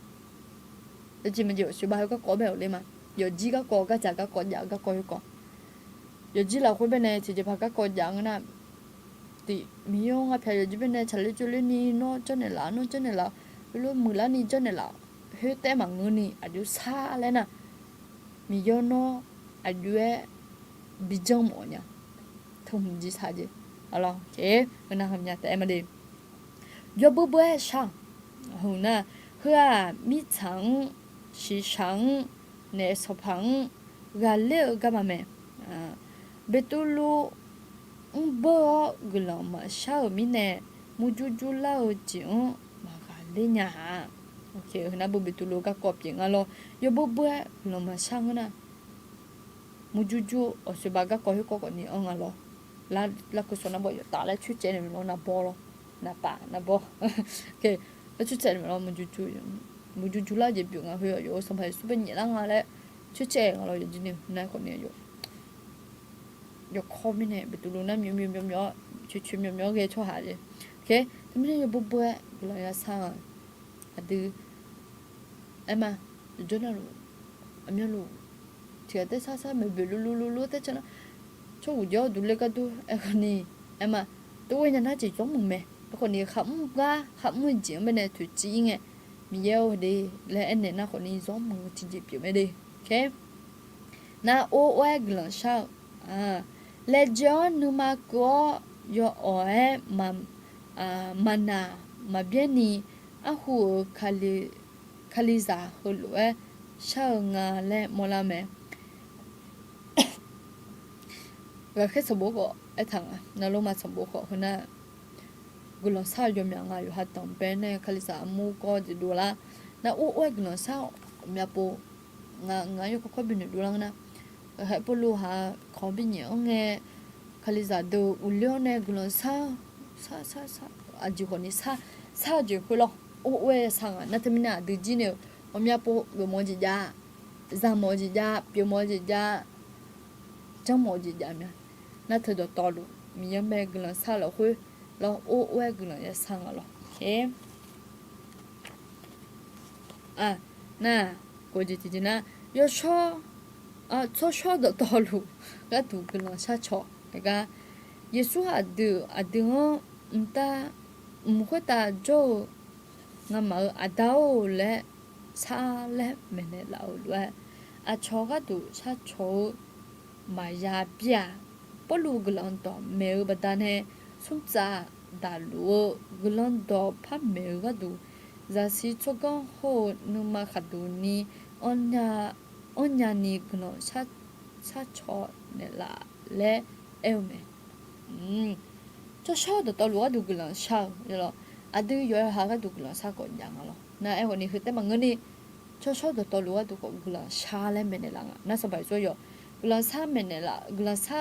지금 저 수바가 거배올래마 여지가 거가 자가 거야가 거고 여지라 고배네 지제 바가 거양나 디 미용아 펴 여지배네 잘려줄리니 너 전에라 별로 물라니 전에라 해때 막으니 아주 사래나 미요노 아주에 비정 뭐냐 통지 사지 알아 chế 그나 함냐 tại mà đi do bữa bữa sang hôm na hứa mi chẳng si sang nè sập hang gà lệ gà mà mẹ betulu bữa glo mà sao mi nè mujuju lao chiu mà gà lệ nhà ok hôm na bữa betulu gà cọp chiu alo do bữa bữa glo mà sang na mujuju ở sebaga có hiệu quả ni ông alo la cái số nó bỏ ta lại chút chơi này nó bỏ lo na pa na bỏ ok la chút chơi này nó mujuju la je biểu ngà hiệu yo xong phải super nhẹ lăng lại chút chơi alo giờ gì này còn này yo khó mi này bị tụi nó miêu chút miêu cái cho hả vậy ok thế mình yo bố là ya sang adu em à cho nó em nhớ luôn thì cái sao mà bị lú thế cho nó cho ujo 둘레가도 에거니 에마 또 왜냐 나지 좀 mẹ 에거니 khẩm nguyên chuyện bên này thủy chi nghe miêu đi lẽ anh này nó còn đi giống mừng chỉ dịp chuyện đi ok na ô là sao lẽ cho numa có yo oe mà mana mà biết ni ahu khaliza hulu sao ngà lẽ mola mẹ và khi sabo ko ai thằng na lo ma sabo ko huna gulo sa yo mya nga yo ha tom pe ne khalisa mu ko di dola na o gulo sa mya po nga yo ko bi ni dola na ha po lu ha ko bi ni nge khalisa do ulyo ne gulo sa aji ko ni sa ji ko lo o sa nga na tamina de ji ne o mya po lo mo ji ja za mo ji ja pyo mo ji ja trong mo ji ja mya na thơ đồ to luôn mình bé gần sao là khui lo ô gần là sang rồi ok na cô chị na yo cho đồ to luôn cái tụ gần là sao cho cái Yesu adu ta mua ta cho ngắm ở đâu lẽ xa lẽ mình lại lâu rồi cho cái tụ sao cho mà ya bia polu glando meu badane sumza dalu glando pa meu gadu zasi chogon ho numa khaduni onya ni gno sa cho ne la le eume cho sho do to lu du glan sha yo adu yo ha ga du glan sa ko yang lo na e ni hite mangani cho sho do to lu du ko glan sha le me ne la na sa bai so yo glan sa me ne la glan sa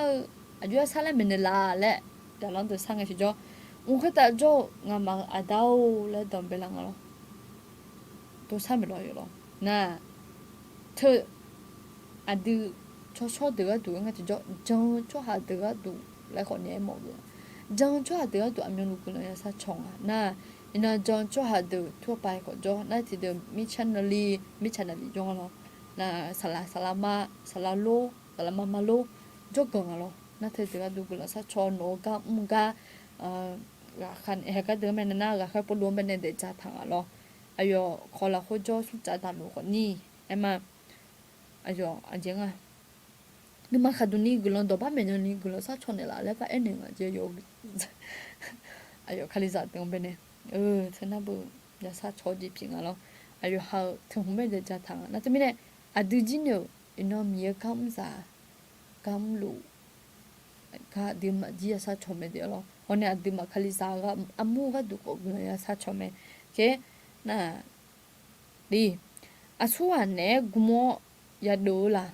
아주 사람은 라래 달란도 상해시죠 우크다 저 나마 아다오래 덤벨랑로 또 삼으로요 나트 아드 초초드가 두가 저 초하드가 두 레코네 모고 저 초하드가 두 아면 누구는 사총아 나 이나 저 초하드 투바이 거죠 나티드 미찬널리 종로 나 살라마 살랄로 살라마말로 조건로 na thế thì là đủ là sa cho nó cả mga kan ka de men na ga ka po lo ben de cha thang lo ayo khola kho jo su cha da lo ko ni ema ayo ajenga nima khaduni gulon do ba men ni gulo sa chone la le fa ene nga je yo ayo khaliza de ben sana bu ya sa choji ping lo ayo ha thong me de cha thang na te mine adu jin yo ino mi kam sa kam lu ka dim ji ya sa chome de lo one adu ma khaliza ga amu ga du ko gulo ya sa chome ke na đi à số anh nè gumo ya đồ là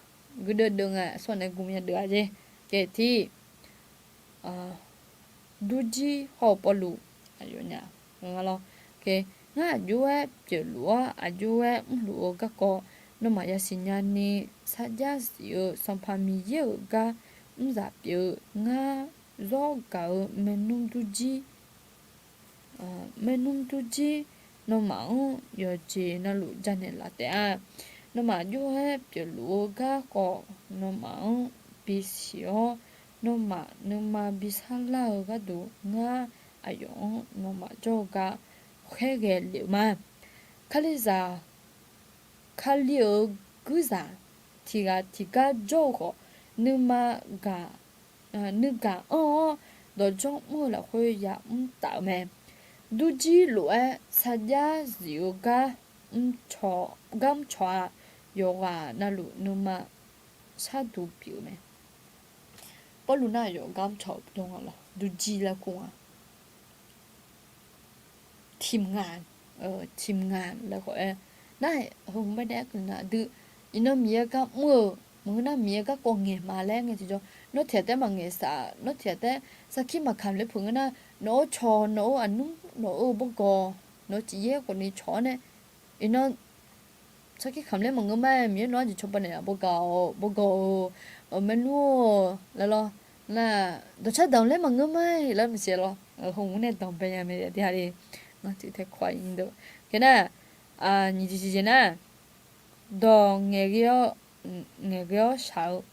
cứ đợt đường à số này gumo ya đồ à chứ cái thì duji họ bỏ lụ ayo nha ngon lo cái ngã jual chơi lúa à jual lúa các co nó mà ya xin nhà ni sa giá siêu sản phẩm mi yêu ga giả biểu ngã do cả menum duji nó mạo giờ chỉ nó lụ ra này là thế nó mà vô hết biểu lúa ga cỏ nó mạo bị xíu nó mà bị sala ga đủ nga ayo nó mà cho ga khé ghê liệu mà khali ở cứ giả thì ga cho có nhưng mà ga đó trong mưa là hơi giảm tạo mềm duji lúa sa giá dịu ga gam chua yoga na lu numa sa du biểu mẹ bao lu na yo gam chua dong là duji là cũng team ngàn là gọi này hôm nay đã cần là du ino mía ga mưa na mía ga con nghề mà lên nghe chứ nó thiệt đấy mà nghề sa nó thiệt đấy sa khi mà làm lấy phượng na nó cho nó ăn nó bông gò nó chỉ dễ còn đi chó này nó sau khi làm lấy mà ngâm mai miếng nó chỉ cho bên này bông gò ở bên luôn là lo là đồ chắc đồng lấy mà ngâm mai là mình sẽ lo không nên đồng bên nhà mình thì đi nó chỉ thấy khoái nhìn được cái này như thế này đồ nghề kia sao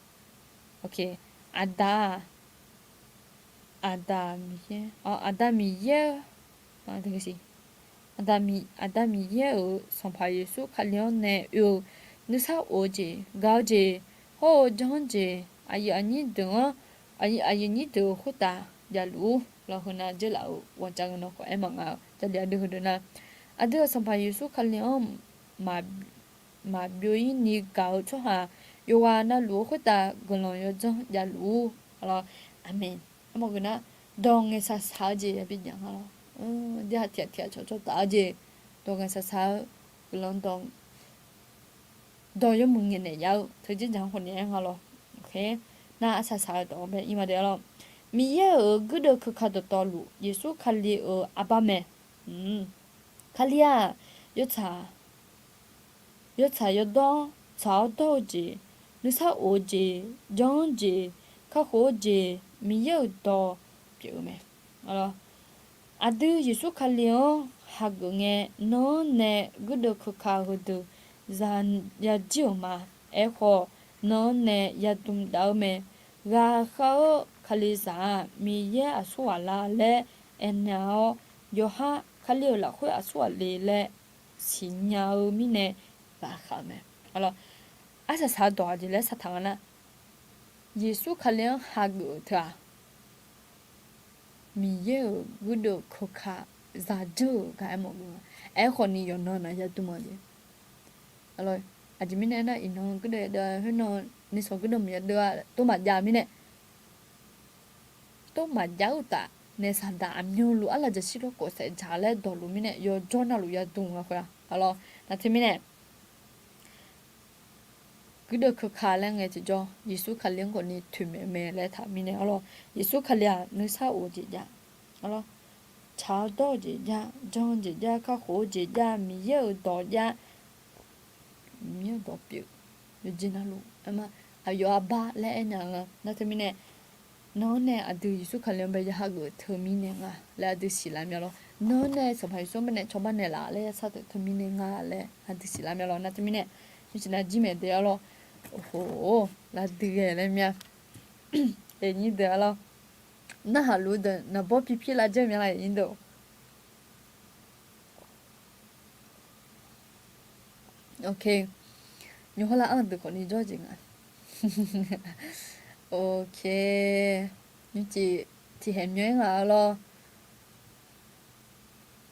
ok 아담이에 되겠지 아담이에 선파예수 관련해 요 느사 오지 가지 호 정지 아니 등 아니 등 호다 야루 라호나 jelao 원장은 거 에망아 잘려드나 아드 선파예수 관련 마 묘인이 가오 초하 요와나 루호다 글로요 정 야루 알아 아멘 mà cái na dong cái sa sa gì bây giờ hả dia thiệt cho ta gì dong cái sa sa cái lon dong yo mừng này nhau thời gian chẳng còn nhẹ hả lo ok na sa sa đó bây giờ mà đấy lo mi ở cái đó cứ khát đó lu Yesu khali ở abame khali à yo cha đó cha đó gì nó sa ô gì giống gì khá khổ gì mi yêu đó biểu mẹ alors adu Yesu khalion hagunge no ne gudo kha gudo zan ya jiu ma e kho no ne ya tum dao me ga kha khaliza mi ye aswa la le enao yo ha khalio la khoi aswa le le sinyao mi ne ga kha me alors asa sa do ji le sa thangana Yesu khalion hagu tha mi ye gudo khoka za jo ga mo e khoni yo no na ya tu mo je alo ajimine na ino gudo da no ni so gudo mi da to ma ja mi ne to ma ja uta ne sa da amyo lu ala je shiro ko se ja le do lu mi ne yo jona lu ya tu nga khoya alo na ti mi ne gudo khoka la nge je jo Yesu khalion ko ni thu me le tha mi ne alo Yesu khalia nu sa o ji ja alo cha do ji ja jong ji ja ka ho ji ja mi ye do ja mi do pi yo ji na lu ama ayo aba le enya na te mi ne no ne adu Yesu khalion be ja ha go thu mi ne nga la adu si la mi lo no ne so phai so me ne cho ba ne la le sa te thu mi ne nga le adu si la mi lo na te mi ne ni na ji me de lo oh la de le mi e ni de lo 那哈路的那包皮皮来这面来印度。OK，你后来按的可你着急啊？OK，你只很远啊咯，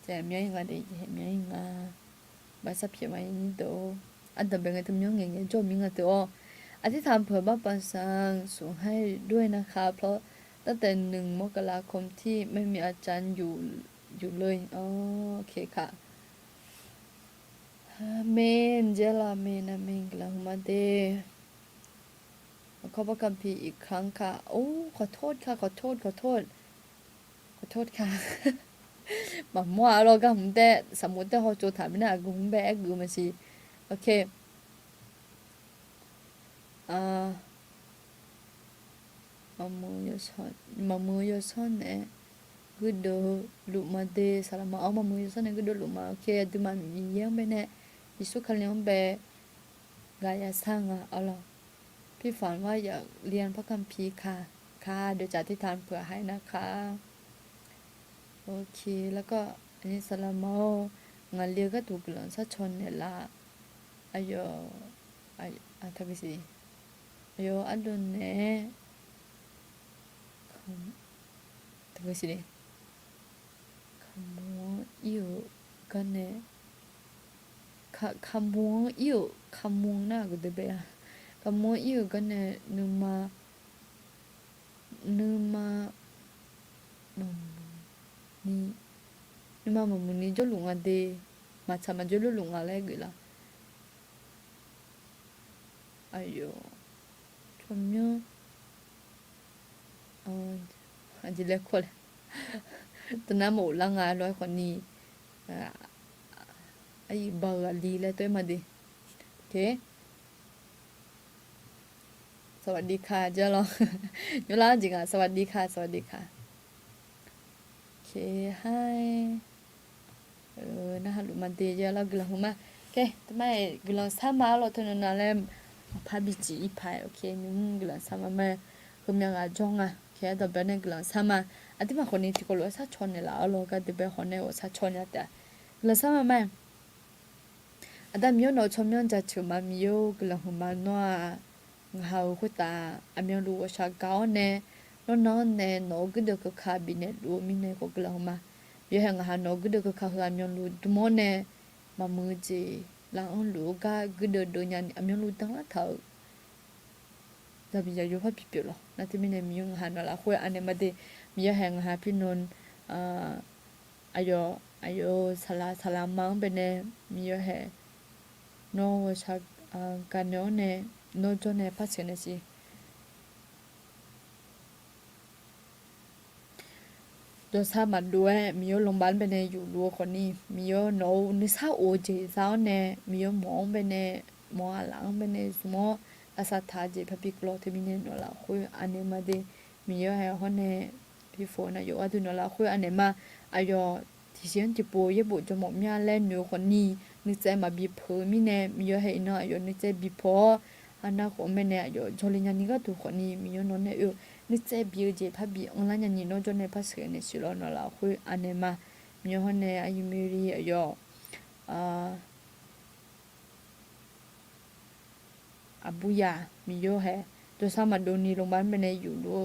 只很远啊的，很远啊，把啥皮嘛印度，啊แต่เป็นไงทำยังไงเงี้ยจบมิงอ่ะตัวอธิษฐานเผื่อบ้านปันสังส่งให้ด้วยนะคะเพราะตั้งแต่1 มกราคมที่ไม่มีอาจารย์อยู่เลยอ๋อโอเคค่ะเมนเจลาเมนเมนกลามาเดขอพระคัมภีร์อีกครั้งค่ะโอ้ขอโทษค่ะขอโทษค่ะ mà mua lo cái không để sắm một để họ cho thằng bên nào cũng bé cứ mà gì ok à mà mua yo son nè cứ đồ lụ mà để sao mà ông mà mua yo son nè cứ đồ lụ mà ok từ mà mình giang bên nè đi xuống khăn liang bé gaya sang à ở lo พี่ฝันว่าอยากเรียนพระคัมภีร์ค่ะค่ะเดี๋ยวจะอธิษฐานเผื่อให้นะคะโอเคแล้วก็อันนี้สลามงานเรียนก็ถูกหลังซะชนเนี่ยละอายทำไปสิอายอันโดนเนี่ยทำไปสิขโมยอยู่กันเนี่ยขโมยอยู่ขโมยหน้ากูเดบะขโมยอยู่กันเนี่ยนึมานี่mà muốn đi cho lùng ăn đi mà sao mà cho lùng ăn lại gửi là ayo 좀 nhớ anh chỉ lấy quên từ năm một lần à nói còn đi ai bờ đi lại tôi mà đi ok สวัสดีค่ะเจ้าลองยูล่าจริงอ่ะสวัสดีค่ะโอเคให้นะคะลูกมันดีเยอะแล้วกลังมาโอเคทำไมกลังสามาเราทนนานแล้วพาบิจิอีพายโอเคนึงกลังสามาแม่คุณยังอาจงอ่ะโอเคแต่เป็นกลังสามาอันที่มาคนนี้ที่ก็รู้ซะชนเนี่ยละเราก็จะเป็นคนเนี่ยว่าซะชนเนี่ยแต่กลังสามาแม่อันนั้นมีโนชมยอนจะถือมามีโยกลังมาโน่เขาคุตาอันยังรู้ว่าชาเก้าเนี่ยน้องเนี่ยน้องก็เด็กก็ขาบินเนี่ยรู้มีเนี่ยก็กลังมาเดี๋ยวหาน้องก็เด็กก็ขาอันยังรู้ทุกโมเนี่ยมามือจีหลังรู้ก็ก็เด็กโดนยันอันยังรู้ตั้งละเท่าจะมีอยู่พับปิดหรอนั่นที่มีเนี่ยมีอยู่หาหน่อยละคุยอันเนี่ยมาดีมีอยู่แห่งหาพี่นนอายุสลามังเป็นเนี่ยมีอยู่แห่น้องว่าชาการน้องเนี่ยน้องจนเนี่ยพัฒน์สิโดยสามัญด้วยมีโยลงบ้านไปในอยู่รัวคนนี้มีโยโนนิสาโอเจสาวเนี่ยมีโยหมองไปในหมอหลังไปในสมออาสาทาเจพพิกโลที่มีเนี่ยนละคุยอันนี้มาดีมีโยให้เขาเนี่ยพี่ฝนนะโยอาดุนละคุยอันนี้มาอายอที่เสียงจิปูยบุจะหมกมีอะไรหนูคนนี้นึกใจมาบีเพอมีเนี่ยมีโยให้น้อยโยนึกใจบีพออันนั้นของแม่เนี่ยโยชลิญานี่ก็ถูกคนนี้มีโยนนเนี่ยนึกใจบิวเจพับบีออนไลน์ยันนี่น้องจนในภาษาเนี่ยสิล้อนละคุยอันนี้มามีคนเนี่ยอายุมีรีอายุอาบุยามีโยแฮตัวสามัญโดนีโรงพยาบาลไปในอยู่ดู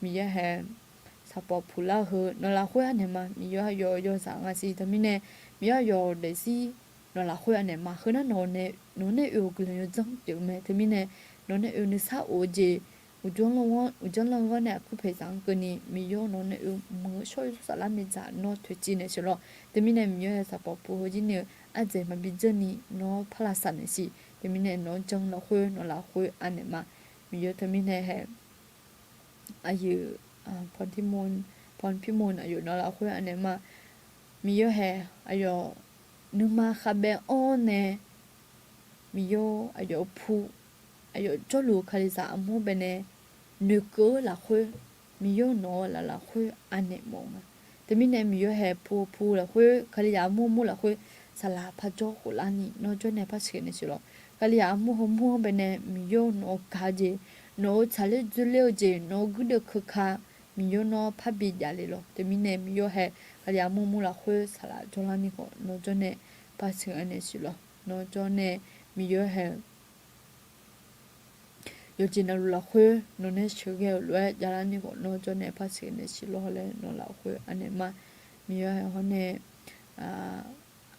มีโยแฮสปอร์ตพูล่าเฮนละคุยอันนี้มามีโยโยสังอาศีแต่มีเนี่ยมีโยเดซี่นละคุยอันนี้มาคือนั่นนเนี่ยกเลยจังเดี๋ยวแม่แต่มีเนี่ยเนี่ยนิสาโอเจอุจจงลงว่าเนี่ยผู้เพศสังกันี่มีโยนเนี่ยมือช่วยสารมีจ่าโนทุจีเนี่ยใช่หรอแต่มีเนี่ยมีโยสปอร์ตผู้จีเนี่ยอาจจะมาบิจนี่โนพลาสันเนี่ยสิแต่มีเนี่ยโนจังละคุยโนละคุยอันเนี่ยมามีโยแต่มีเนี่ยแฮอายุพรพิมลอายุโนละคุยอันเนี่ยมามีโยแฮอายุนึกมาคาเบออนเนี่ยมีโยอายุผู้อายุจลูคาริซาอมูเบเนนึกละคุยมีโยโนละคุยอันเนมงแต่มีเนี่ยมีโยแฮผู้ละคุยคาริยามูละคุยสลาพัจโจกุลานี่โนจเนี่ยพัชเกเนสิโลคาริยามูเบเนมีโยโนกาเจโนชาเลจุเลโจโนกุเดคคา mi yo no phabi ya le lo te mi ne mi yo he ya mu la khwe sala jola ni ko no jo ne pa si ane si lo no jo ne mi yo he yo jina lu la khwe no ne chuge lo ya la ni ko no jo ne pa si ane si lo le no la khwe ane ma mi yo he ho ne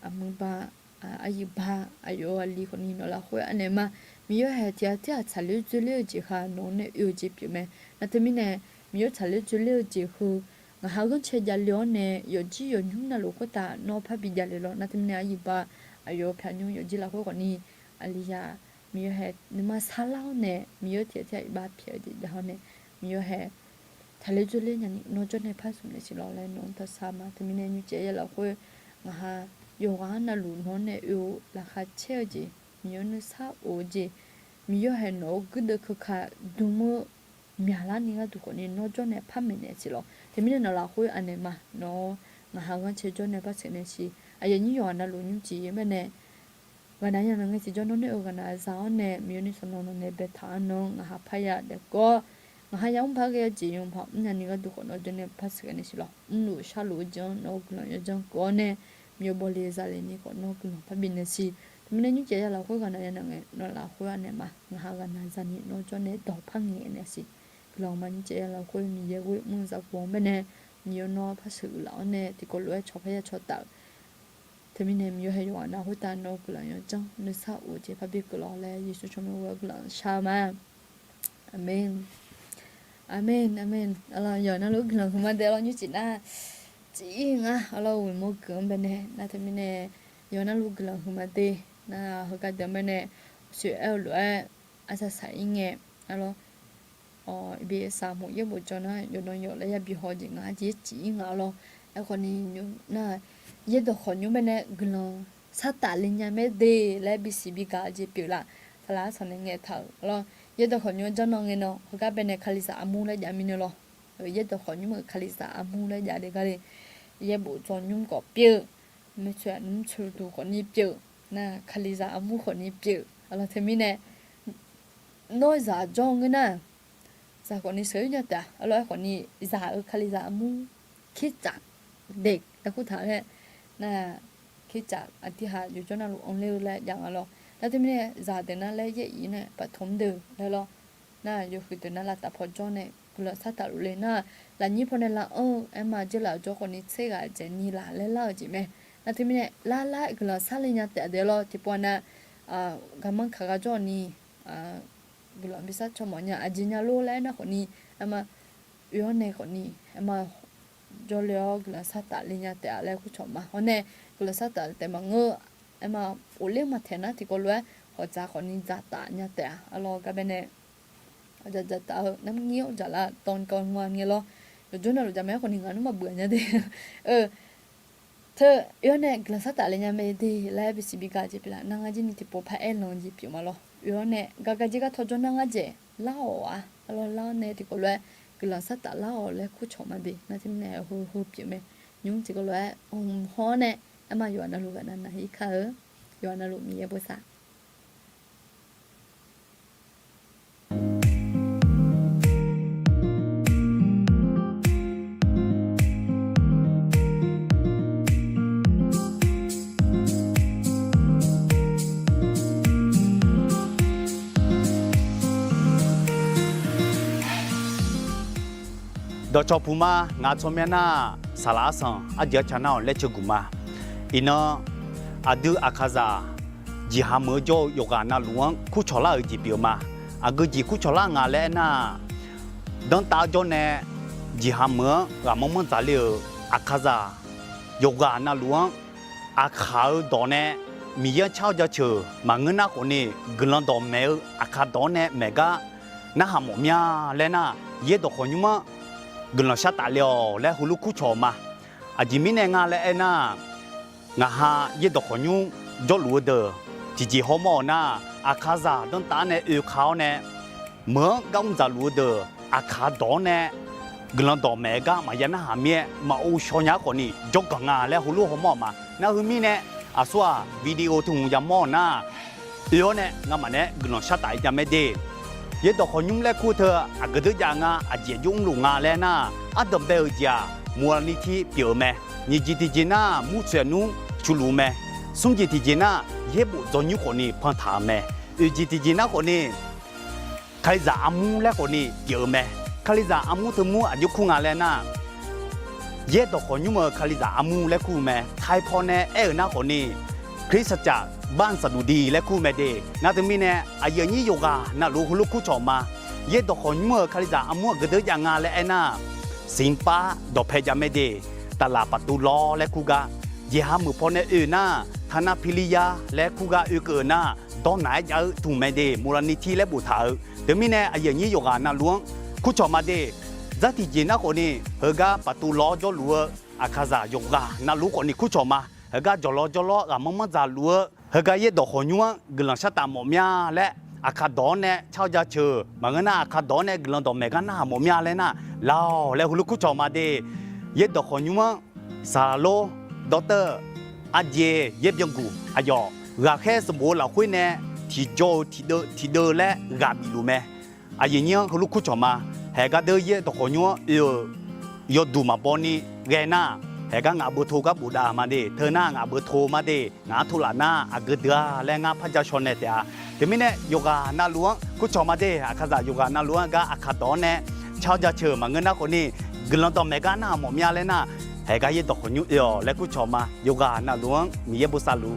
amuba ayiba ayo ali ko ni no la khwe ane ma mi yo he tia chalu jule ji kha no ne yo ji pi me na te mi ne mi yo chalu jule ji hu nga ha gon che ja lyo ne yo ji yo nyu na lo ko ta no pha bi ja le lo na te mi ne ayiba ayo phya nyu yo ji la ko ni aliya mi yo he ni ma sa lao ne mi yo tia ba phya ji da ne mi yo he chalu jule nya ni no jo ne pha sum ne si lo le no ta sa ma te mi ne nyu che ya la ko nga ha yo ga na lu no ne yo la kha che ji mi yo ne sa o ji mi yo he no good ko kha du mo mya la ni ga du ko ni no jo ne pha me ne si lo te mi ne na la ho ane ma no nga ha ga che jo ne pa se ne si a ye ni yo na lu nyu ji ye me ne ga na ya na nge si jo no ne o ga na za ne mi yo ni so no ne be tha no nga ha pha ya de ko nga ha yang pha ge ji yung pha nya ni ga du ko no jo ne pa se ne si lo lu sha lu jo no ko yo jo ko ne mi yo bo le za le ni ko no ko pa bi ne si mi ne nyu che ya la ko ga na ya na nge no la ko ane ma nga ha ga na za ni no jo ne do pha nge ne si lòng mình chỉ là quê mình về quê muốn giặc bom bên này nhiều nó phát sự lão nè thì có lẽ cho phải cho tạo thì mình em nhiều hay nói nào hối ta nó cứ là nhiều trong nơi sao ở chỉ phải biết cứ lo lẽ Giêsu cho mình cứ là sao mà amen amen amen là giờ nó lúc là không ăn được như chị na chỉ ngã là uống một cơm bên này na thì mình nè giờ nó lúc là không ăn được na hơi cái đêm bên này sữa eo lúa asa sai nghe alo bị sao một cái bộ cho nó lấy bị họ gì ngã chỉ ngã lo còn ni na ye do khó như bên này gần sát tạ lên nhà mẹ đi lấy bị xì bị cả chỉ biểu là là sao nên nghe thở lo ye do khó như cho nó nghe nó các bên này khali sa amu lấy nhà mình lo ye do khó như mà khali sa amu lấy nhà để cái ye bộ cho nhung có biểu mấy chuyện nhung chịu đủ có ni biểu na khali sa amu có ni biểu là thế mình này nói giả cho người na giờ còn đi sới nhá ta, alo còn đi giả ở khali giả mu khi chặt địch, ta cũng thấy thế, na khi chặt, anh thì hà dù cho nó luôn ông lưu lại dạng alo, na thì mình giả để nó lấy dễ ý này, bắt thấm được, đây lo, na dù khi từ nó là tập hợp cho này, là sát tạo lên na, là như thế này là em mà chỉ là cho còn đi xe cái gì như là lấy lao gì mẹ, na thì mình la cái là sát lên nhá ta, đây lo, thì bọn na, cảm ơn cả cho ni, belum bisa semuanya ajinya lo lah nak ni ama yo ne ko ni ama jolio glasa ta linya te ale ku choma hone glasa ta te mango ama ole ma thena ti ko lo ho cha ko ni za ta nya te alo ka bene ja ta nam ngiu ja la ton con ngoan ngi lo jo na lo ja me ko ni nganu ma bua nya de thơ yo ne glasa ta linya me di la bi si bi ga ji pila na nga ji ni ti po pha e long ji pi ma lo yo ne gagajiga thojona nga je lao a alo lao ne ti ko le gla sa ta lao le khu choma bi na tim ne hu pi me nhung ti ko le ho ne ama yo na lu ga na hi kha yo na lu mi ye bo sa đó cho phù ma ngã cho mẹ na sala sang à giờ chana lệ cho guma ina adu akaza ji hamu jo yoga na luang khu chola ở ji biểu mà à cứ ji khu chola ngã lệ na don ta jo ne ji hamu ga mong za liu akaza yoga na luang à khao đó ne mi ya chao cho chờ mà ngân na của ni gần đó mẹ akha đó ne mega na hamu mya lệ na ye đó khỏi nhưng mà gần là sát tạ liều lẽ hulu cú chó mà à chỉ mình nghe lẽ na ngà ha ye đọc khỏi nhung cho lúa đờ chỉ hôm mò na à khá giả đông ta nè yêu khao nè mớ gông giả lúa đờ à khá đó nè gần là đỏ mẹ ga mà yên hà mẹ mà ô xó nhá của nị cho cả ngà lẽ hulu hôm mò mà na hư mi nè à xóa video thùng yam mò na yêu nè ngà mà nè gần là sát tạ yam mẹ đi ye do khonyum le khu the agadu janga aje jung lu nga le na adam be ja muani thi pyo me ni ji ti jina mu che nu chulu me sum ji ti jina ye bu zonyu ko ni phan tha me u ji ti jina ko ni khai za amu le ko ni pyo me khai za amu thu mu ayu khu nga le na ye do khonyum khai za amu le khu me thai pho ne e na ko ni คริสตจักรบ้านสดุดีและคู่แม่เดนาตมีเนี่ยอายุนี้โยกานาลูกลูกคู่ชอมาเย็ดดอกขนมัวคาริจาอมัวกระเดือยางงาและไอ้น่าสิงป้าดอกเพจาแม่เดตลาดประตูล้อและคู่กะเยี่ยมมือพอในอื่นน่าธนาพิริยาและคู่กะอื่นเกินน่าดอนไหนจะถูกแม่เดมูลนิธิและบุตรเดี๋ยวมีเนี่ยอายุนี้โยกานาล้วงคู่ชอมาเดจัติจีน่าคนนี้เฮกาประตูล้อจอลัวอาคาซาโยกานาลูกคนนี้คู่ชอมาเฮกาจอลอกับมัจาลัวเฮกาเย็ดดอกขนยัวกลังชะตาหมอมยาและอาคาดอนเนี่ยชาวจะเชื่อบางน่าอาคาดอนเนี่ยกลังดอกเมกันน่าหมอมยาเลยน่ะลาวและหุ่นคู่ชอมาเดเย็ดดอกขนยัวซาโลดอเตอร์อาเจเย็บยังกูอายอราแค่สมบูรณ์เราคุยเนี่ยที่โจที่เดอและกาบิลูแม่อาเยี่ยงหุ่นคู่ชอมาเฮกาเดเย็ดดอกขนยัวยอดูมาปอนี่เกน่าเฮกางาบุโทกับบูดามาเดเธอหน้างาบุโทมาเดงาทุลานาอากเดือและงาพันจชนเนี่ยเดี๋ยวมีเนี่ยโยกานาหลวงกุชอมาเดอาคาซาโยกานาหลวงก็อาคาดอนเนี่ยชาวจะเชื่อมาเงินนักคนนี้กลังต่อเมกานาหมอมยาเลยนะเฮกาเยดอกคนยุและกุชอมาโยกานาหลวงมีเยบุษาลู